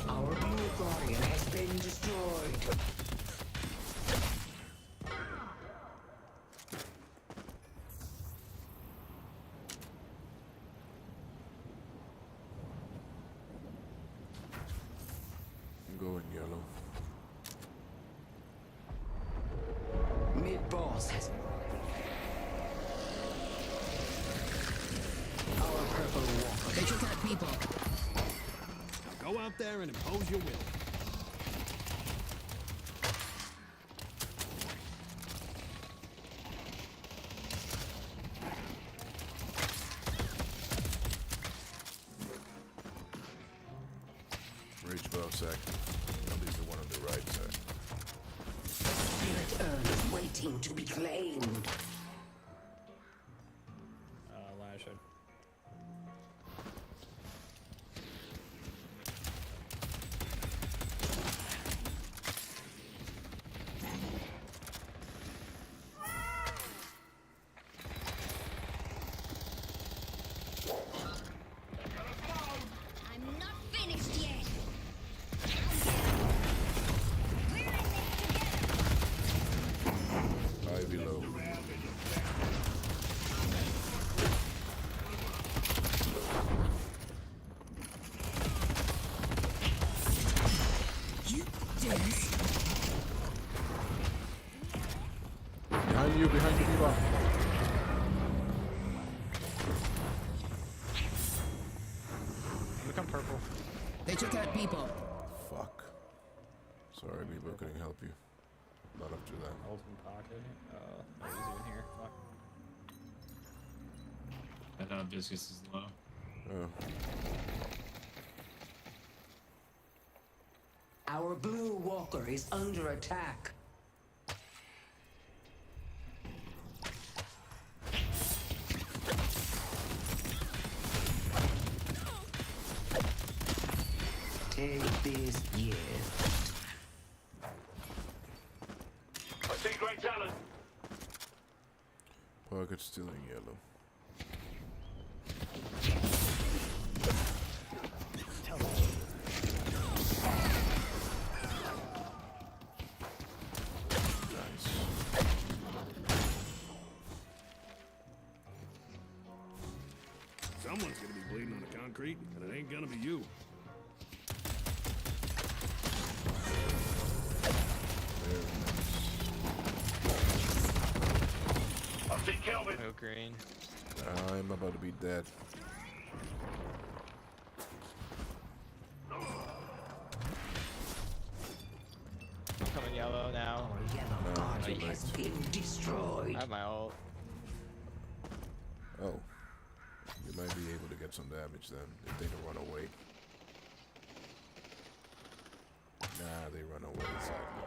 Our Blue Guardian has been destroyed. I'm going yellow. Mid-boss has... Our Purple Walker. They took out people. Now go out there and impose your will. Rage valve's active. At least the one on the right side. Spirit Urn is waiting to be claimed. Lasher. I'm not finished yet. Ivy low. You dance. Behind you, Eva. Become purple. They took out people. Fuck. Sorry, Eva, couldn't help you. Not up to that. Ultimate pocket. Oh, he's in here. Fuck. That Viscous is low. Oh. Our Blue Walker is under attack. Take this gift. I see great talent. Pocket still in yellow. Tell them. concrete, and it ain't gonna be you. I see Kelvin. No green. I'm about to be dead. I'm coming yellow now. Yellow guardian has been destroyed. I have my ult. Oh. You might be able to get some damage then, if they don't run away. Nah, they run away, sadly.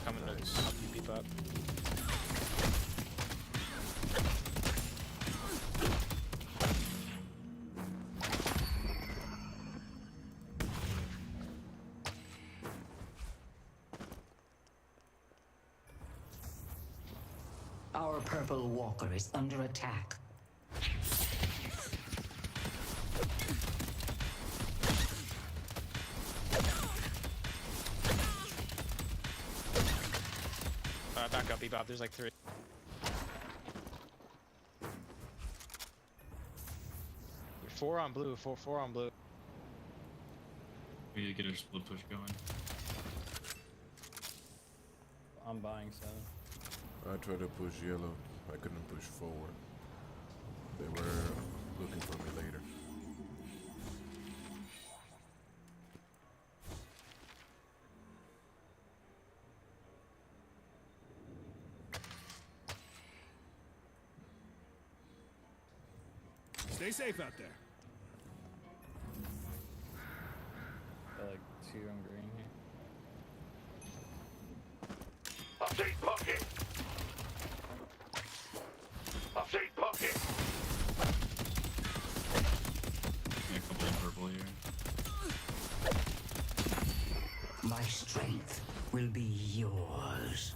Coming to help you beep up. Our purple walker is under attack. Back up, Bebop. There's like 3. You're 4 on blue. 4 on blue. We need to get a split push going. I'm buying 7. I tried to push yellow. I couldn't push forward. They were looking for me later. Stay safe out there. Got like 2 on green here. Update pocket. Update pocket. Yeah, a couple of purple here. My strength will be yours.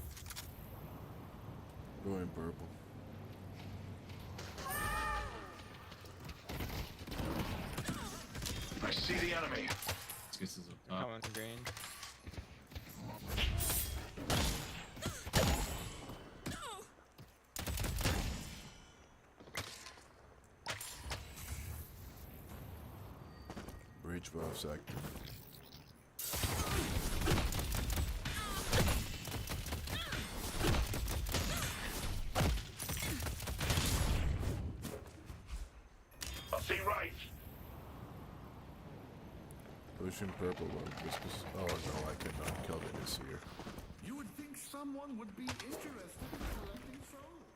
Going purple. I see the enemy. This is up top. Coming to green. Bridge buffs active. I see right. Pushing purple one. Oh no, I cannot. Kelvin is here. You would think someone would be interested in collecting souls.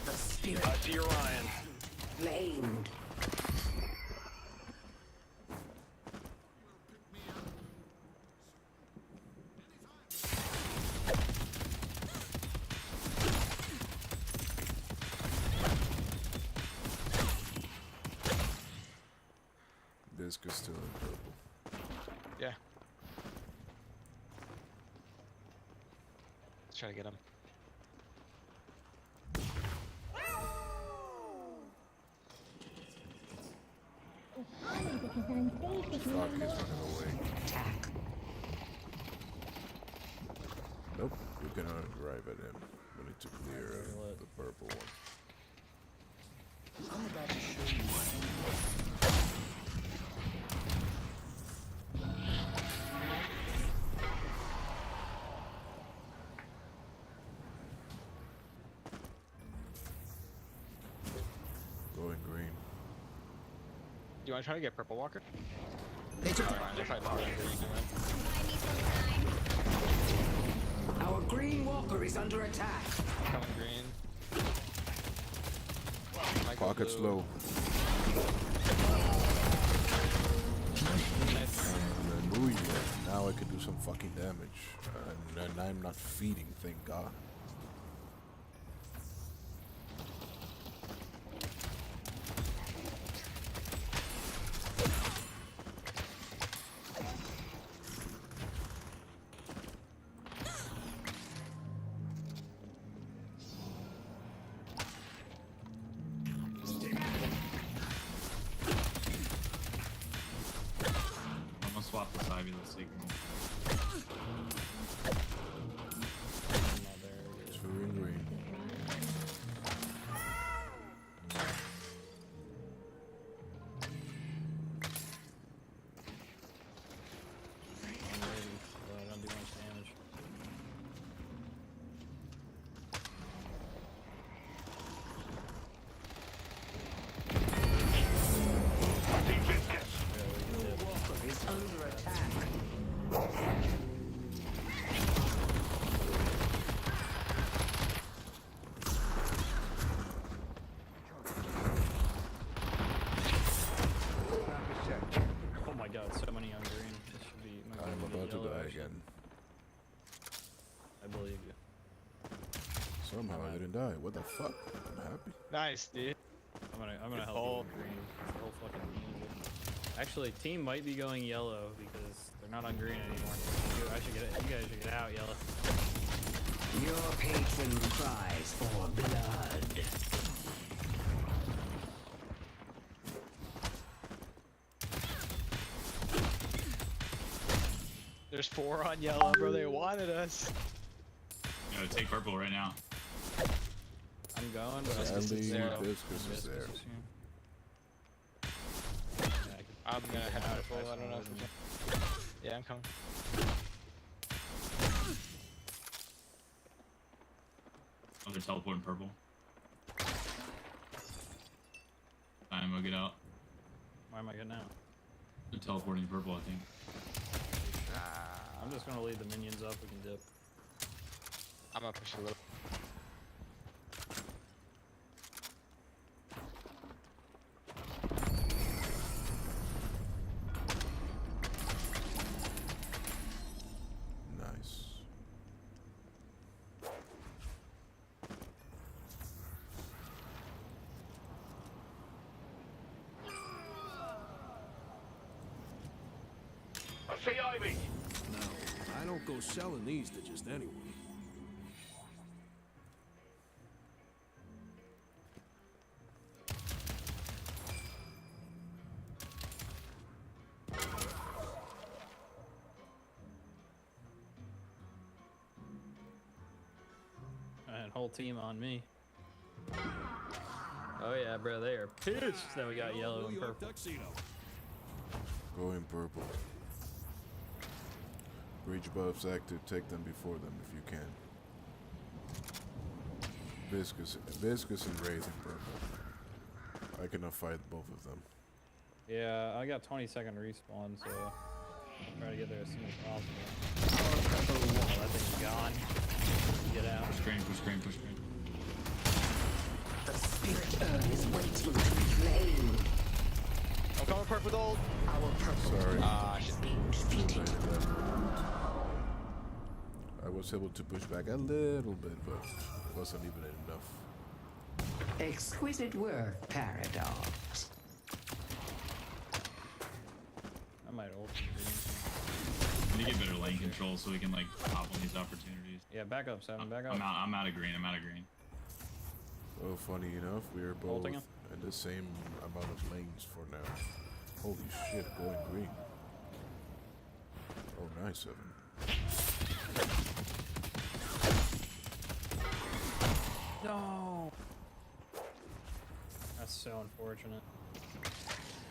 The spirit I see Orion. flamed. Disc is still in purple. Yeah. Let's try to get him. Fuck, he's running away. Attack. Nope, we cannot arrive at him. We need to clear the purple one. I'm about to show you what. Going green. Do you want to try to get purple walker? They took Our green walker is under attack. Coming green. Pocket's low. Hallelujah. Now I can do some fucking damage. And I'm not feeding, thank God. I'm gonna swap the side. Ivy. Let's take him. Two in green. I don't do much damage. Walker is under attack. Oh my god, so many on green. This should be. I'm about to die again. I believe you. Somehow I didn't die. What the fuck? I'm happy. Nice, dude. I'm gonna help you with green. It's the whole fucking team. Actually, team might be going yellow because they're not on green anymore. I should get it. You guys should get out yellow. Your patron cries for blood. There's 4 on yellow, bro. They wanted us. You know, take purple right now. I'm going, but Sadly, zero. Biscuits is there. I'm gonna have purple. I don't know if I'm... Yeah, I'm coming. Oh, they're teleporting purple. Time to get out. Why am I getting out? They're teleporting purple, I think. I'm just gonna lead the minions up. We can dip. I'm gonna push a little. Nice. I see Ivy. No, I don't go selling these to just anyone. And whole team on me. Oh yeah, bro, they are pissed that we got yellow and purple. Tuxedo. Going purple. Breach buffs active. Take them before them if you can. Viscous and Wraith in purple. I cannot fight both of them. Yeah, I got 20-second respawn, so I'll try to get there as soon as possible. Oh, that thing's gone. Get out. Push green, push green, push green. The spirit urn is waiting to be claimed. I'm coming purple with old. Our purple Sorry. has been defeated. I was able to push back a little bit, but it wasn't even enough. Exquisite work, Paradox. I might ult green. We need to get better lane control so we can like hop on these opportunities. Yeah, back up, 7, back up. I'm out of green. I'm out of green. Well, funny enough, we are both Ulting him? in the same amount of lanes for now. Holy shit, going green. Oh, nice, 7. No. That's so unfortunate.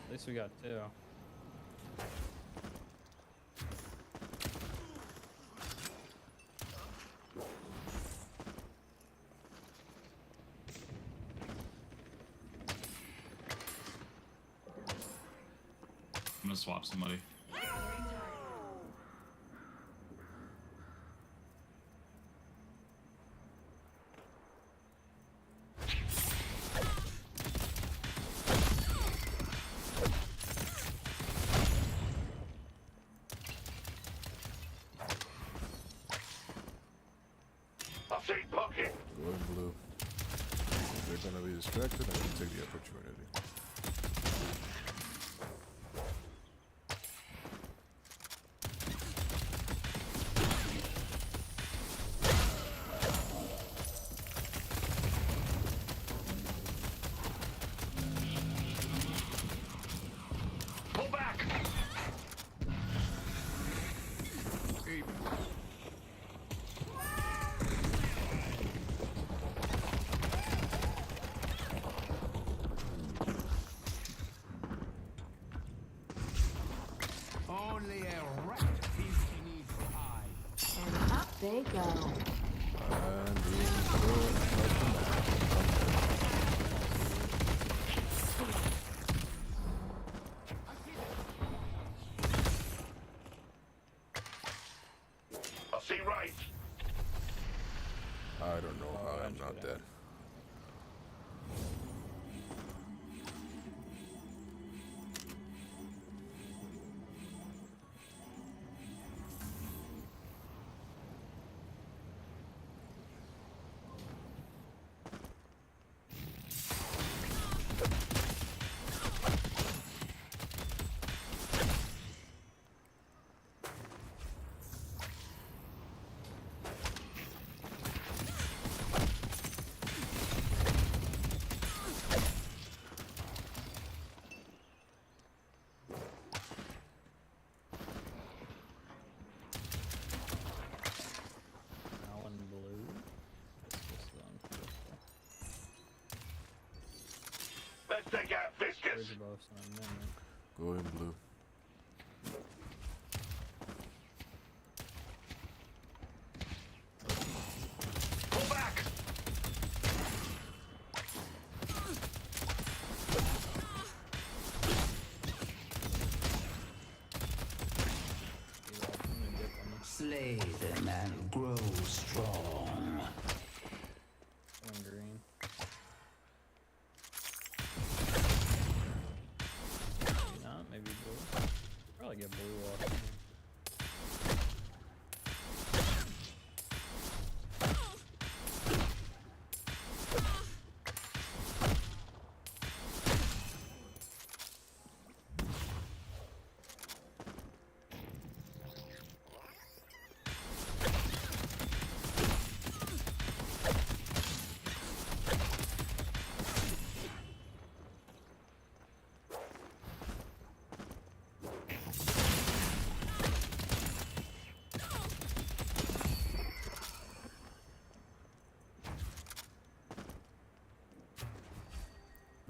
At least we got 2. I'm gonna swap somebody. I've seen pocket. Going blue. If they're gonna be distracted, I can take the opportunity. Pull back. now. I'll see right. I don't know how I'm not dead. Let's take out Viscous. Go in blue. Pull back. Slay them and grow strong. One green. Maybe not, maybe blue. Probably get blue off.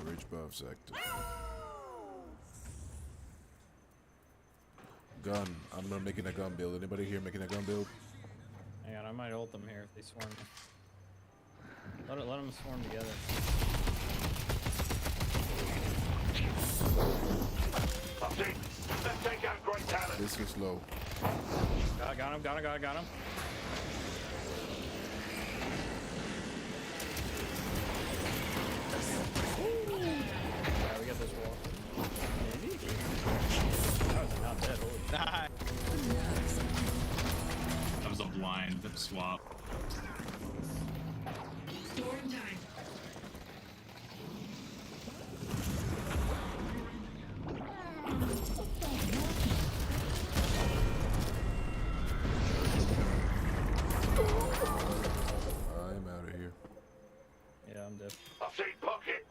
Bridge buffs active. Gun. I'm not making a gun build. Anybody here making a gun build? Hang on, I might ult them here if they swarm me. Let them swarm together. I'll see. Let's take out great talent. This is low. Got him. Yeah, we got this wall. Maybe? I was not dead. Holy That was a blind swap. Storm time. I'm out of here. Yeah, I'm dead. I've seen pocket.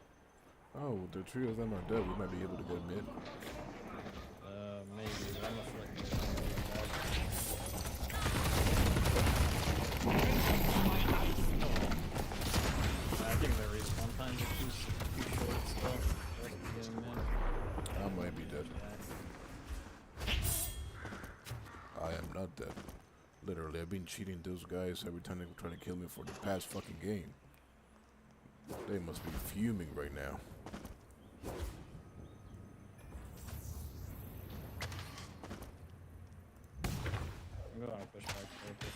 Oh, the three of them are dead. We might be able to get mid. Maybe, but I'm a flick. I think the respawn times are too short still. For us to get him in. I might be dead. I am not dead. Literally, I've been cheating those guys every time they try to kill me for the past fucking game. They must be fuming right now. I'm going to push back purple.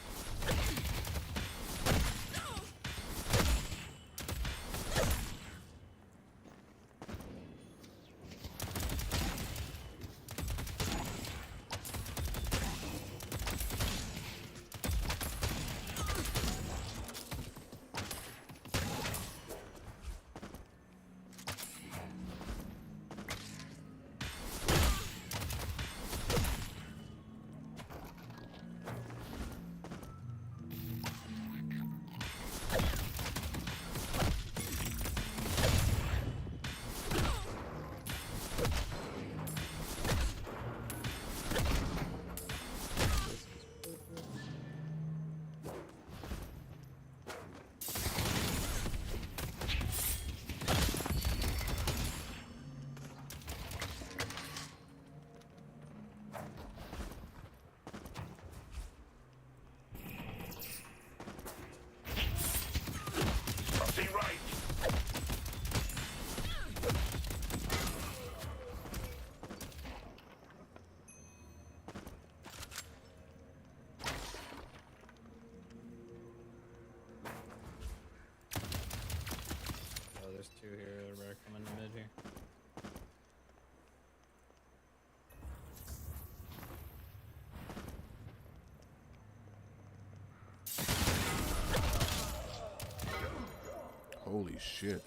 Holy shit.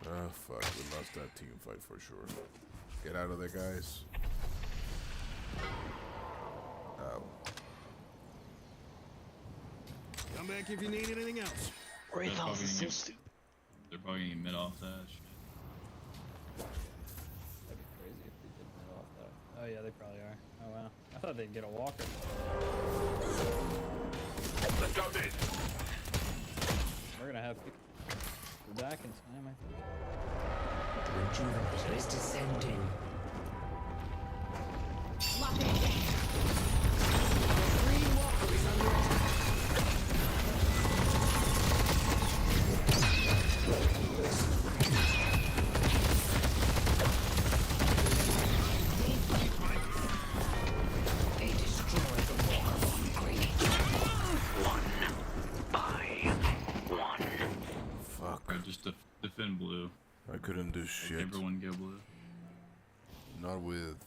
Ah, fuck. We lost that team fight for sure. Get out of there, guys. Ow. Come back if you need anything else. Wraithos is so stupid. They're probably gonna get mid off that shit. That'd be crazy if they did mid off that. Oh yeah, they probably are. Oh wow. I thought they'd get a walker. Let's go this. We're gonna have people back in time, I think. The rejuvenator is descending. Lock it. The green walker is under attack. They destroy the walker on green. One by one. Fuck. Alright, just defend blue. I couldn't do shit. Everyone go blue. Not with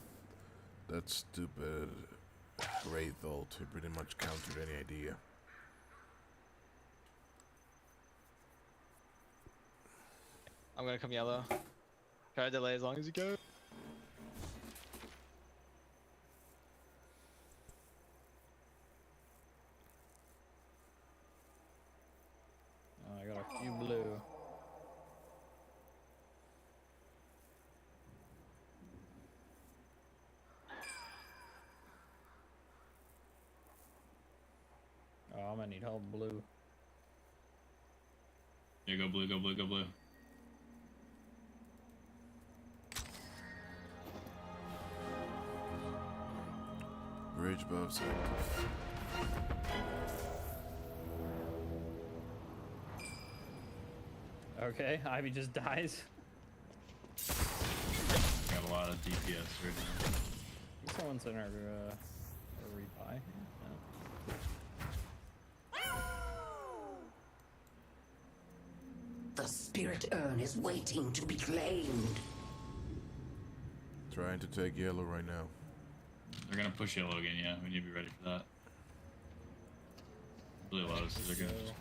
that stupid Wraith ult. It pretty much countered any idea. I'm gonna come yellow. Try to delay as long as you can. Oh, I got a few blue. Oh, I'm gonna need help blue. Yeah, go blue, go blue, go blue. Bridge buffs active. Okay, Ivy just dies. Got a lot of DPS right now. Someone's in our rebuy. The spirit urn is waiting to be claimed. Trying to take yellow right now. They're gonna push yellow again, yeah. We need to be ready for that. Really low, so they're good.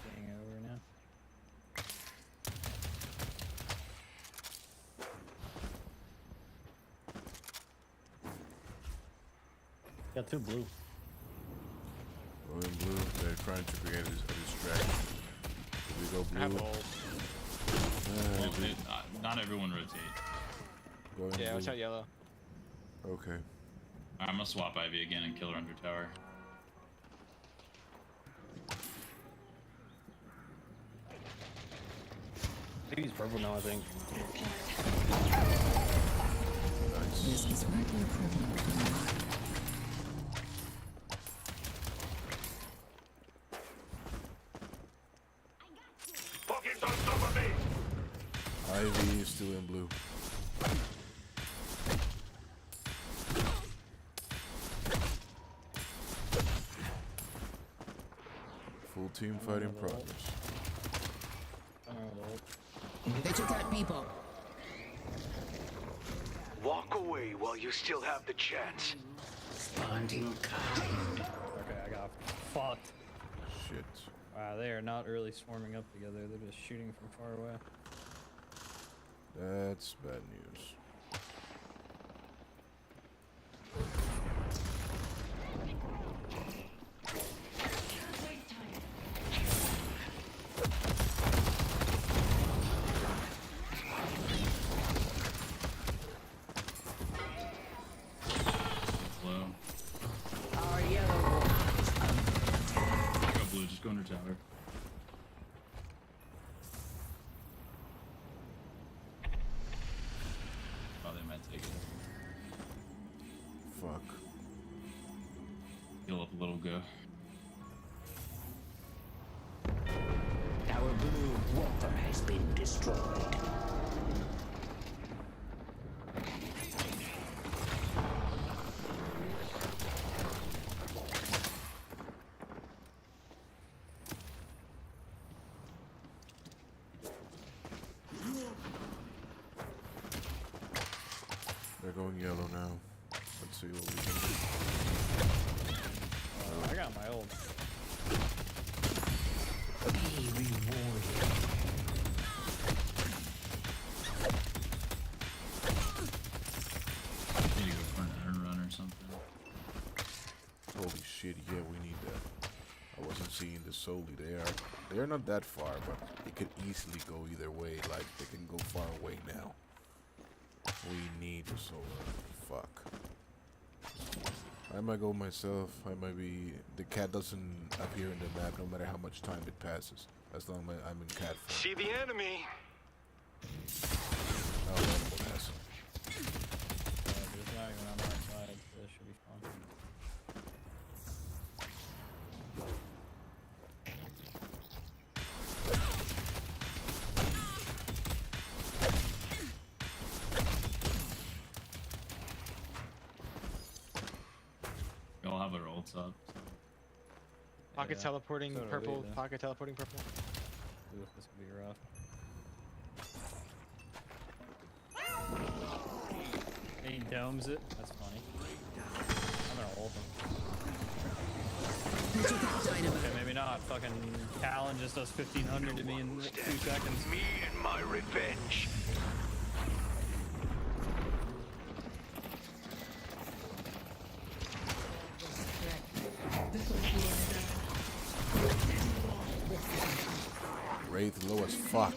Getting over now. Got two blue. Go in blue. They're trying to create a distraction. If we go blue. I have ult. Well, not everyone rotate. Go in Yeah, blue. watch out yellow. Okay. I'm gonna swap Ivy again and kill her under tower. He's purple now, I think. This is hardly equivalent. Fucking don't stop me! Ivy is still in blue. Full team fight in progress. They took out people. Walk away while you still have the chance. Responding kind. Okay, I got fucked. Shit. Wow, they are not really swarming up together. They're just shooting from far away. That's bad news. Low. Our yellow walker is under attack. Go blue, just go under tower. Oh, they might take it. Fuck. Heal up a little, go. Our blue walker has been destroyed. going yellow now. Let's see what we can do. I got my ult. Be rewarded. Need to go for an iron run or something. Holy shit, yeah, we need that. I wasn't seeing this solely. They're not that far, but it could easily go either way. Like, they can go far away now. We need the solar. Fuck. I might go myself. I might be... The cat doesn't appear in the map no matter how much time it passes. As long as I'm in cat form. See the enemy. Oh, animal has. There's not even on our side, so this should be fun. We all have our ults up. So. Pocket teleporting so do purple. we, though. Pocket teleporting purple. Ooh, this could be rough. He domes it. That's funny. I'm gonna ult him. Okay, maybe not. Fucking Talon just does 1500 to me in 2 seconds. Me and my revenge. Wraith low as fuck.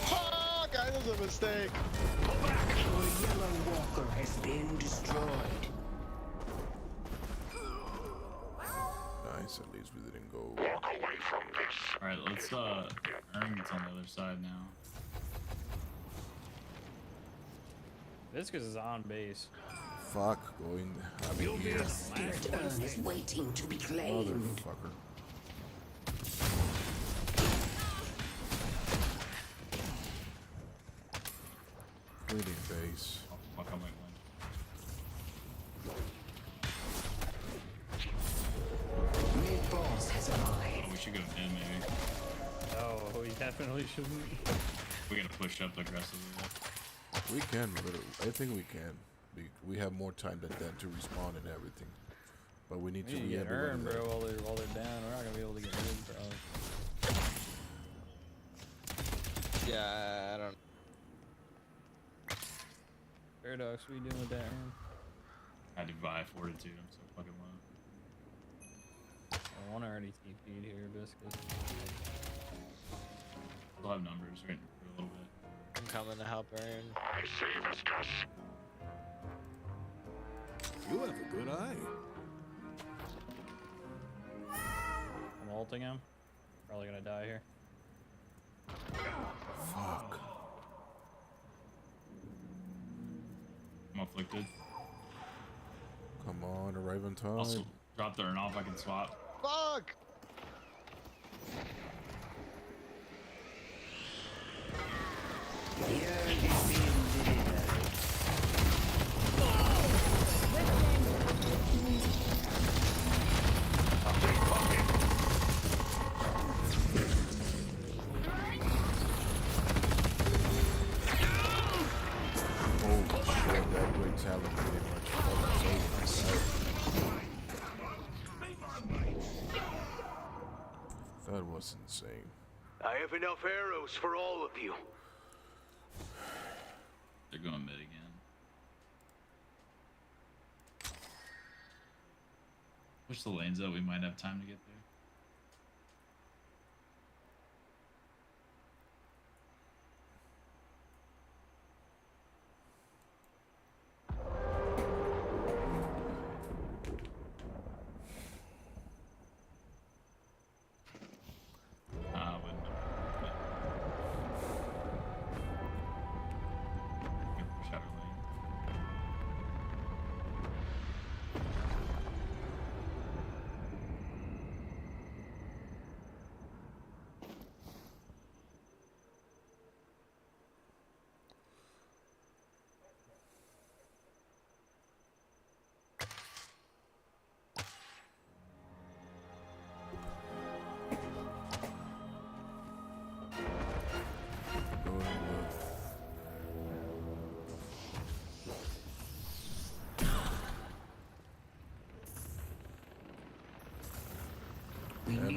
Fuck! That was a mistake. Your yellow walker has been destroyed. Nice, at least we didn't go. Alright, let's Erm's on the other side now. Viscous is on base. Fuck, going. I mean, here. Spirit urn is waiting to be claimed. Motherfucker. Bleeding base. Oh, fuck, I might win. Mid-boss has arrived. Oh, we should go mid, maybe. Oh, we definitely shouldn't. We gotta push up aggressively. We can, but I think we can. We have more time than them to respawn and everything. But we need We to need to get re-everybody Erm, there. bro, while they're down. We're not gonna be able to get mid, bro. Yeah, I don't. Paradox, what are you doing with that, Erm? I had to buy fortitude, I'm so fucking low. One already TP'd here, Viscous. We'll have numbers right for a little bit. I'm coming to help Aaron. I see Viscous. You have a good eye. I'm ulting him. Probably gonna die here. Fuck. I'm afflicted. Come on, arrive on time. Also, drop the urn off, I can swap. Fuck! Holy shit, that great talent pretty much That was insane. I have enough arrows for all of you. They're going mid again. Push the lanes up, we might have time to get there.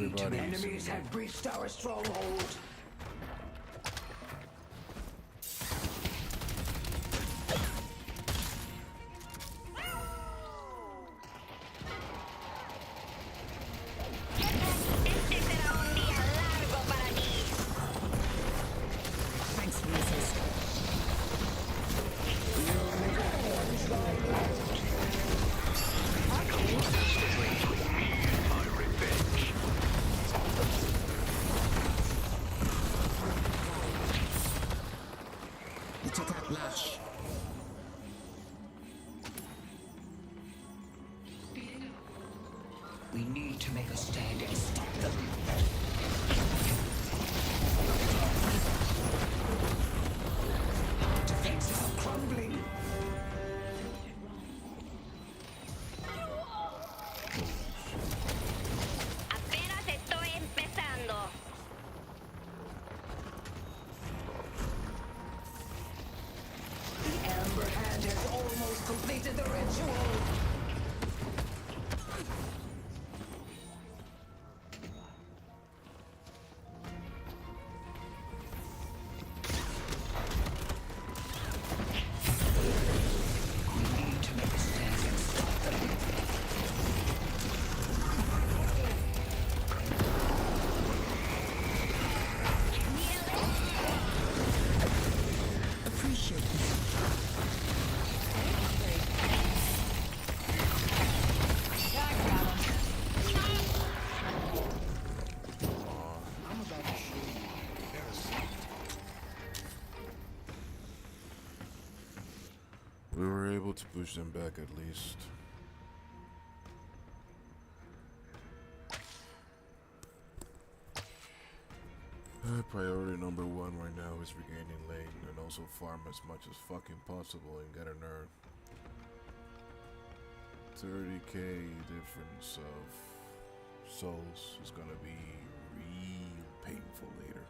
everybody. Enemies have breached our stronghold. We need to make a stand and stop them. Defenses are crumbling. Apenas estoy empezando. The Amber Hand has almost completed the ritual. We were able to push them back at least. Priority number one right now is regaining lane and also farm as much as fucking possible and get an earn. 30k difference of souls is gonna be real painful later.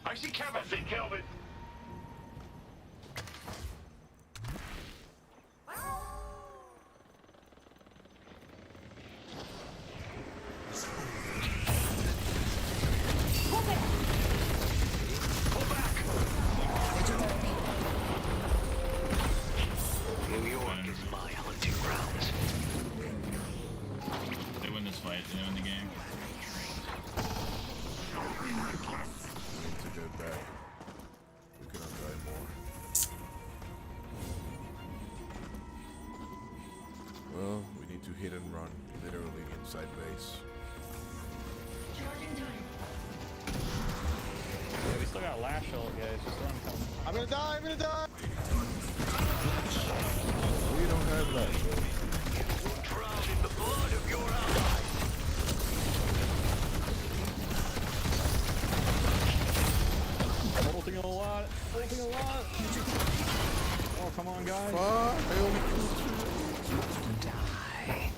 I see cameras in Kelvin. New York is my hunting grounds. They win this fight, they win the game. To get back. We cannot die more. Well, we need to hit and run, literally inside base. Yeah, we still got lash ult, guys. Just let him come. I'm gonna die, I'm gonna die! We don't have that. Drown in the blood of your allies. I'm ulting a lot. Ulting a lot. Oh, come on, guys. Die.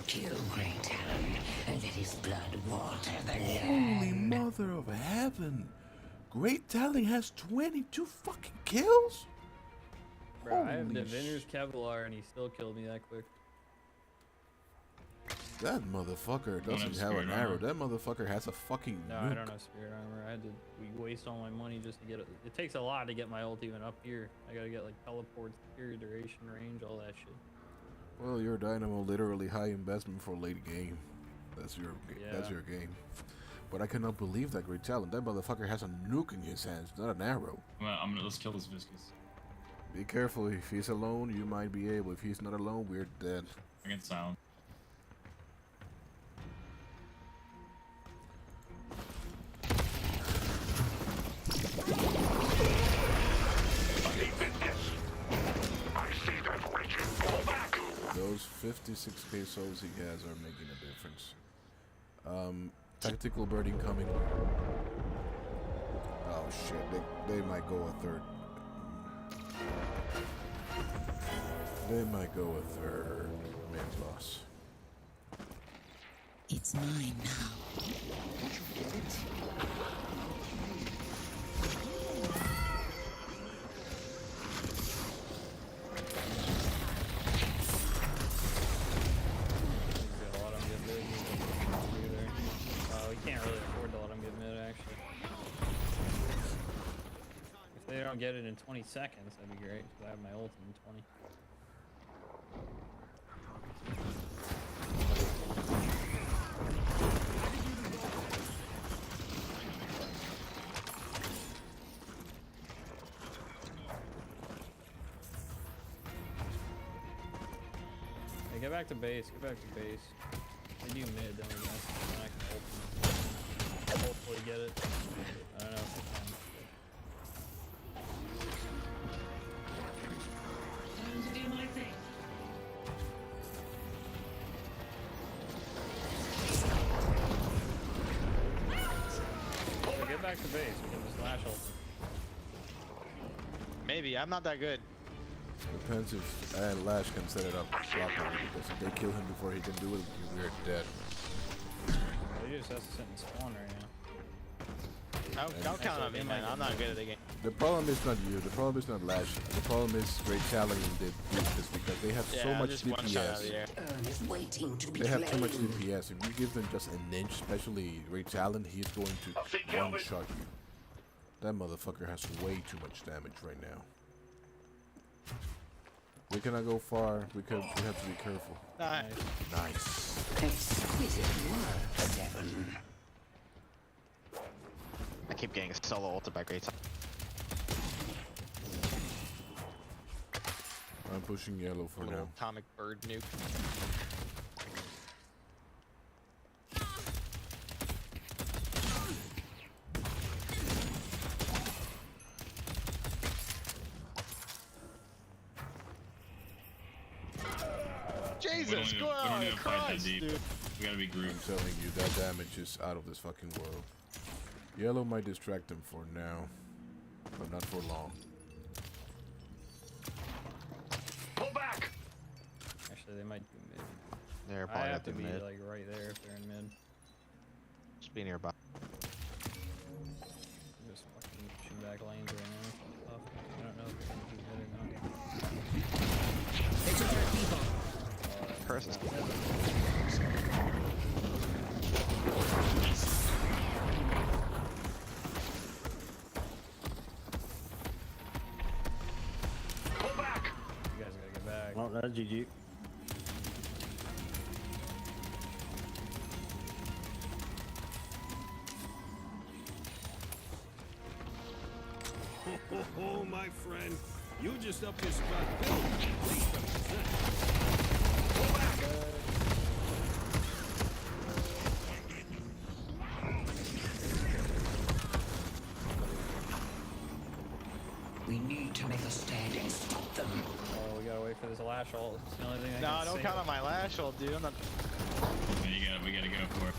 Kill Great Talon and let his blood water the Holy land. mother of heaven! Great Talon has 22 fucking kills? Bro, I have Holy Diviner's Kevlar and he still killed me that quick. That motherfucker doesn't have an arrow. That motherfucker has a fucking No, nuke. I don't have spirit armor. I had to waste all my money just to get it. It takes a lot to get my ult even up here. I gotta get like teleports, period duration, range, all that shit. Well, your Dynamo literally high investment for late game. That's your Yeah. game. But I cannot believe that Great Talon. That motherfucker has a nuke in his hands, not an arrow. Well, let's kill this Viscous. Be careful. If he's alone, you might be able. If he's not alone, we're dead. Against Silent. those 56 pesos he has are making a difference. Tactical birding coming. Oh shit, they might go a third. They might go a third mid boss. It's mine now. Did you get it? We can't really afford to let them get mid, actually. If they don't get it in 20 seconds, that'd be great, because I have my ult in 20. Hey, get back to base, get back to base. They do mid, then we can hopefully get it. I don't know if they can. Time to do my thing. So get back to base, we can just lash ult. Maybe, I'm not that good. Depends if Lash can set it up properly, because if they kill him before he can do it, we're dead. He just has to sit in spawn right now. Don't count on me, man. I'm not good at the game. The problem is not you. The problem is not Lash. The problem is Great Challenge did this because they have so much DPS. They have too much DPS. If you give them just an inch, especially Great Challenge, he's going to one-shot you. That motherfucker has way too much damage right now. We cannot go far. We have to be careful. Nice. Exquisite work, Seven. I keep getting solo ulted by Great. I'm pushing yellow for now. Atomic bird nuke. Jesus Christ, dude. We gotta be grouped. I'm telling you, that damage is out of this fucking world. Yellow might distract them for now, but not for long. Pull back! Actually, they might do mid. They're I probably have to be mid. like right there if they're in mid. Just be nearby. Just fucking pushing back lanes right now. I don't know if they're gonna do mid or not. Curse is Pull back! You guys gotta get back. Well, that's GG. Oh, my friend. You just upped your strut. Please represent. Pull back! We need to make a stand and stop them. Oh, we gotta wait for this lash ult. It's the only thing I No, can don't save count it. on my lash ult, dude. I'm not. We gotta go for it.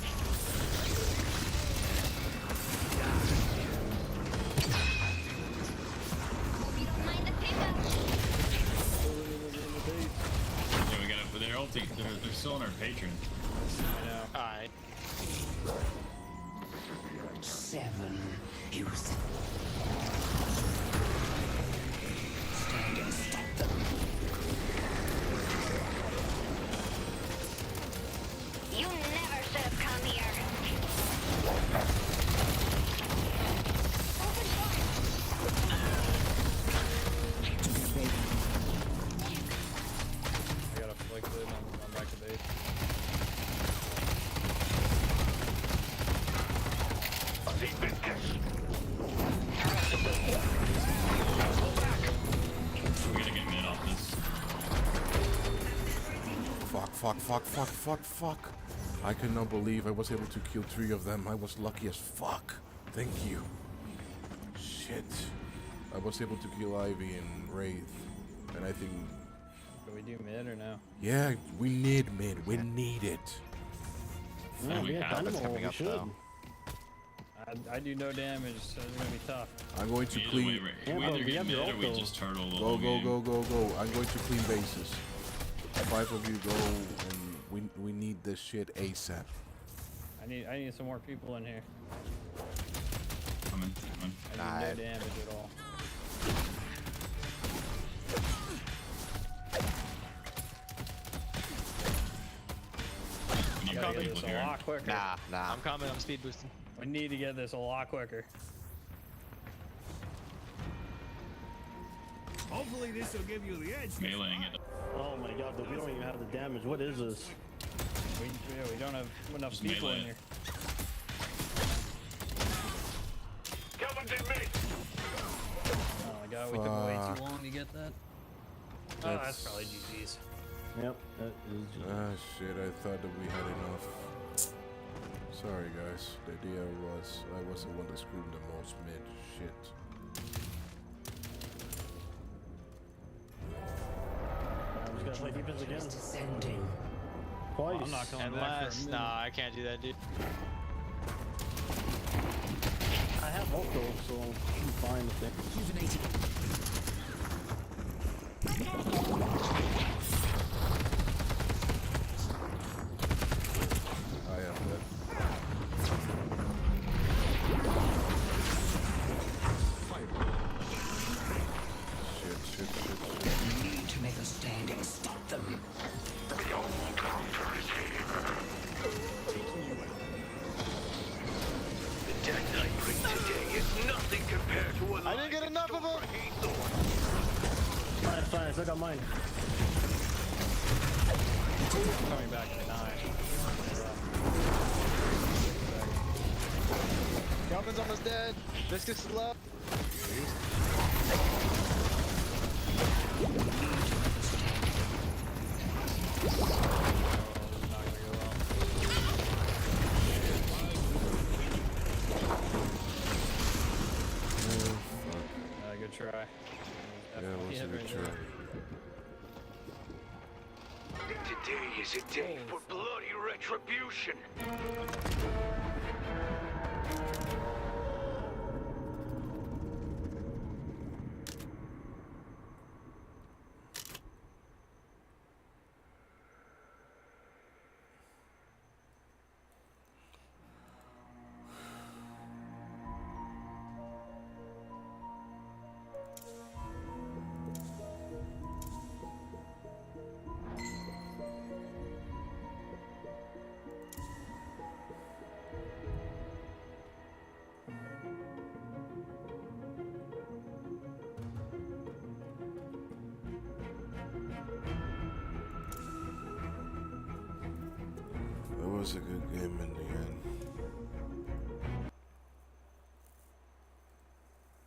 Yeah, we gotta. They're ulting. They're still on our patron. I know. Alright. Seven. Use stand and stop them. You never should have come here. I gotta flick it. I'm back to base. We gotta get mid off this. Fuck. I cannot believe I was able to kill 3 of them. I was lucky as fuck. Thank you. Shit. I was able to kill Ivy and Wraith. And I think Do we do mid or no? Yeah, we need mid. We need it. Yeah, we have Dynamo. We should. I do no damage, so it's gonna be tough. I'm going to clean. We either get mid or we just turtle the Go, whole go, game. go, go, go. I'm going to clean bases. 5 of you go, and we need this shit ASAP. I need some more people in here. Coming. I do no damage at all. You gotta got get people this a here. lot quicker. Nah. I'm coming. I'm speed boosting. We need to get this a lot quicker. Hopefully this will give you the edge. Meleeing it. Oh my god, dude, we don't even have the damage. What is this? We don't have enough Just people melee in it. here. Come and get me. Oh my god, we took way too long to get that. Oh, that's probably GG's. Yep, that is GG. Ah, shit. I thought that we had enough. Sorry, guys. The idea was I was the one that screwed the most mid. Shit. We just gotta play defense again. Descending. Twice. I'm not coming back for a minute. Nah, I can't do that, dude. I have ult though, so I'm fine with it. I have that. Shit. You need to make a stand and stop them. The old counter is here. The death I bring today is nothing compared to what I didn't get enough of them. Fine, I still got mine. Coming back at 9. Calvin's almost dead. Viscous is low. Good try. Yeah, it was a good try. Today is a day for bloody retribution. It was a good game in the end.